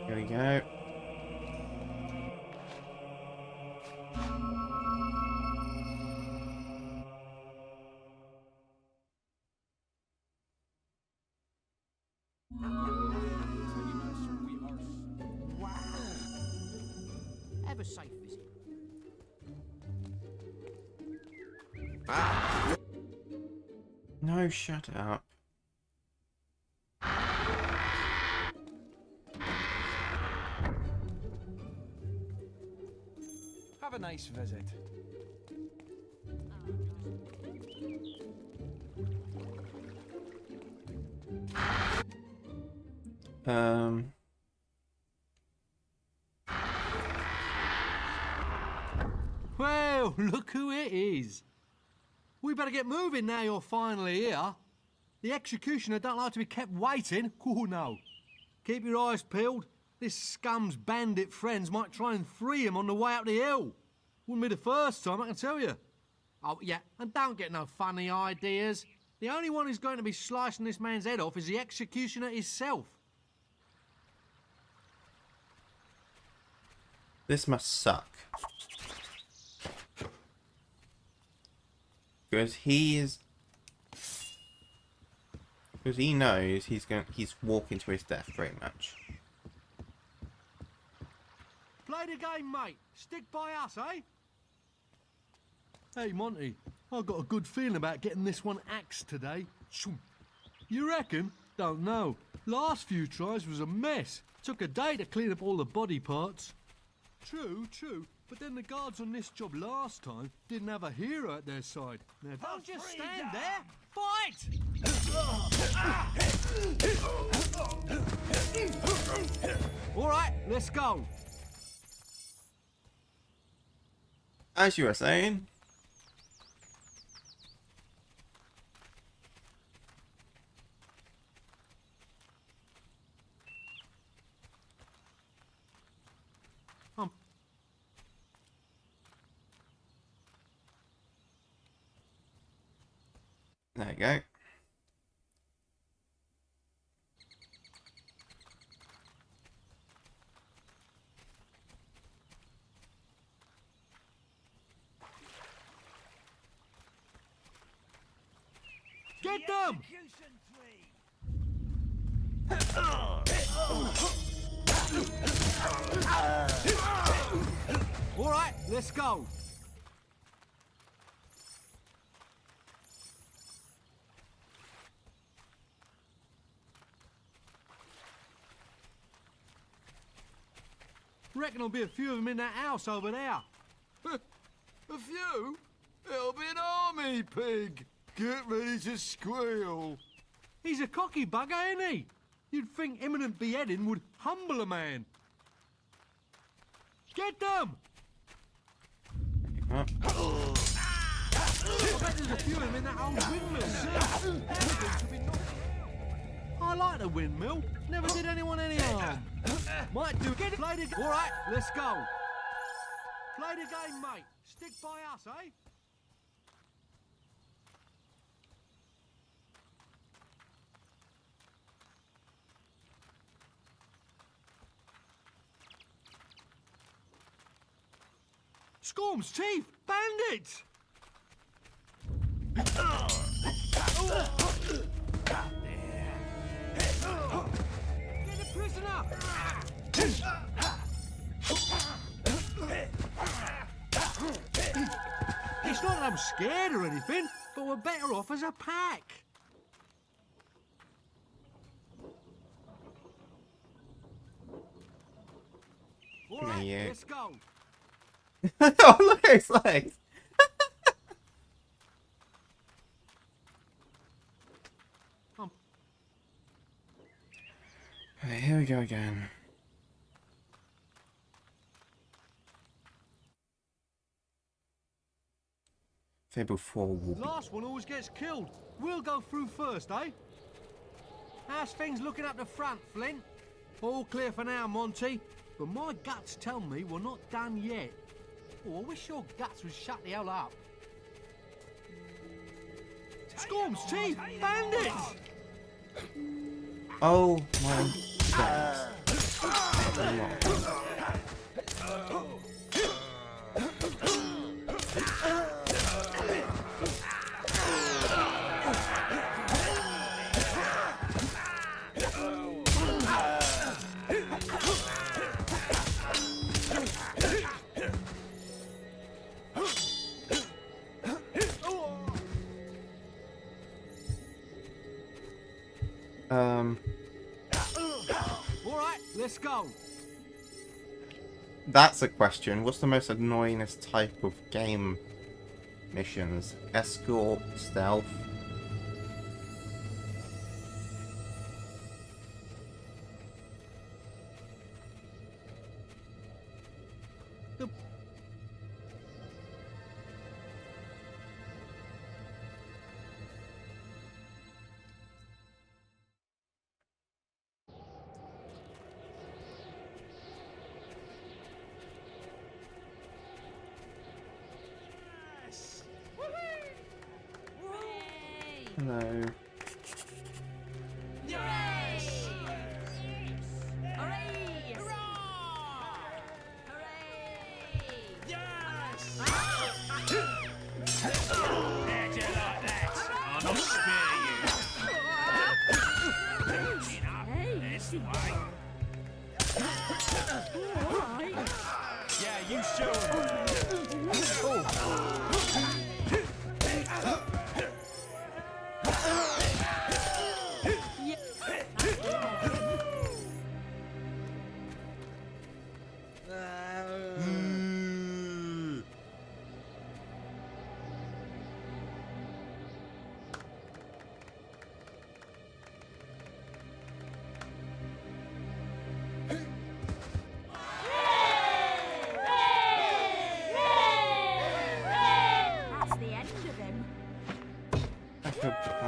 Here we go. Have a safe visit. No, shut up. Have a nice visit. Well, look who it is. We better get moving now you're finally here. The executioner don't like to be kept waiting. Oh, no. Keep your eyes peeled. This scum's bandit friends might try and free him on the way up the hill. Wouldn't be the first time, I can tell you. Oh, yeah, and don't get no funny ideas. The only one who's going to be slicing this man's head off is the executioner himself. This must suck. Because he knows he's walking to his death pretty much. Play the game, mate. Stick by us, eh? Hey, Monty, I've got a good feeling about getting this one axed today. You reckon? Don't know. Last few tries was a mess. Took a day to clean up all the body parts. True. But then the guards on this job last time didn't have a hero at their side. Now don't just stand there. Fight! All right, let's go. As you were saying. There you go. Get them! All right, let's go. Reckon there'll be a few of them in that house over there. A few? It'll be an army, pig. Get ready to squeal. He's a cocky bugger, ain't he? You'd think imminent beheading would humble a man. Get them! I bet there's a few of them in that old windmill, too. I like the windmill. Never did anyone any harm. Might do. Get it. Play the game. All right, let's go. Play the game, mate. Stick by us, eh? Scorm's teeth! Bandits! Get a prisoner! It's not that I'm scared or anything, but we're better off as a pack. All right, Yeah. let's go. Oh, look at his legs. Right, here we go again. Fable 4 will be... Last one always gets killed. We'll go through first, eh? How's things looking up the front, Flint? All clear for now, Monty. But my guts tell me we're not done yet. Oh, I wish your guts would shut the hell up. Scorm's teeth! Bandits! Oh my god. All right, let's go. That's a question. What's the most annoyingest type of game missions? Escort, stealth? Hello.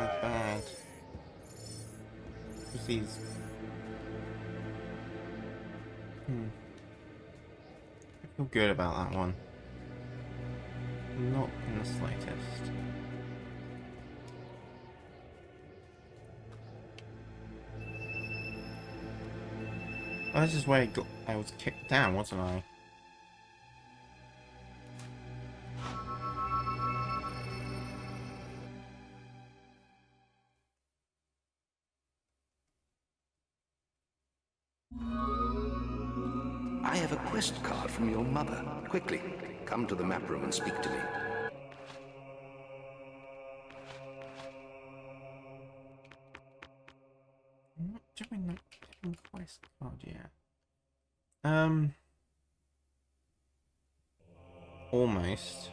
as bad. Just these... I feel good about that one. Not in the slightest. Oh, this is where I was kicked down, wasn't I? I have a quest card from your mother. Quickly, come to the map room and speak to me. I'm not doing that quest card yet. Almost.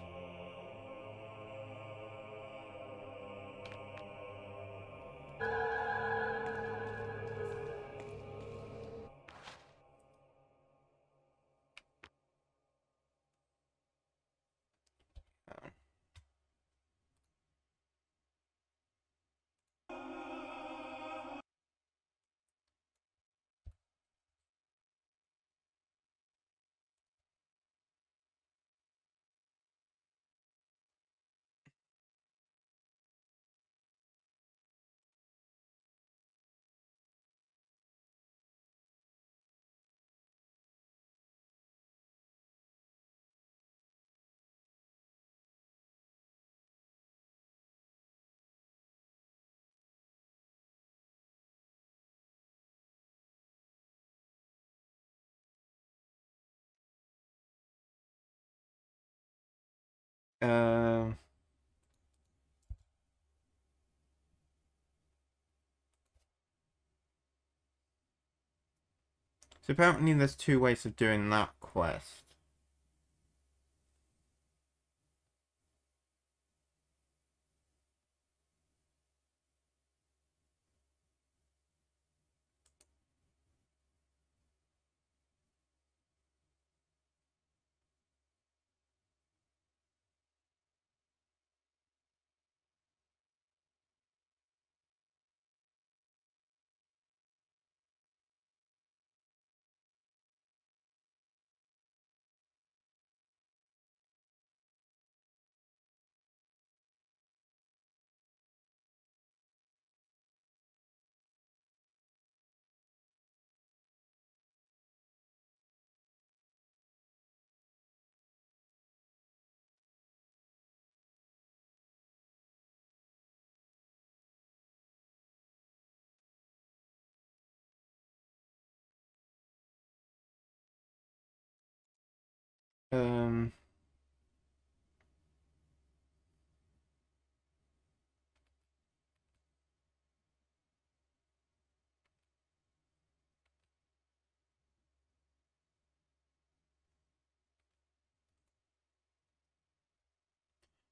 So apparently there's two ways of doing that quest.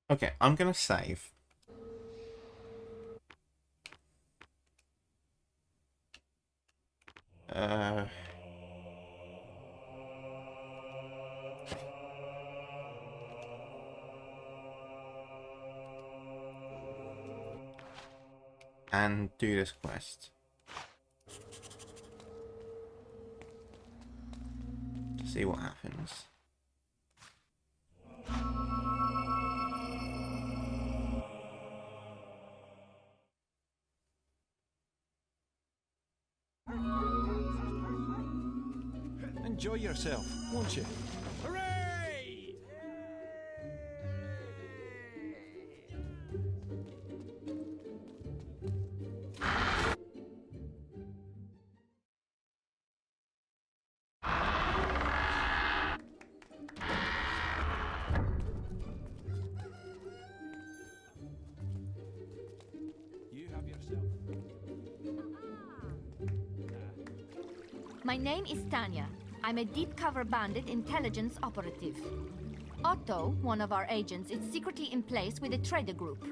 Okay, I'm gonna save. And do this quest. To see what happens. Enjoy yourself, won't you? Hooray! You have yourself. My name is Tanya. I'm a deep cover bandit intelligence operative. Otto, one of our agents, is secretly in place with a trader group.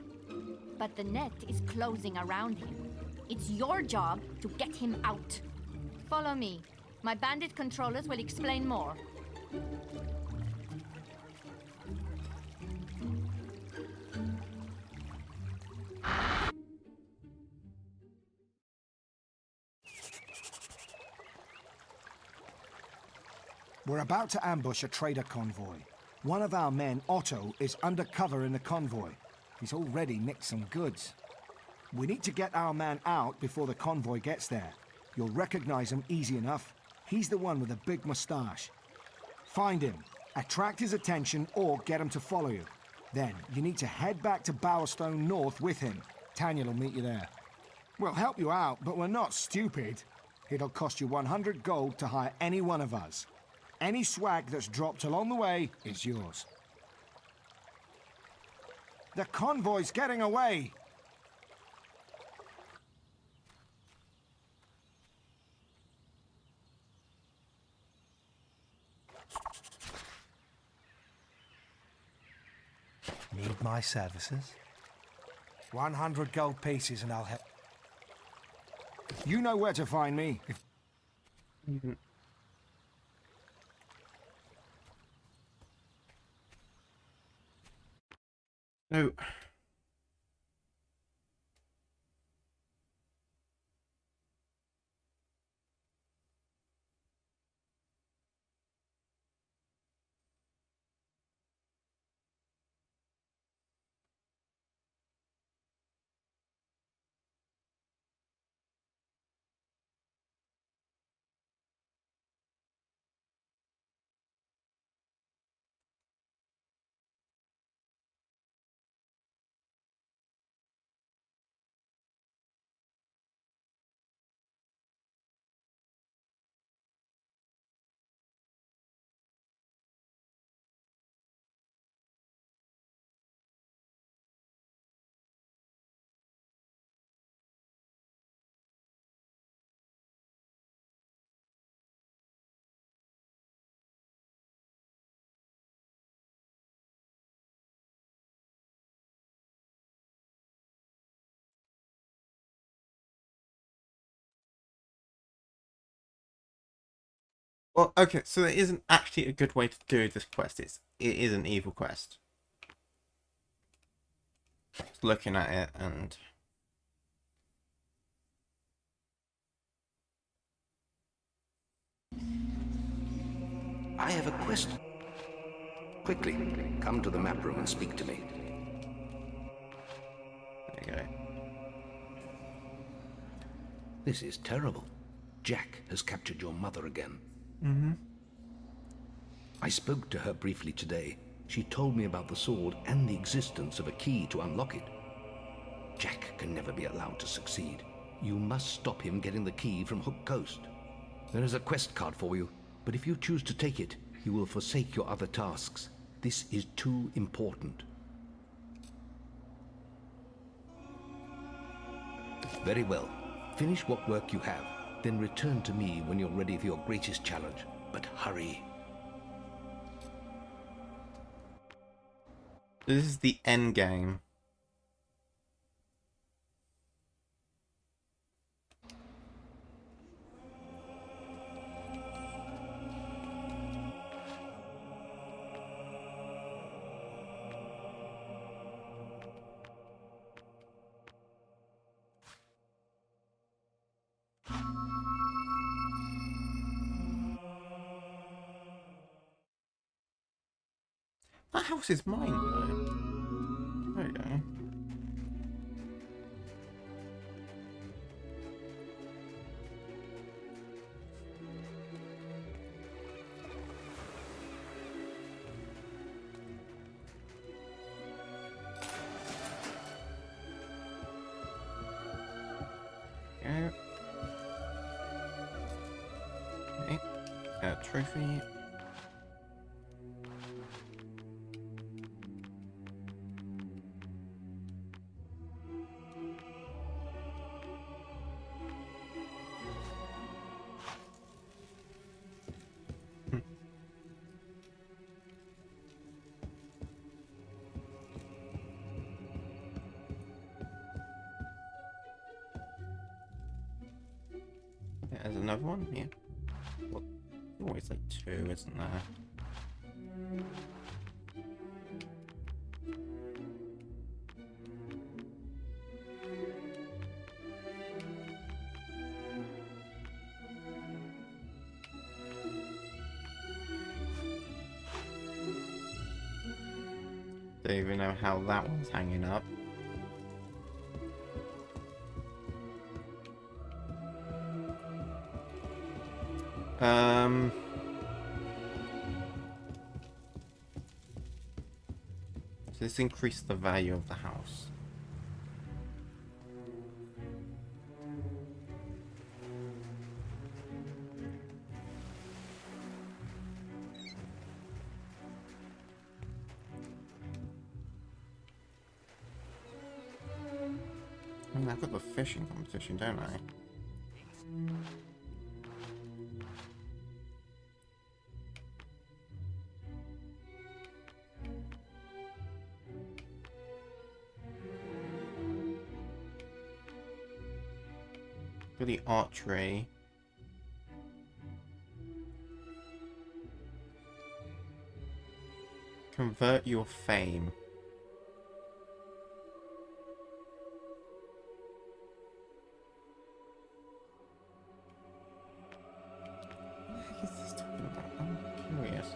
But the net is closing around him. It's your job to get him out. Follow me. My bandit controllers will explain more. We're about to ambush a trader convoy. One of our men, Otto, is undercover in the convoy. He's already nicked some goods. We need to get our man out before the convoy gets there. You'll recognize him easy enough. He's the one with the big mustache. Find him, attract his attention, or get him to follow you. Then, you need to head back to Bowerstone North with him. Tanya will meet you there. We'll help you out, but we're not stupid. It'll cost you 100 gold to hire any one of us. Any swag that's dropped along the way is yours. The convoy's getting away! Need my services? 100 gold pieces and I'll help. You know where to find me. No. Well, okay, so there isn't actually a good way to do this quest. It is an evil quest. Just looking at it and... I have a question. Quickly, come to the map room and speak to me. There you go. This is terrible. Jack has captured your mother again. Mm-hmm. I spoke to her briefly today. She told me about the sword and the existence of a key to unlock it. Jack can never be allowed to succeed. You must stop him getting the key from Hook Coast. There is a quest card for you, but if you choose to take it, you will forsake your other tasks. This is too important. Very well. Finish what work you have, then return to me when you're ready for your greatest challenge. But hurry. This is the end game. That house is mine, though. There you go. Okay. Trophy. There's another one here. Well, always like two, isn't there? Don't even know how that one's hanging up. So this increased the value of the house. I mean, I've got the fishing competition, don't I? For the archery. Convert your fame. What is this talking about? I'm curious.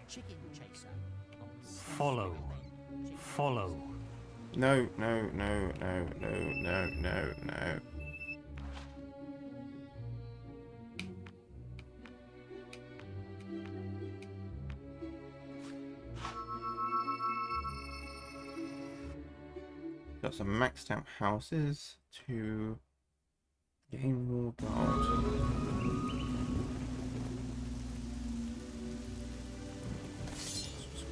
Chicken chaser. Follow. Follow. No, no, no, no, no, no, no, no. Got some maxed out houses to gain more gold.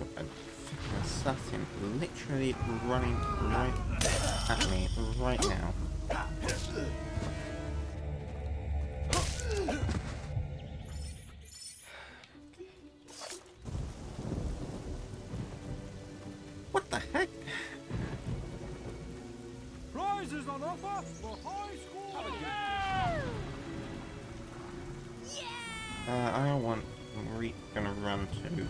A fucking assassin literally running right at me right now. What the heck? Prizes on offer for high school. I'm gonna run to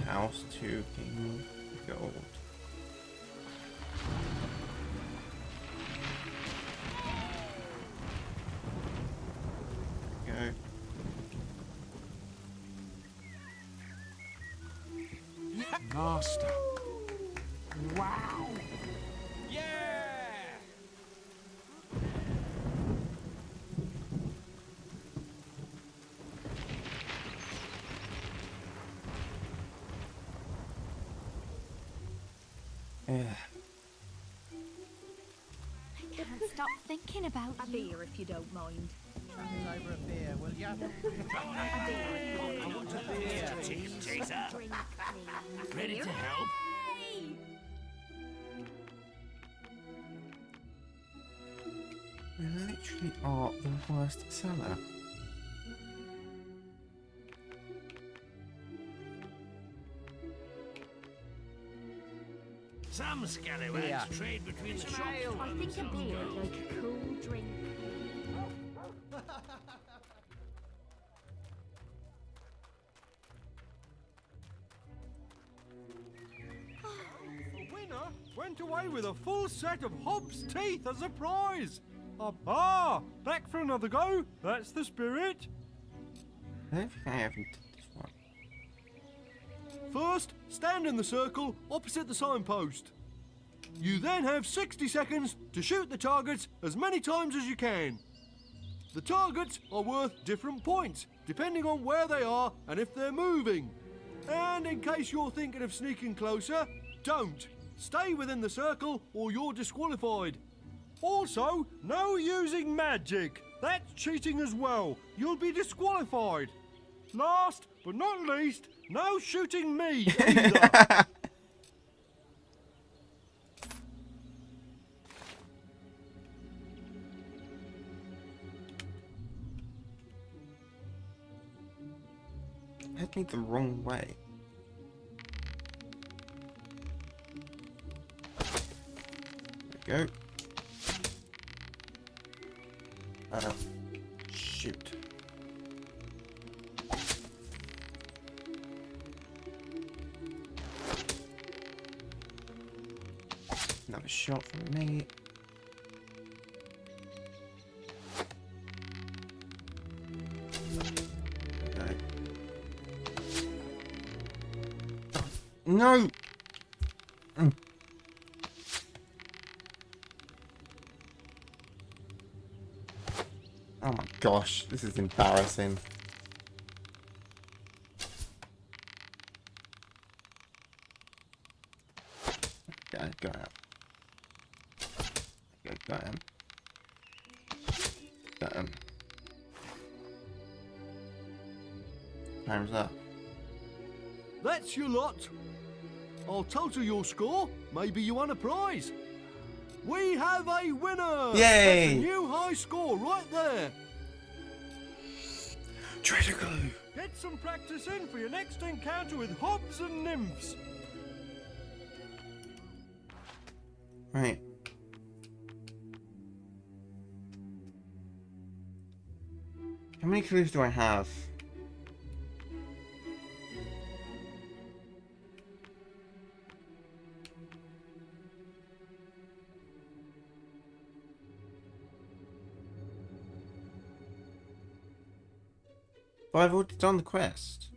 house to gain gold. Go. Master. Wow. I can't stop thinking about A beer if you don't mind. Over a beer, will ya? I want a beer. Chicken chaser. Ready to help? We literally are the worst seller. Some scallywags trade between the shops. I think a beer like a cool drink. The winner went away with a full set of Hobbs teeth as a prize. Back for another go. That's the spirit. I don't think I haven't did this one. First, stand in the circle opposite the signpost. You then have 60 seconds to shoot the targets as many times as you can. The targets are worth different points, depending on where they are and if they're moving. And in case you're thinking of sneaking closer, don't. Stay within the circle or you're disqualified. Also, no using magic. That's cheating as well. You'll be disqualified. Last but not least, no shooting me either. Led me the wrong way. There we go. Shoot. Another shot from me. No! Oh my gosh, this is embarrassing. Okay, got him. Okay, got him. Got him. Time's up. That's your lot. I'll total your score. Maybe you won a prize. We have a winner! Yay! That's a new high score right there. Treasure clue. Get some practice in for your next encounter with hobs and nymphs. Right. How many clues do I have? Well, I've already done the quest.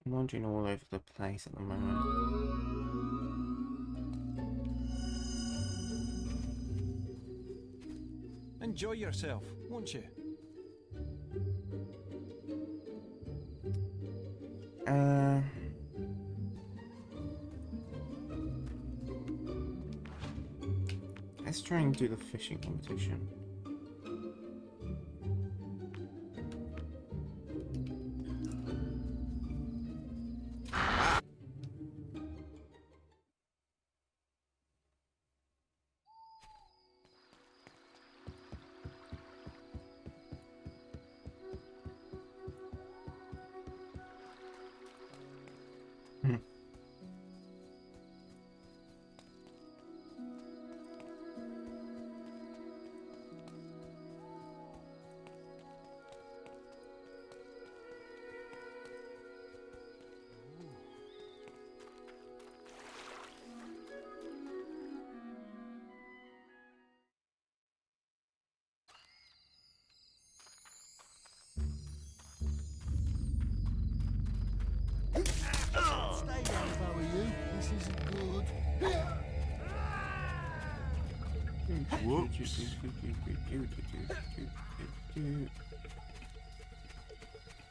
I'm wandering all over the place at the moment. Enjoy yourself, won't you? Let's try and do the fishing competition. Stay down if I were you. This isn't good. Whoops.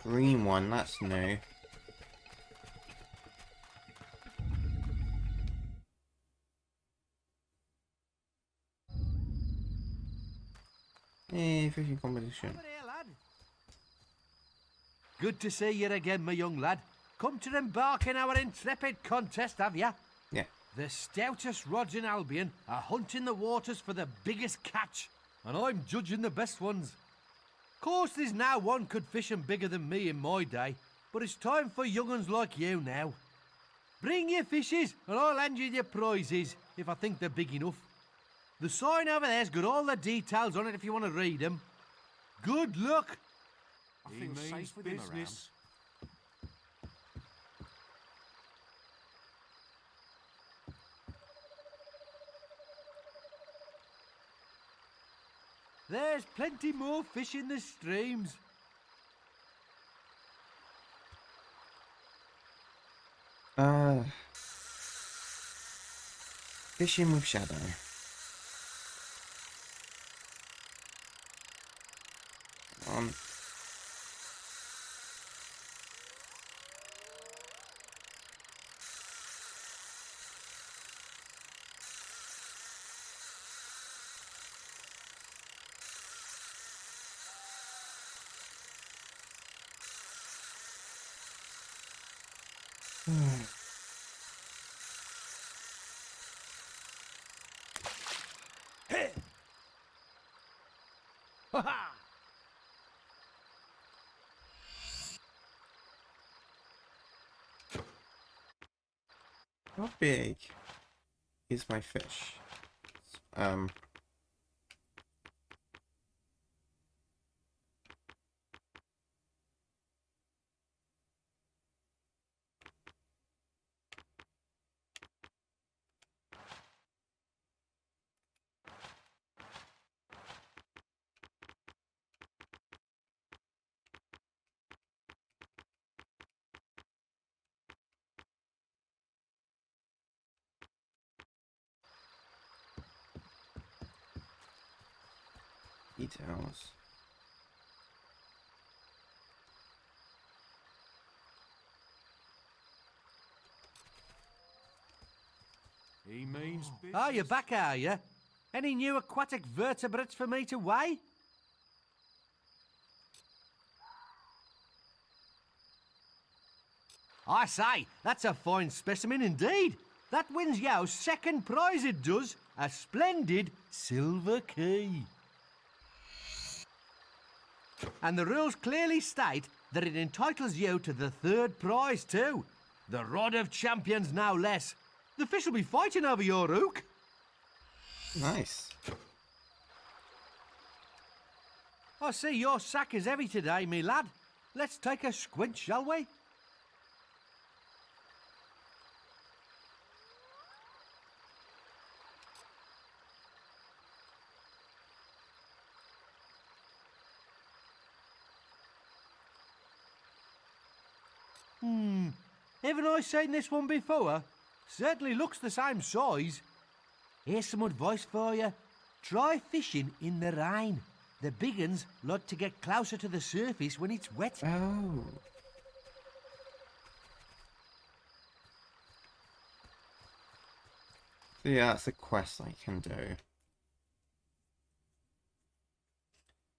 Green one, that's new. Hey, fishing competition. Good to see you again, my young lad. Come to embark in our intrepid contest, have ya? Yeah. The stoutest rods in Albion are hunting the waters for the biggest catch, and I'm judging the best ones. Course there's now one could fish 'em bigger than me in my day, but it's time for young uns like you now. Bring your fishes, and I'll hand you your prizes, if I think they're big enough. The sign over there's got all the details on it if you want to read 'em. Good luck! I feel safe with business. There's plenty more fish in the streams. Fishing with Shadow. On. How big is my fish? Details. He means business. Oh, you're back, are you? Any new aquatic vertebrates for me to weigh? I say, that's a fine specimen indeed. That wins you second prize, it does. A splendid silver key. And the rules clearly state that it entitles you to the third prize too. The Rod of Champions, no less. The fish will be fighting over your hook. Nice. I see your sack is heavy today, me lad. Let's take a squint, shall we? Haven't I seen this one before? Certainly looks the same size. Here's some advice for you. Try fishing in the rain. The big uns like to get closer to the surface when it's wet. Oh. So yeah, that's a quest I can do.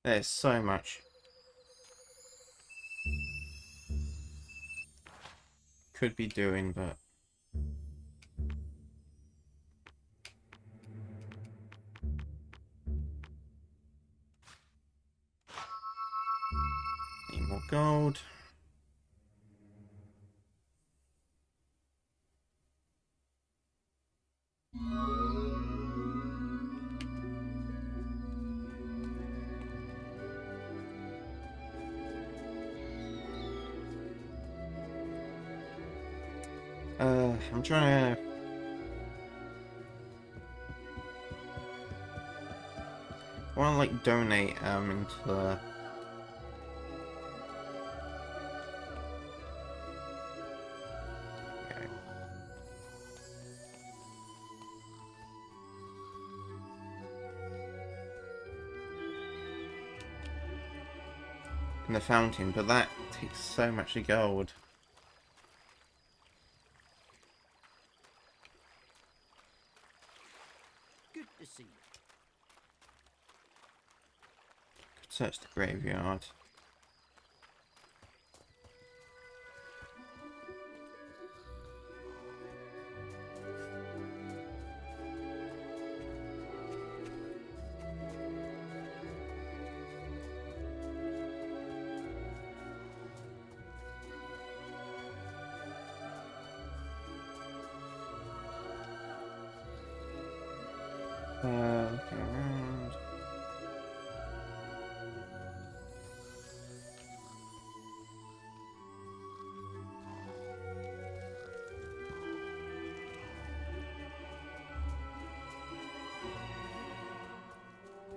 There's so much. Could be doing, but need more gold. I'm trying to... I want to, like, donate, into the... Okay. In the fountain, but that takes so much gold. Good to see you. Could search the graveyard. Looking around.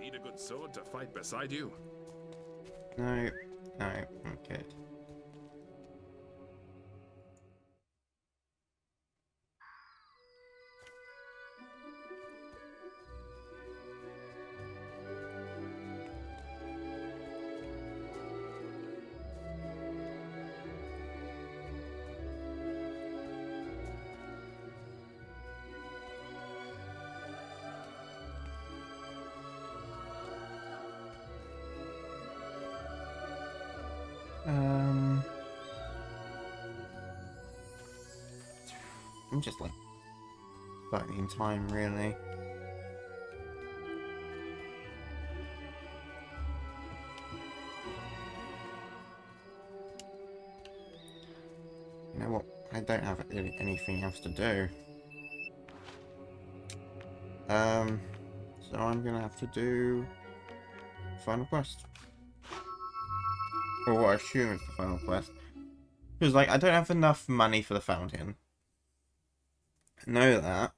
Need a good sword to fight beside you? No, no, I'm good. I'm just like buying time, really. You know what? I don't have anything else to do. So I'm gonna have to do final quest. Or what I assume is the final quest. Because, like, I don't have enough money for the fountain. I know that.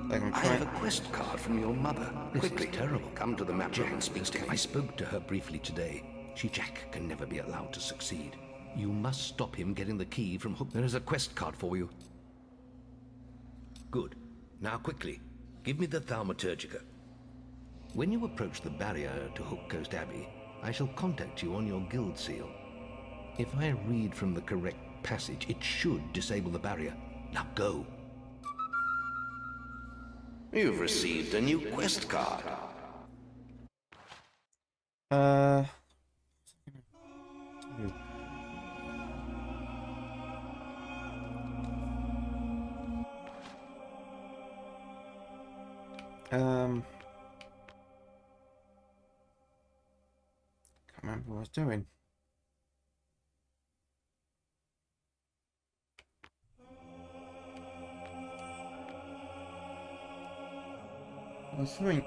Like, I'm I trying... have a quest card from your mother. Quickly, terrible. Come to the map and speak to him. I spoke to her briefly today. Jack can never be allowed to succeed. You must stop him getting the key from Hook. There is a quest card for you. Good. Now quickly, give me the Thaumaturgica. When you approach the barrier to Hook Coast Abbey, I shall contact you on your guild seal. If I read from the correct passage, it should disable the barrier. Now go. You've received a new quest card. Can't remember what I was doing. I was doing...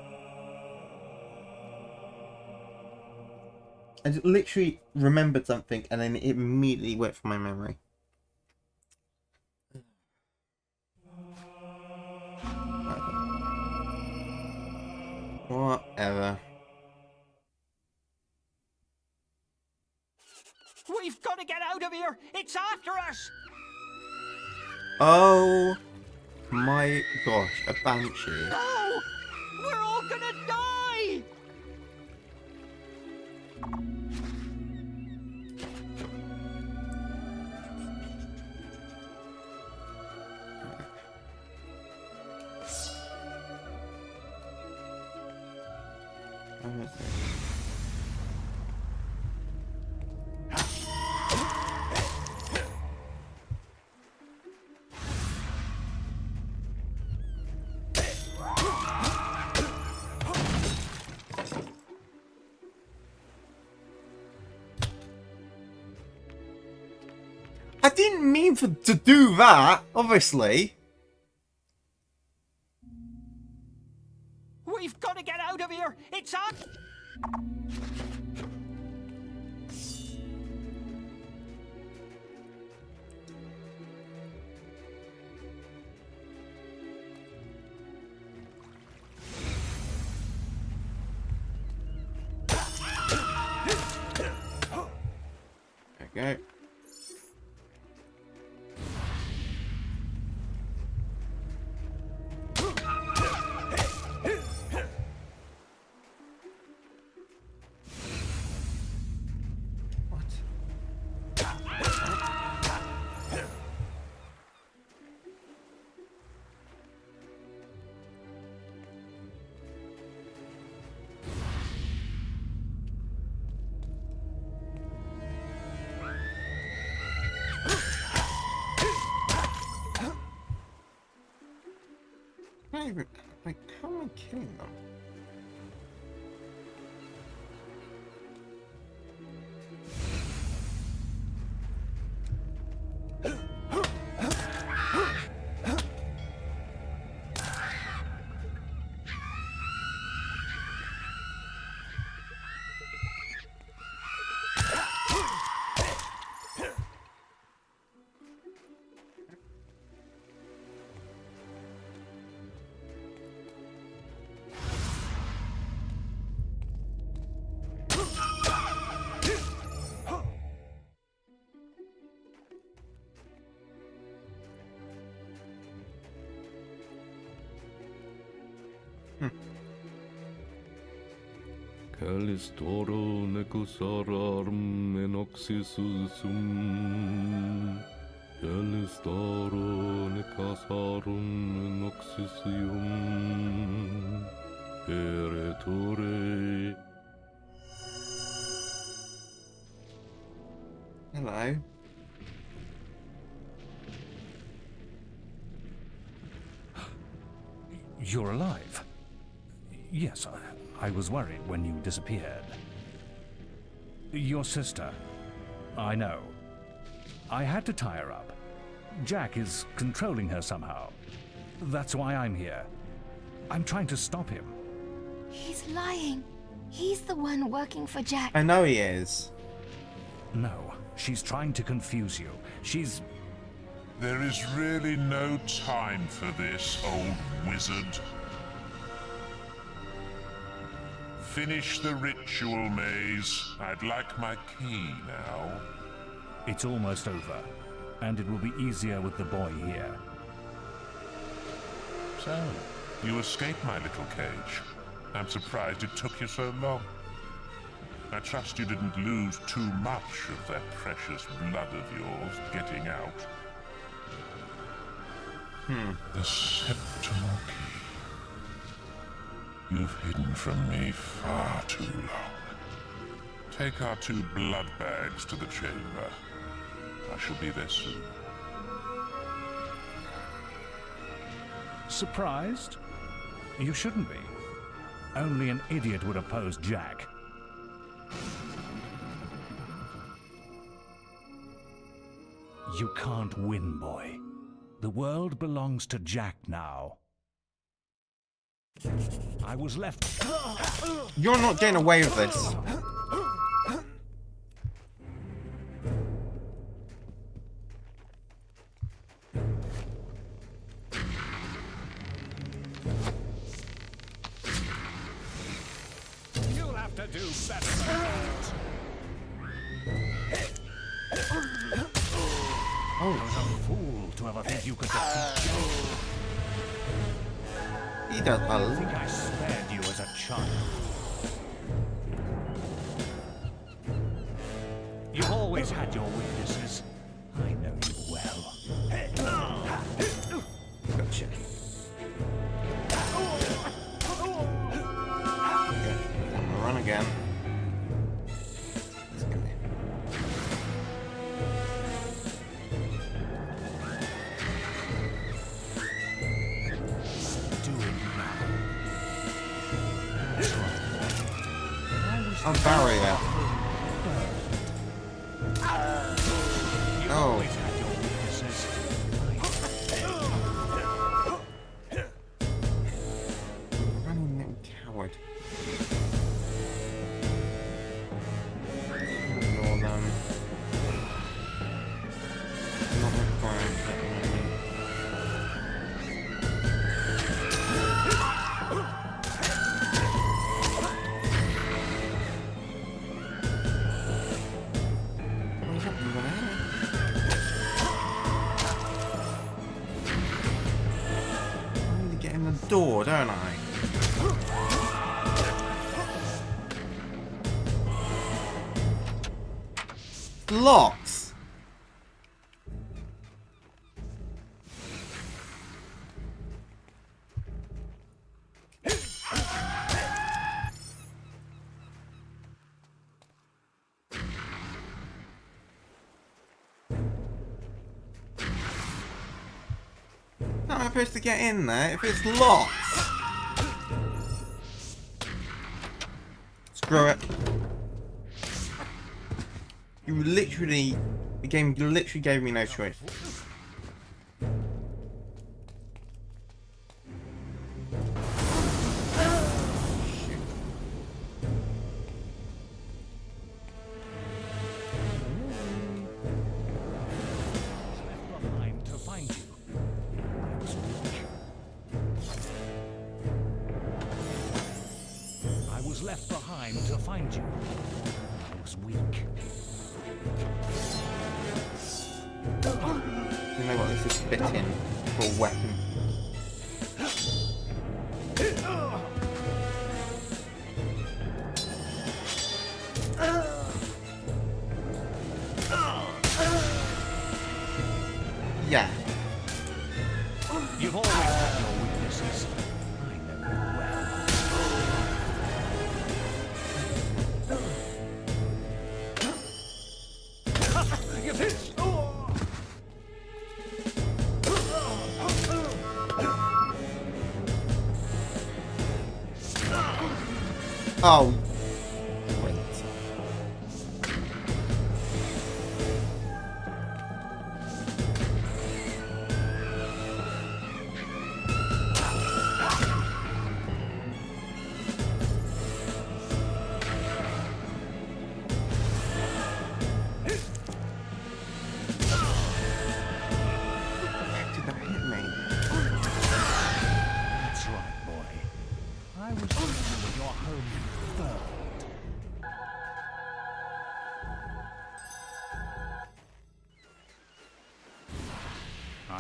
I just literally remembered something and then it immediately went from my memory. Whatever. We've got to get out of here! It's after us! Oh my gosh, a banshee. No! We're all gonna die! I didn't mean to do that, obviously. We've got to get out of here! It's up! Okay. Like, how am I killing them? Calistoro necusarum enoxis sum. Calistoro necasarum enoxis ium. Eretore. Hello. You're alive? Yes, I was worried when you disappeared. Your sister. I know. I had to tie her up. Jack is controlling her somehow. That's why I'm here. I'm trying to stop him. He's lying. He's the one working for Jack. I know he is. No, she's trying to confuse you. She's... There is really no time for this, old wizard. Finish the ritual, Maze. I'd like my key now. It's almost over, and it will be easier with the boy here. So, you escaped my little cage. I'm surprised it took you so long. I trust you didn't lose too much of that precious blood of yours getting out. The septimal key. You've hidden from me far too long. Take our 2 blood bags to the chamber. I shall be there soon. Surprised? You shouldn't be. Only an idiot would oppose Jack. You can't win, boy. The world belongs to Jack now. I was left... You're not getting away with this. You'll have to do better than that. I was a fool to ever think you could defeat Jack. He does I think I spared you as a child. You've always had your weaknesses. I know you well. Gotcha. Okay, I'm gonna run again. Let's go. Oh, barrier. Oh. Running little coward. Ignore them. Not required at the moment. Door, don't I? Locks. How am I supposed to get in there if it's locked? Screw it. You literally... The game literally gave me no choice. Behind to find you. I was weak. I was left behind to find you. I was weak. You know what this is fitting for a weapon. Yeah. You've always had your weaknesses. I know you well. You finished. Oh. Wait.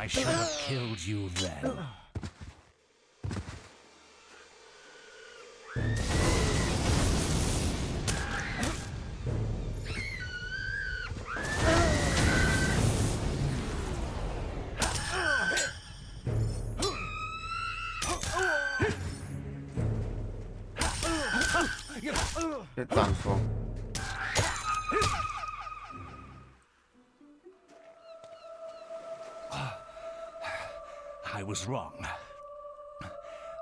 I should have killed you then. Get done for. I was wrong.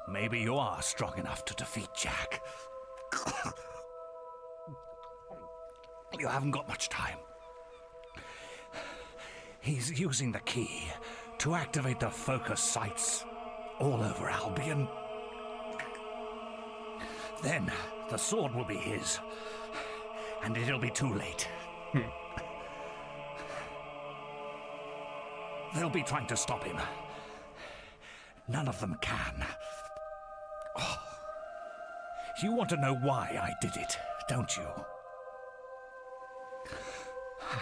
Maybe you are strong enough to defeat Jack. You haven't got much time. He's using the key to activate the focus sites all over Albion. Then the sword will be his, and it'll be too late. They'll be trying to stop him. None of them can. Oh. You want to know why I did it, don't you?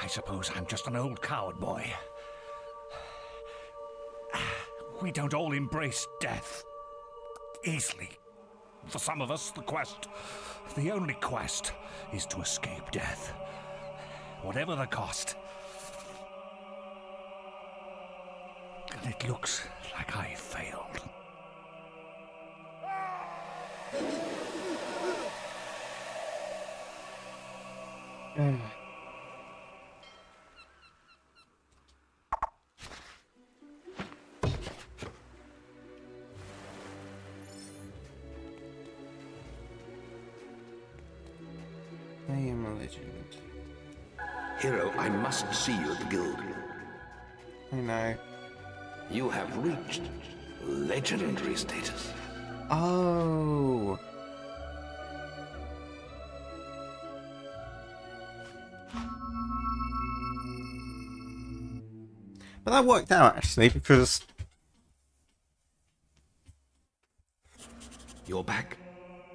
I suppose I'm just an old coward boy. We don't all embrace death easily. For some of us, the only quest, is to escape death. Whatever the cost. And it looks like I failed. I am a legend. Hero, I must see you at the guild. I know. You have reached legendary status. Oh. But that worked out actually because You're back.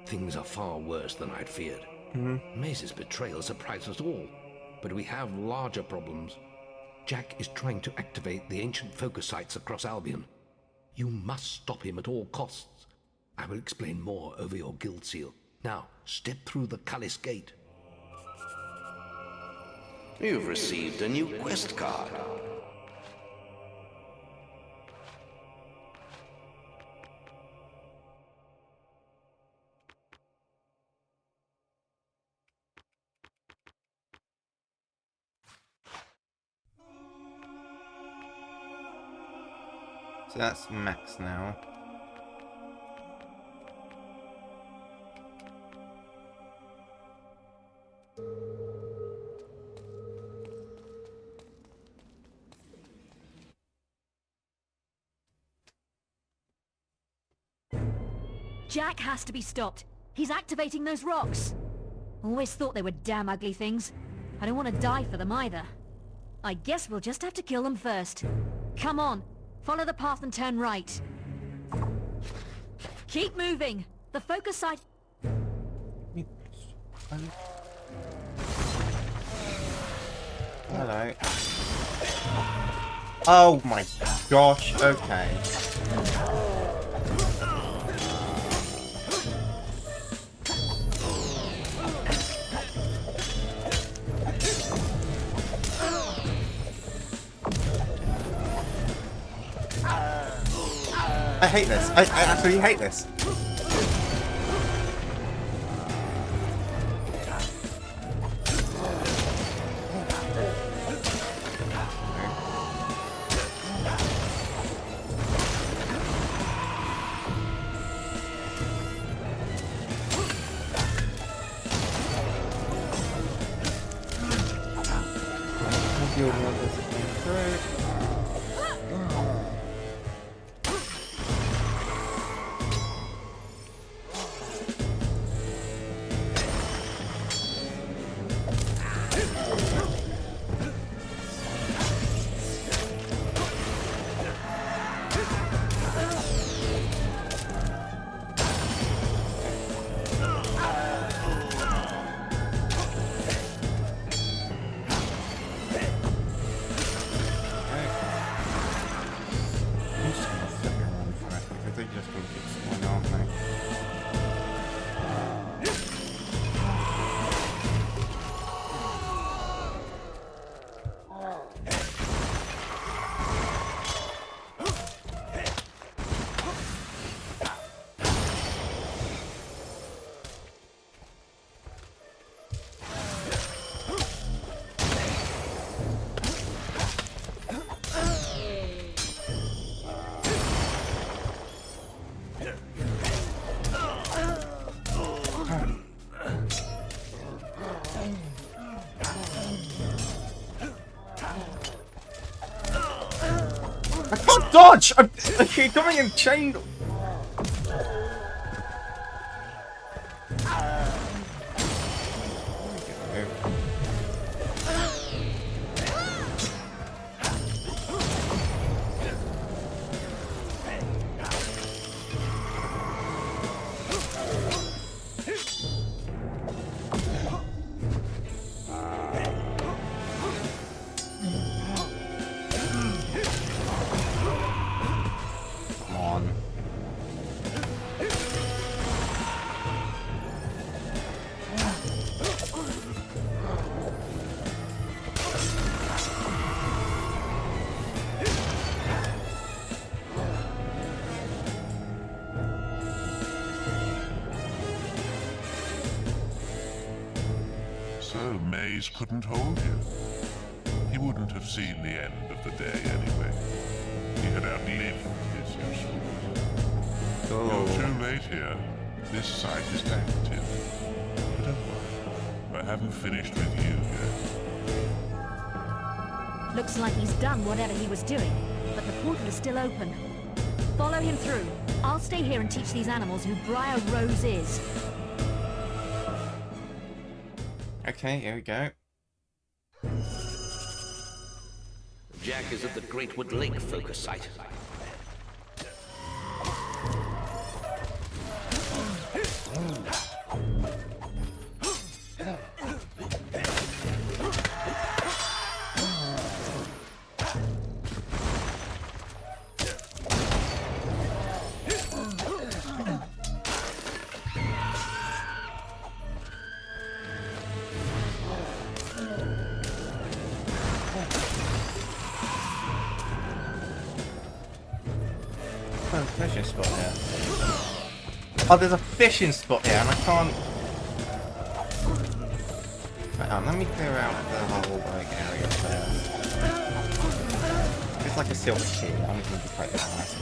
Things are far worse than I'd feared. Maze's betrayal surprised us all, but we have larger problems. Jack is trying to activate the ancient focus sites across Albion. You must stop him at all costs. I will explain more over your guild seal. Now, step through the Cullis Gate. You've received a new quest card. so that's max now. Jack has to be stopped. He's activating those rocks. Always thought they were damn ugly things. I don't want to die for them either. I guess we'll just have to kill them first. Come on, follow the path and turn right. Keep moving. The focus site... Hello. Oh my gosh, okay. I hate this. I absolutely hate this. dodge! I keep coming in chain. So Maze couldn't hold you. He wouldn't have seen the end of the day anyway. He had outlived his usefulness. You're too late here. This site is active. But don't worry. I haven't finished with you yet. Looks like he's done whatever he was doing, but the portal is still open. Follow him through. I'll stay here and teach these animals who Briar Rose is. Okay, here we go. Jack is at the Greatwood Lake focus site. Fishing spot here. Oh, there's a fishing spot here, and I can't. Hang on, let me clear out the whole like area first. It's like a silver key. I'm going to be quite nice.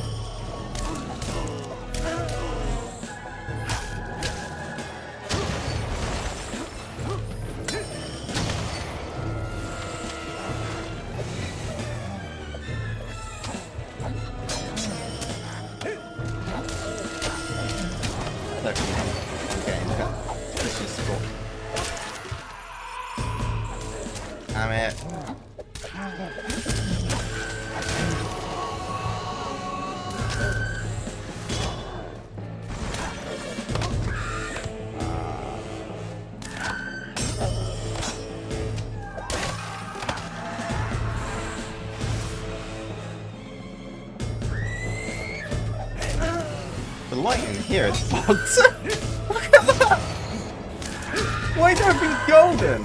Damn it. The light in here is bugged. Look at that! Why is everything golden?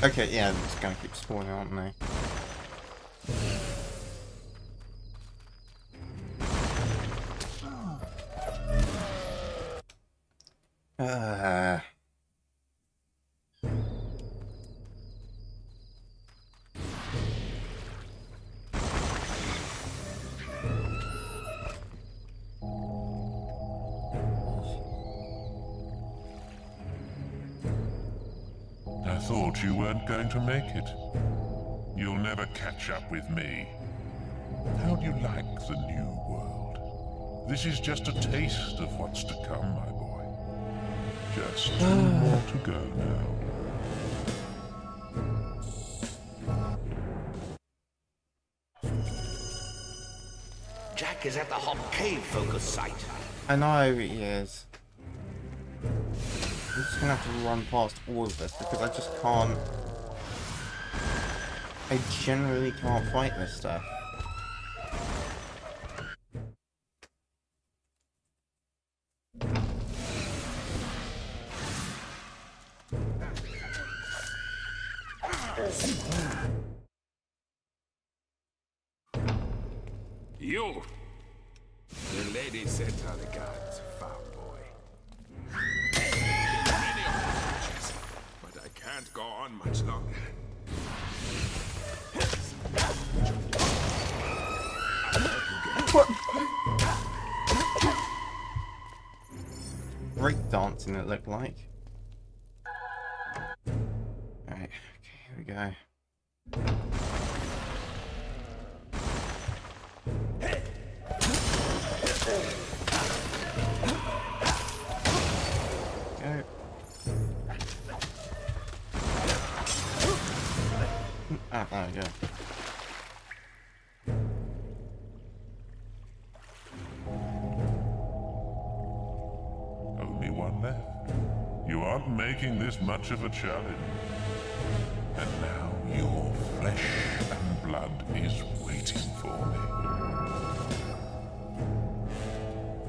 Okay, yeah, they're just gonna keep spawning, aren't they? I thought you weren't going to make it. You'll never catch up with me. How do you like the new world? This is just a taste of what's to come, my boy. Just 2 more to go now. Jack is at the Hob Cave focus site. I know he is. I'm just gonna have to run past all of this because I just can't. I generally can't fight this stuff. You! The lady sent her regards, farm boy. can't go on much longer. What? Break dancing, it looked like. Alright, okay, here we go. Go. Ah, there we go. Only one left. You aren't making this much of a challenge. And now your flesh and blood is waiting for me.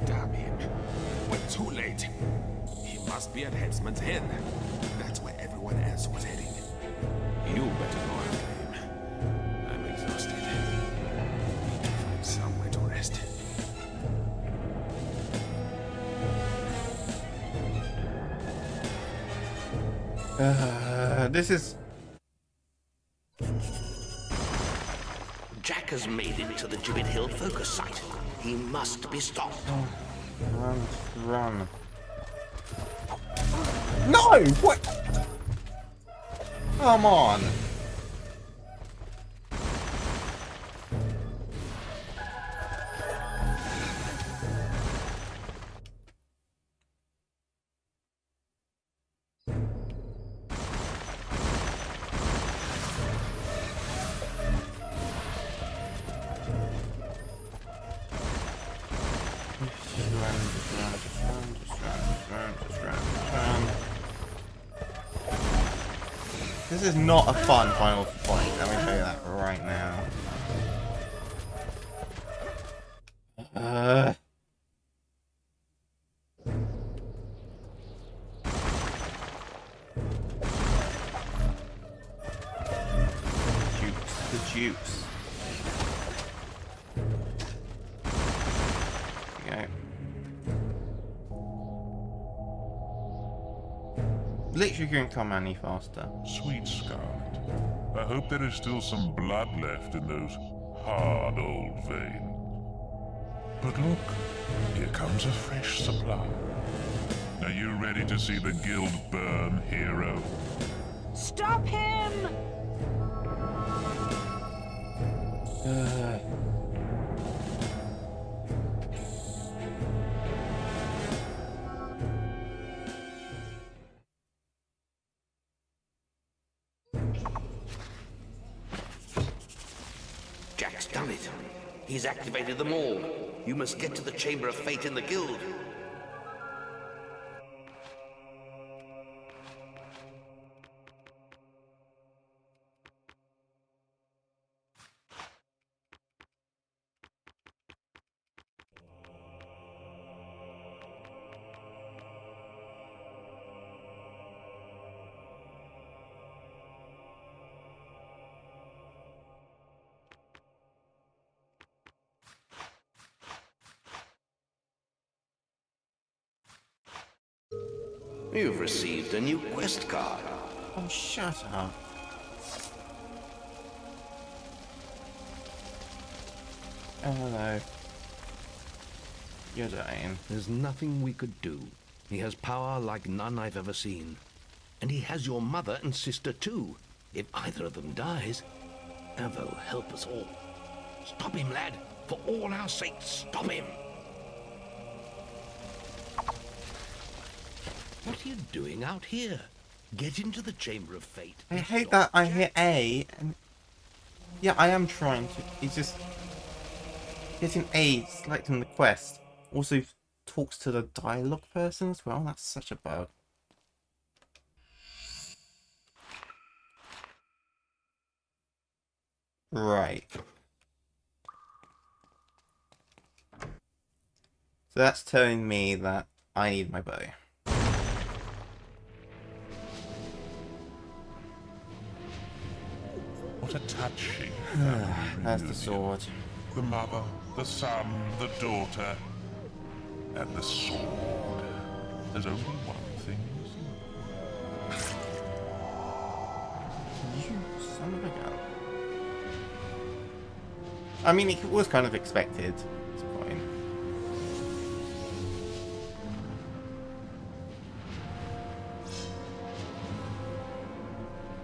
Damn him. We're too late. He must be at Headsman's Head. That's where everyone else was heading. You better go after him. I'm exhausted. Need to find somewhere to rest. This is... Jack has made it to the Gibbet Hill focus site. He must be stopped. Run. No! What? Come on. This is not a fun final fight, let me tell you that right now. The juice. Okay. Literally couldn't come any faster. Sweet Scarlet, I hope there is still some blood left in those hard old veins. But look, here comes a fresh supply. Are you ready to see the guild burn, hero? Stop him! Jack's done it. He's activated them all. You must get to the Chamber of Fate in the guild. You've received a new quest card. Oh, shut up. Oh, hello. You're dying. There's nothing we could do. He has power like none I've ever seen. And he has your mother and sister too. If either of them dies, Avo help us all. Stop him, lad. For all our sakes, stop him. What are you doing out here? Get into the Chamber of Fate. I hate that I hit A and... Yeah, I am trying to... It's just... Hitting A, selecting the quest, also talks to the dialogue person as well. That's such a bug. Right. So that's telling me that I need my bow. What a touching. There's the sword. The mother, the son, the daughter, and the sword. There's only one thing missing. son of a gun. I mean, it was kind of expected at this point.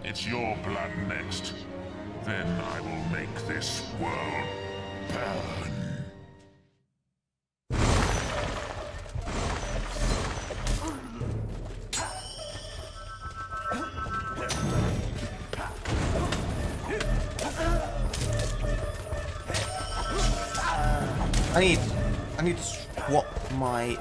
It's your blood next. Then I will make this world burn. I need to swap my...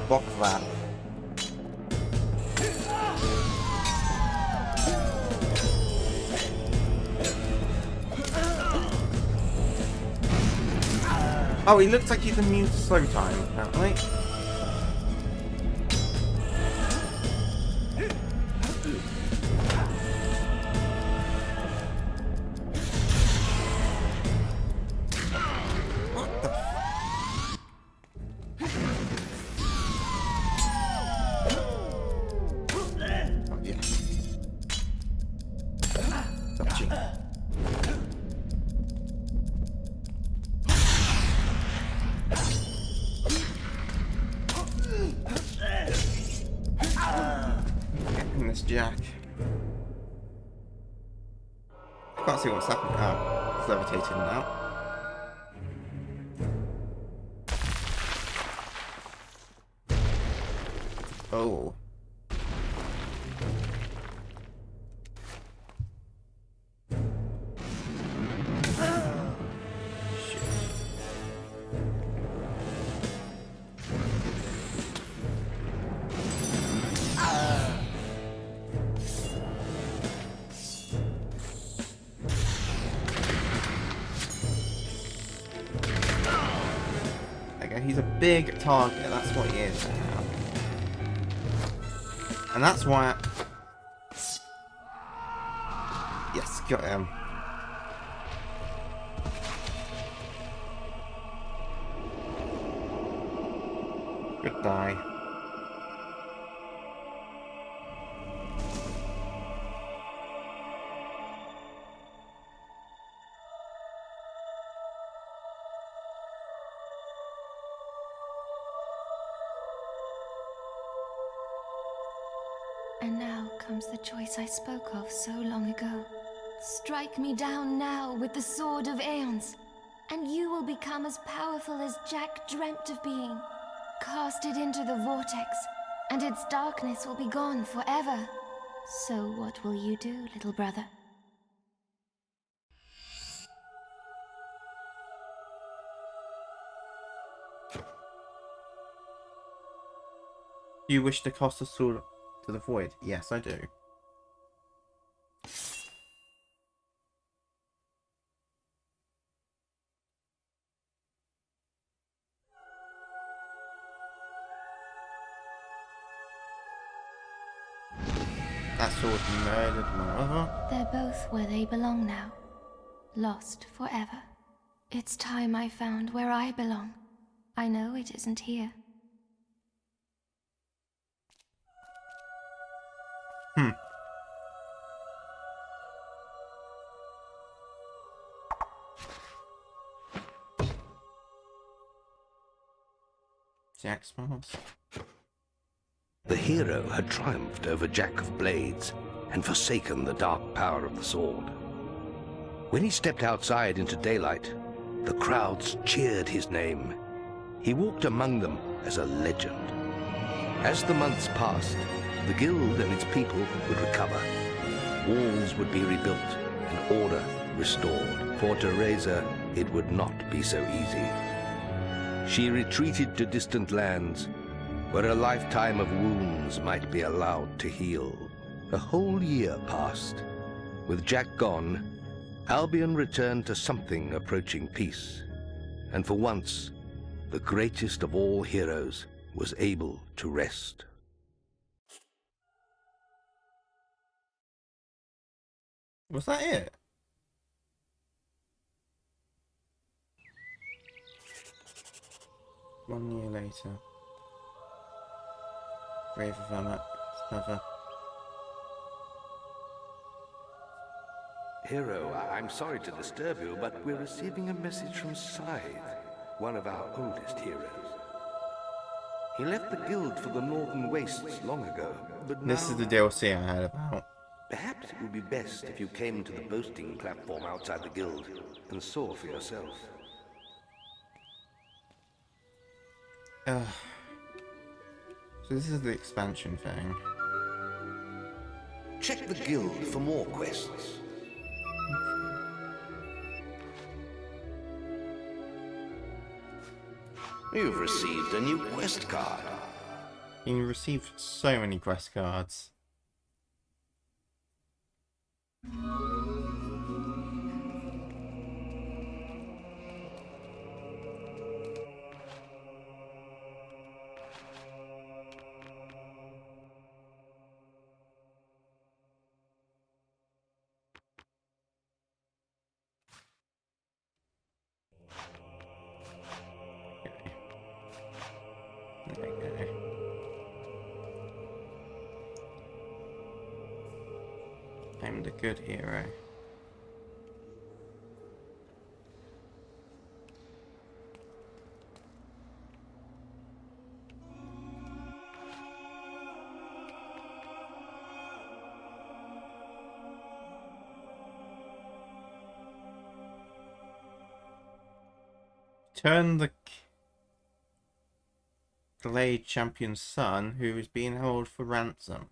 Block that. Oh, he looks like he's immune to slow time, apparently. Jack. Can't see what's happening. Oh, it's levitating now. Oh. He's a big target, that's what he is now. And that's why yes, got him. Good die. And now comes the choice I spoke of so long ago. Strike me down now with the sword of Aeons, and you will become as powerful as Jack dreamt of being. Cast it into the vortex, and its darkness will be gone forever. So what will you do, little brother? You wish to cast a sword to the void? Yes, I do. That sword murdered my mother. They're both where they belong now. Lost forever. It's time I found where I belong. I know it isn't here. Jack smiles. The hero had triumphed over Jack of Blades and forsaken the dark power of the sword. When he stepped outside into daylight, the crowds cheered his name. He walked among them as a legend. As the months passed, the guild and its people would recover. Walls would be rebuilt and order restored. For Teresa, it would not be so easy. She retreated to distant lands, where a lifetime of wounds might be allowed to heal. A whole year passed. With Jack gone, Albion returned to something approaching peace. And for once, the greatest of all heroes was able to rest. Was that it? One year later. Grave of Emmet, never. Hero, I'm sorry to disturb you, but we're receiving a message from Scythe, one of our oldest heroes. He left the guild for the Northern Wastes long ago, but now... This is the DLC I heard about. Perhaps it would be best if you came to the boasting platform outside the guild and saw for yourself. So this is the expansion thing. Check the guild for more quests. You've received a new quest card. You received so many quest cards. Okay. I'm the good hero. Turn the Glade champion's son, who is being held for ransom.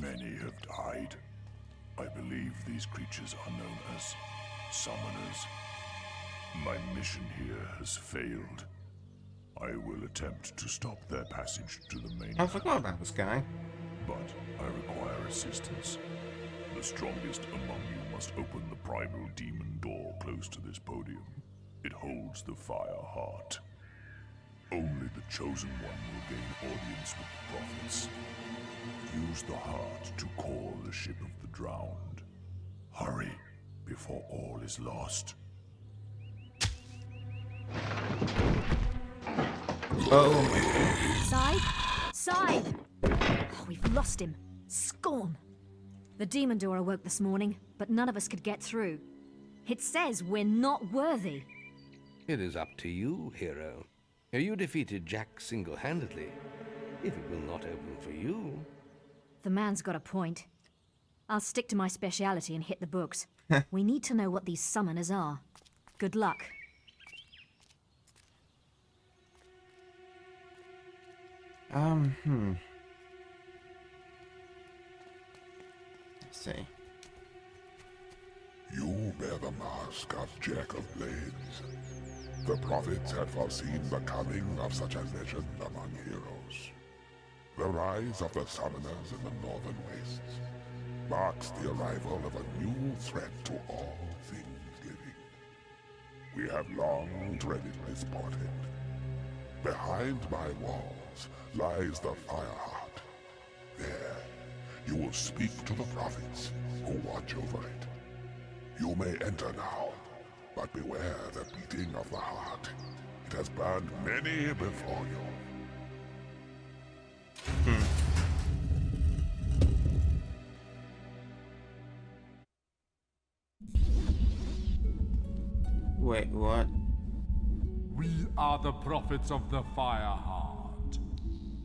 Many have died. I believe these creatures are known as summoners. My mission here has failed. I will attempt to stop their passage to the main. I forgot about this guy. But I require assistance. The strongest among you must open the primal demon door close to this podium. It holds the fire heart. Only the chosen one will gain audience with the prophets. Use the heart to call the ship of the drowned. Hurry, before all is lost. Oh. Scythe! Scythe! Oh, we've lost him. Scorn! The demon door awoke this morning, but none of us could get through. It says we're not worthy. It is up to you, hero. You defeated Jack single-handedly. If it will not open for you... The man's got a point. I'll stick to my speciality and hit the books. We need to know what these summoners are. Good luck. Let's see. You bear the mask of Jack of Blades. The prophets had foreseen the coming of such a legend among heroes. The rise of the summoners in the Northern Wastes marks the arrival of a new threat to all things living. We have long dreaded this portent. Behind my walls lies the Fireheart. There, you will speak to the prophets who watch over it. You may enter now, but beware the beating of the heart. It has burned many before you. Wait, what? We are the prophets of the Fireheart.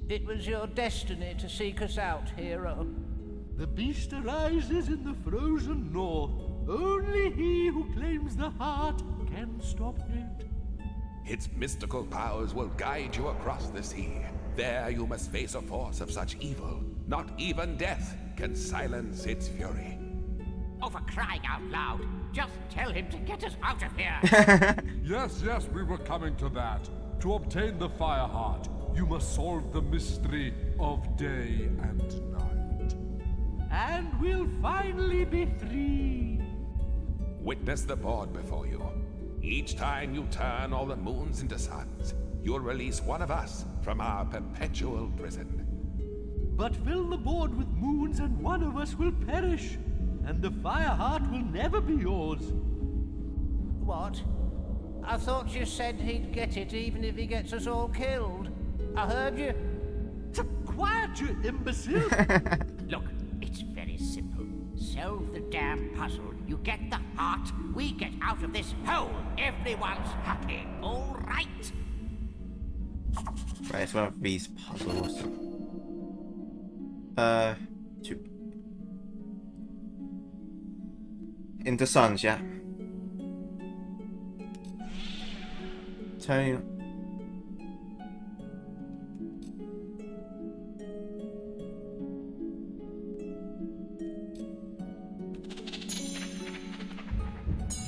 It was your destiny to seek us out, hero. The beast arises in the frozen north. Only he who claims the heart can stop it. Its mystical powers will guide you across the sea. There you must face a force of such evil. Not even death can silence its fury. Oh, for crying out loud, just tell him to get us out of here. Yes, we were coming to that. To obtain the Fireheart, you must solve the mystery of day and night. And we'll finally be free. Witness the board before you. Each time you turn all the moons into suns, you'll release one of us from our perpetual prison. But fill the board with moons and one of us will perish. And the Fireheart will never be yours. What? I thought you said he'd get it even if he gets us all killed. I heard you. Quiet, you imbecile! Look, it's very simple. Solve the damn puzzle. You get the heart, we get out of this hole. Everyone's happy, all right? Right, it's one of these puzzles. Two. Into suns, yeah. Turn.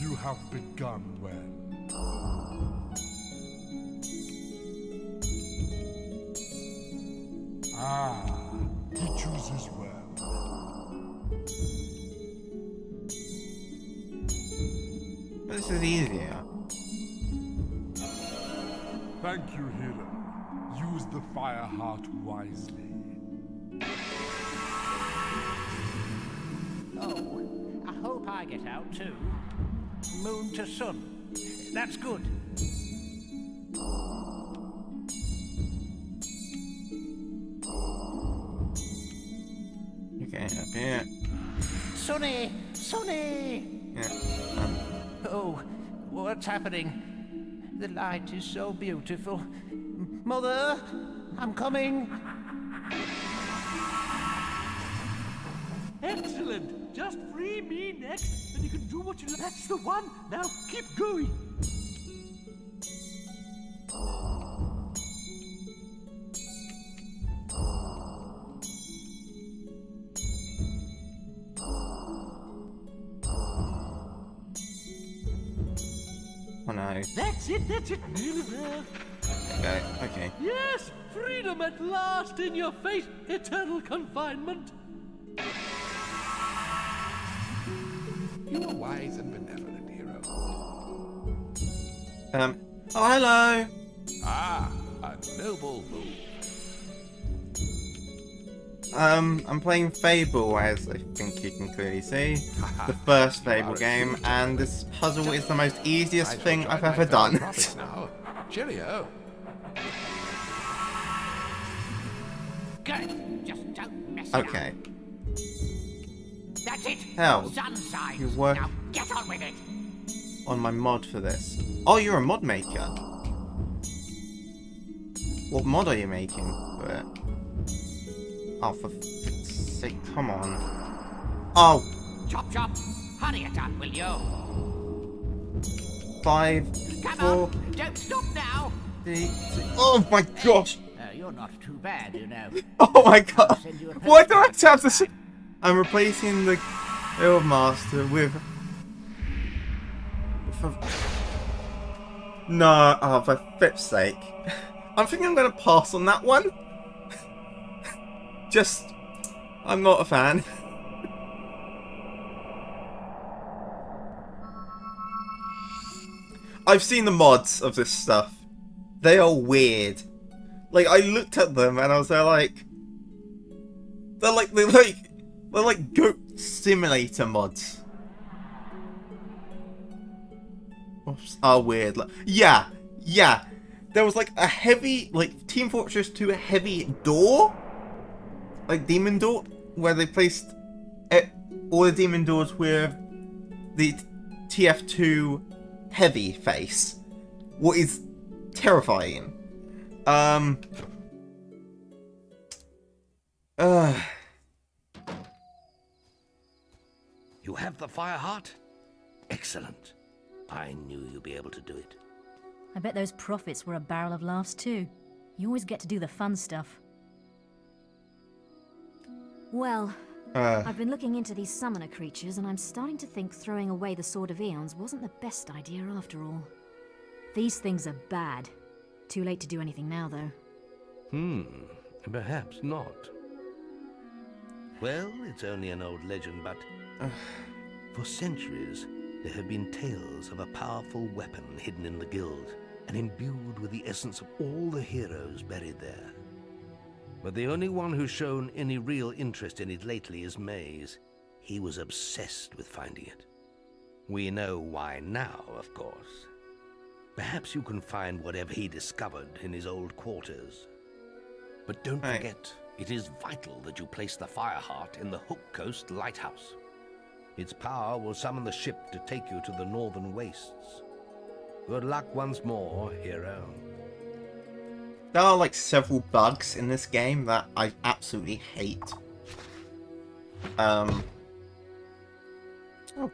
You have begun well. He chooses well. This is easier. Thank you, hero. Use the Fireheart wisely. Oh, I hope I get out too. Moon to sun. That's good. Okay, up here. Sonny! Sonny! Yeah. Oh, what's happening? The light is so beautiful. Mother, I'm coming. Excellent! Just free me next, and you can do what you like. That's the one! Now keep going! Oh no. That's it, nearly there. Okay. Yes! Freedom at last in your face! Eternal confinement! You are wise and benevolent, hero. Oh, hello! Ah, a noble move. I'm playing Fable, as I think you can clearly see. The first Fable game, and this puzzle is the most easiest thing I've ever done. Now. Cheerio. Good. Just don't mess it Okay. up. That's it. Hell, Sun signs. you work Now get on with it. on my mod for this. Oh, you're a mod maker. What mod are you making for it? Oh, for f***'s sake, come on. Oh! Chop, chop. Hurry it up, will you? 5, Come 4, on. Don't stop now. 3, 2. Oh my gosh! You're not too bad, you know. Oh my god! send you a Why do I have to have this? I'm replacing the Guild Master with. No, oh, for flip's sake. I'm thinking I'm gonna pass on that one. Just. I'm not a fan. I've seen the mods of this stuff. They are weird. Like, I looked at them and I was there like... They're like Goat Simulator mods. Oops, are weird. Like, yeah. there was like a heavy, like Team Fortress 2 heavy door, like demon door, where they placed all the demon doors with the TF2 heavy face. What is terrifying. You have the fire heart? Excellent. I knew you'd be able to do it. I bet those prophets were a barrel of laughs too. You always get to do the fun stuff. Well, I've been looking into these summoner creatures, and I'm starting to think throwing away the Sword of Eons wasn't the best idea after all. These things are bad. Too late to do anything now, though. Perhaps not. Well, it's only an old legend, but for centuries there have been tales of a powerful weapon hidden in the guild and imbued with the essence of all the heroes buried there. But the only one who's shown any real interest in it lately is Maze. He was obsessed with finding it. We know why now, of course. Perhaps you can find whatever he discovered in his old quarters. But don't forget, it is vital that you place the Fireheart in the Hook Coast Lighthouse. Its power will summon the ship to take you to the northern wastes. Good luck once more, hero. There are like several bugs in this game that I absolutely hate. Oh,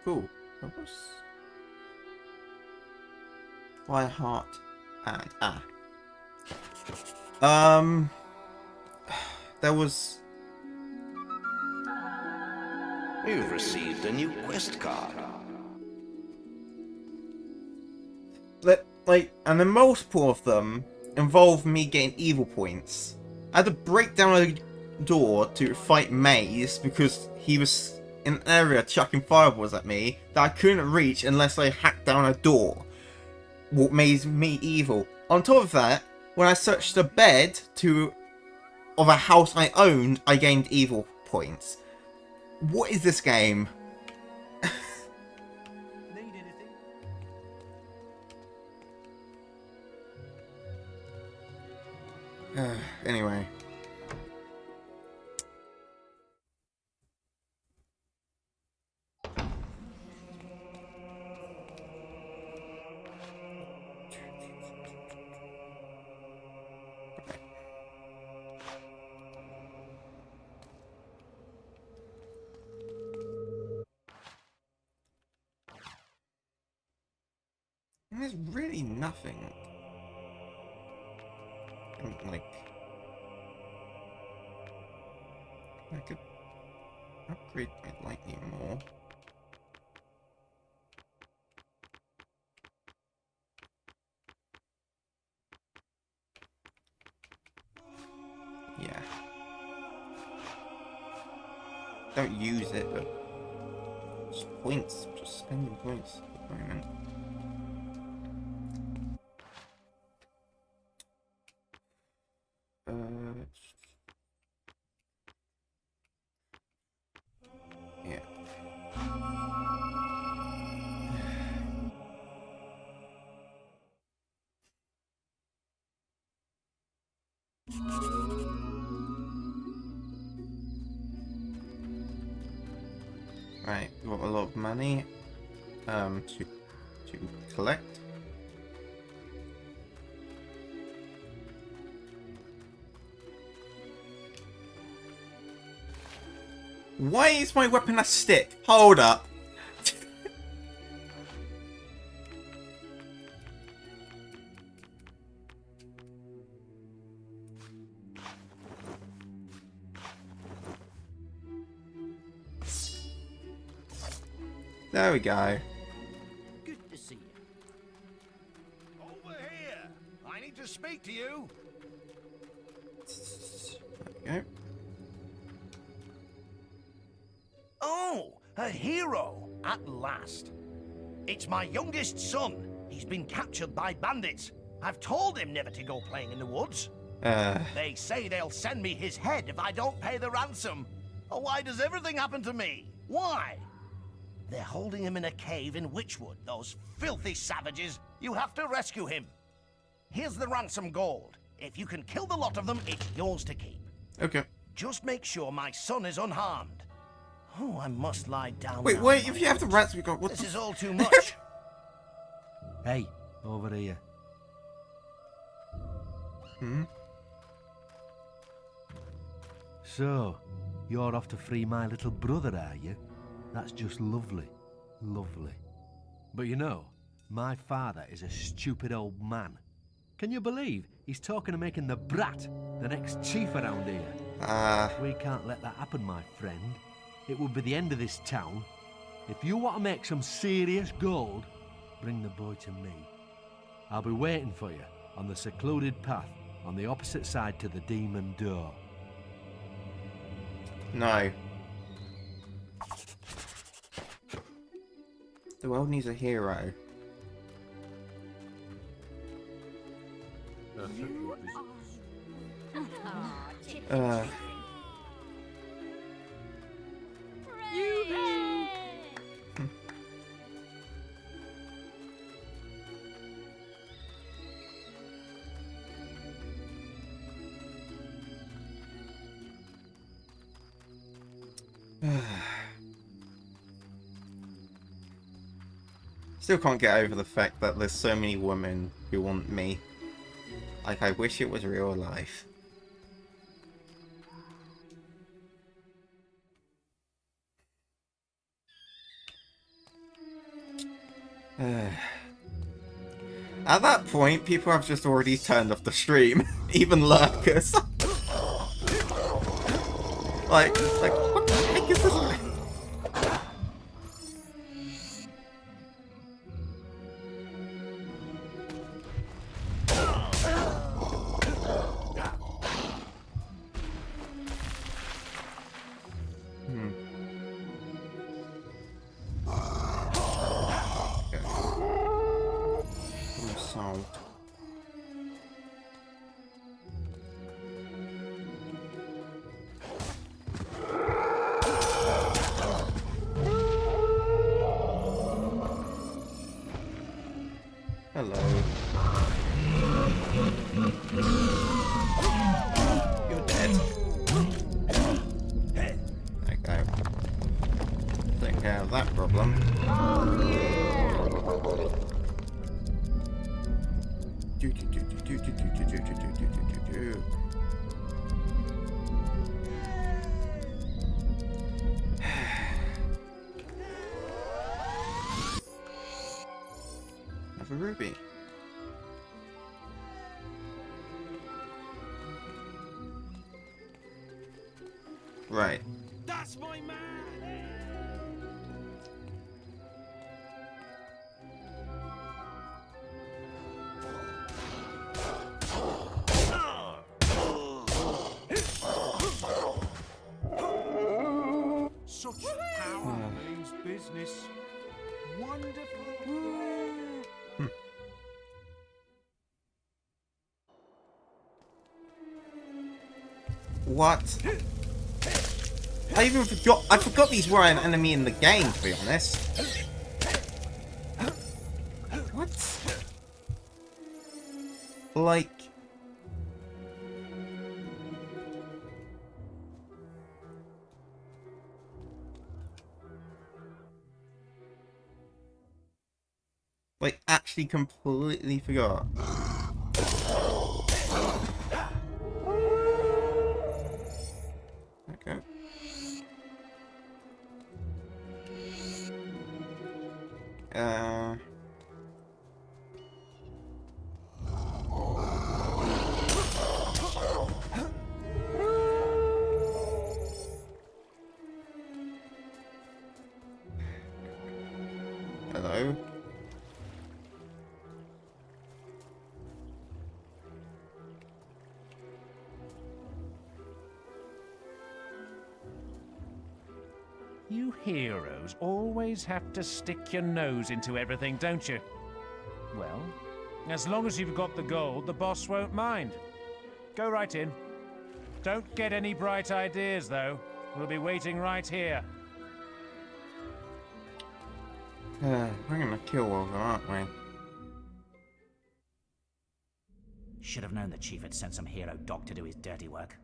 cool. What was... Fireheart and there was... You've received a new quest card. And the multiple of them involved me getting evil points. I had to break down a door to fight Maze because he was in an area chucking fireballs at me that I couldn't reach unless I hacked down a door. What made me evil. On top of that, when I searched the bed of a house I owned, I gained evil points. What is this game? Need anything? Anyway. There's really nothing. Like, I could upgrade my lightning more. Yeah. Don't use it, but just points. Just spending points at the moment. Yeah. Right, got a lot of money to collect. Why is my weapon a stick? Hold up. There we go. Good to see you. Over here! I need to speak to you! There we go. Oh, a hero, at last. It's my youngest son. He's been captured by bandits. I've told him never to go playing in the woods. They say they'll send me his head if I don't pay the ransom. Oh, why does everything happen to me? Why? They're holding him in a cave in Witchwood, those filthy savages. You have to rescue him. Here's the ransom gold. If you can kill the lot of them, it's yours to keep. Okay. Just make sure my son is unharmed. Oh, I must lie down. Wait, now, wait, my if you have the lord. rats we got, what This the is all too much. Hey, over here. Hmm? So, you're off to free my little brother, are you? That's just lovely. Lovely. But you know, my father is a stupid old man. Can you believe he's talking of making the brat the next chief around here? We can't let that happen, my friend. It would be the end of this town. If you want to make some serious gold, bring the boy to me. I'll be waiting for you on the secluded path on the opposite side to the demon door. No. The world needs a hero. Still can't get over the fact that there's so many women who want me. Like, I wish it was real life. At that point, people have just already turned off the stream. Even lurkers. like, what the heck is this? Hello. You're dead. Okay. Take care of that problem. Have a ruby. Right. That's my man. Such power means business. Wonderful. What? I forgot these were an enemy in the game, to be honest. What? Like... Like, actually completely forgot. Okay. Hello. You heroes always have to stick your nose into everything, don't you? Well, as long as you've got the gold, the boss won't mind. Go right in. Don't get any bright ideas, though. We'll be waiting right here. We're gonna kill Wolver, aren't we? Should have known the chief had sent some hero dog to do his dirty work.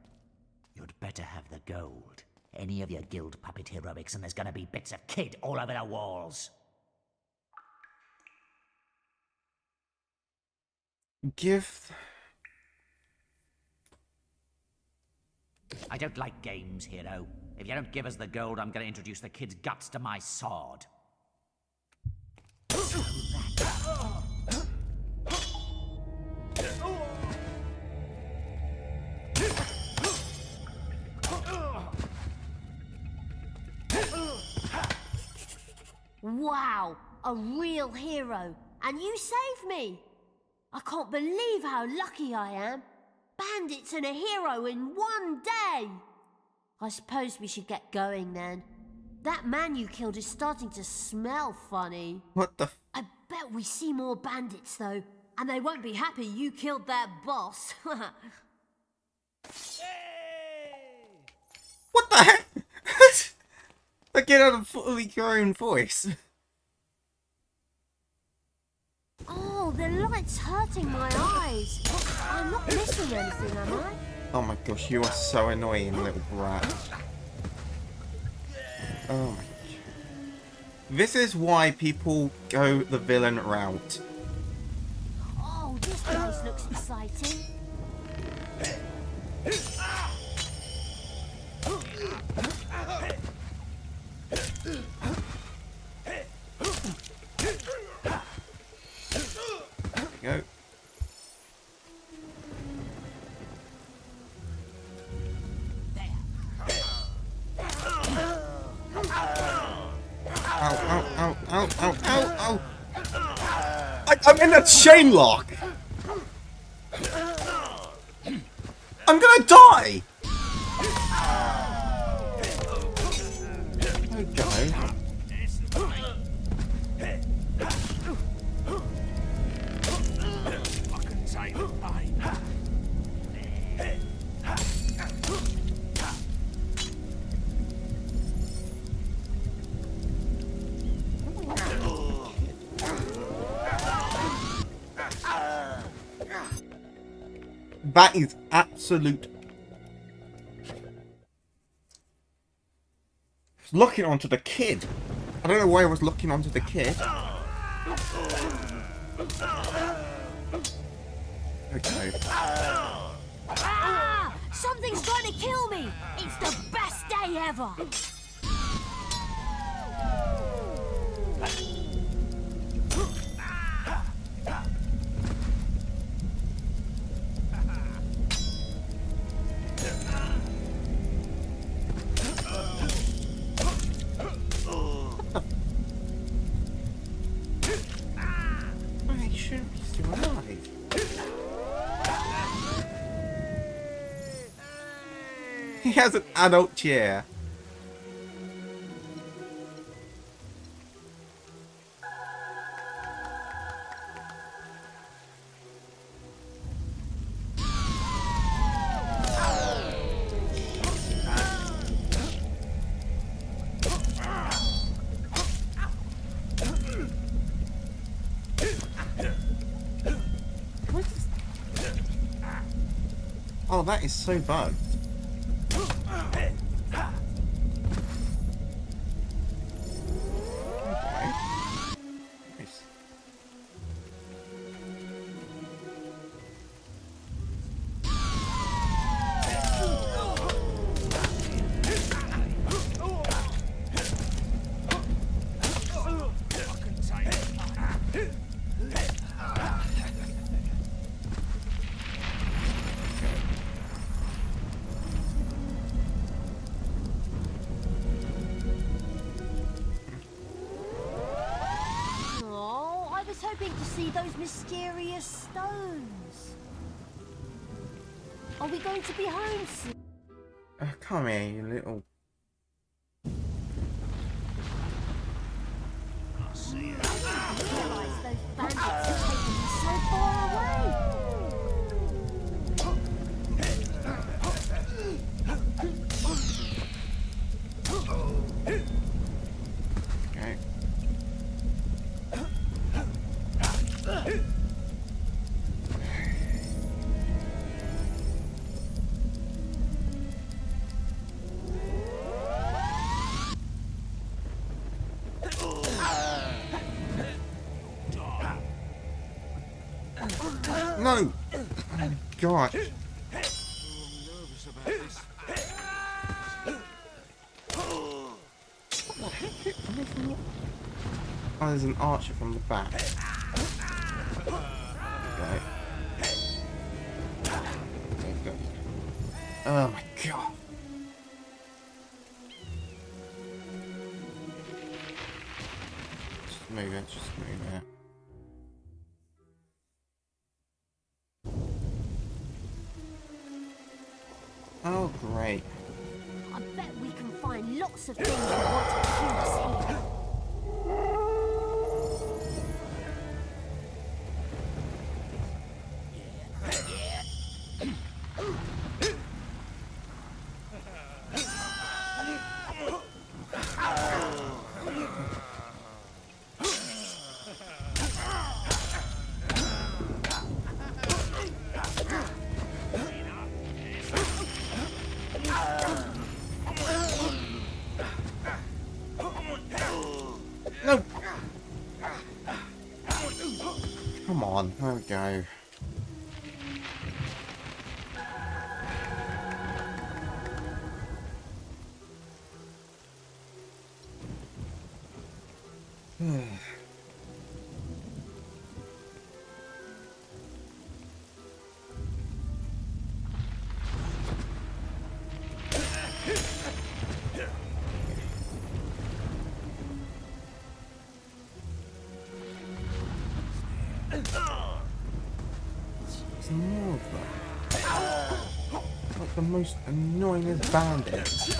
You'd better have the gold. Any of your guild puppet heroics and there's gonna be bits of kid all over the walls. Give... I don't like games, hero. If you don't give us the gold, I'm gonna introduce the kid's guts to my sword. Wow, a real hero. And you saved me. I can't believe how lucky I am. Bandits and a hero in one day. I suppose we should get going then. That man you killed is starting to smell funny. What the I bet we see more bandits though. And they won't be happy you killed their boss. What the heck? I get out a fully grown voice. Oh, the light's hurting my eyes. I'm not missing anything, am I? Oh my gosh, you are so annoying, little brat. Oh my god. This is why people go the villain route. Oh, this place looks exciting. Go. Ow. I'm in a chain lock. I'm gonna die. Okay. That is absolute. Looking onto the kid. I don't know why I was looking onto the kid. Okay. Ah! Something's trying to kill me! It's the best day ever! He shouldn't be still alive. He has an adult chair. Oh, that is so bugged. Okay. Nice. Oh, I was hoping to see those mysterious stones. Are we going to be home soon? Come here, you little. I didn't realise those bandits had taken me so far away. Okay. No! Oh, God. Oh, there's an archer from the back. Okay. There we go. Oh my God. Just move it, just move it. Oh, great. I bet we can find lots of things we want to keep us here. No! Come on, there we go. It's more of them. Like the most annoyingest bandits.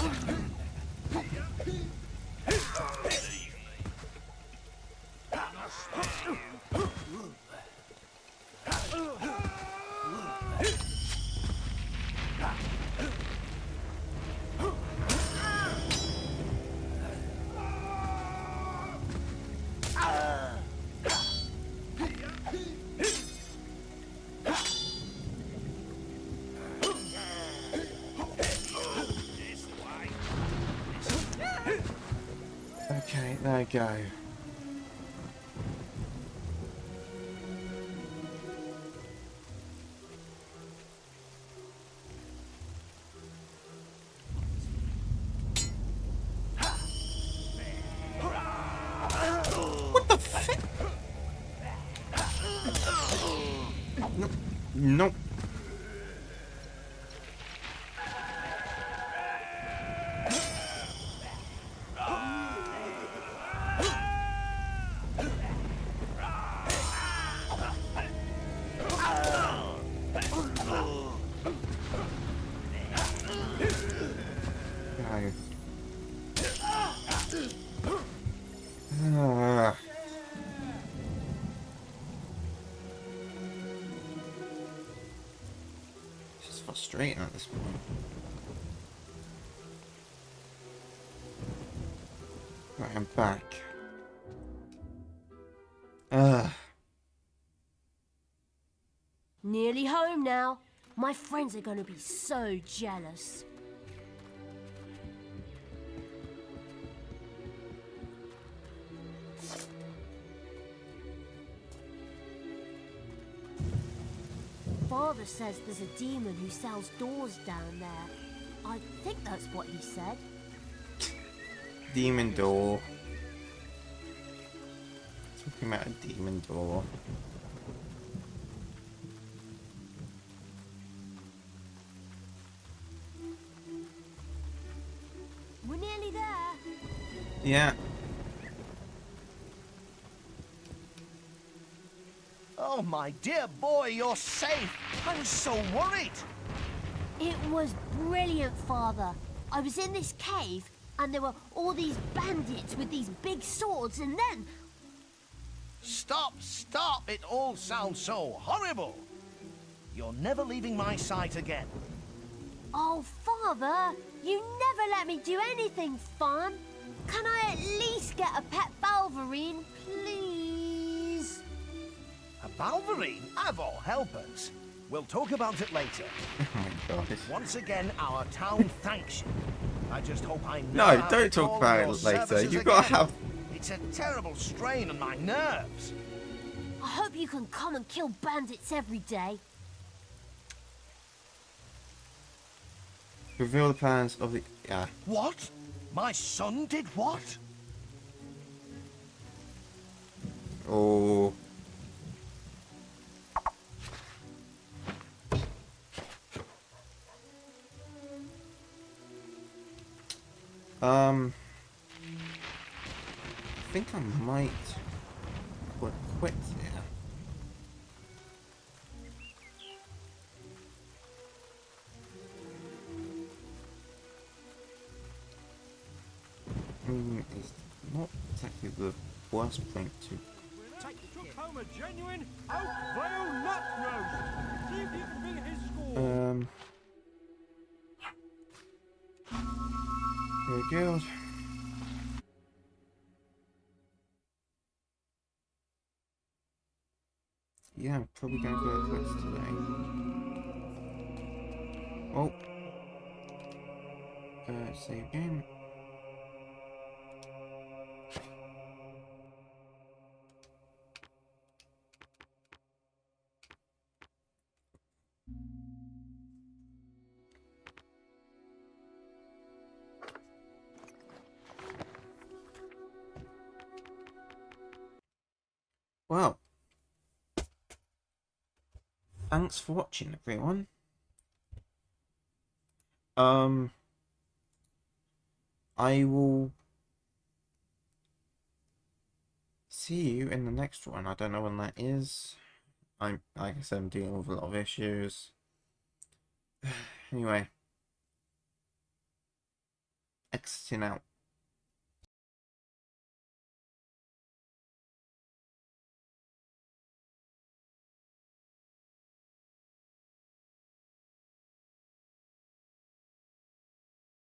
Okay, there we go. What the fuck? Nope. Nope. It's just frustrating at this point. Right, I'm back. Nearly home now. My friends are going to be so jealous. Father says there's a demon who sells doors down there. I think that's what he said. Demon door. Talking about a demon door. We're nearly there. Yeah. Oh, my dear boy, you're safe. I was so worried. It was brilliant, Father. I was in this cave, and there were all these bandits with these big swords, and then... Stop, stop. It all sounds so horrible. You're never leaving my sight again. Oh, Father, you never let me do anything fun. Can I at least get a pet Balverine, please? A Balverine? Of all helpers. We'll talk about it later. Oh my God. Once again, our town thanks you. I just hope I never No, have don't to talk call about your it later. services You've got to again. have... It's a terrible strain on my nerves. I hope you can come and kill bandits every day. Reveal the plans of the... Yeah. What? My son did what? Oh. I think I might quit here. It's not exactly the worst point to... Took home a genuine Oakvale nut roast. See if you can beat his score. Very good. Yeah, I'm probably going to go to quits today. Oh. Save game. Well, thanks for watching, everyone. I will see you in the next one. I don't know when that is. Like I said, I'm dealing with a lot of issues. Anyway, exiting out.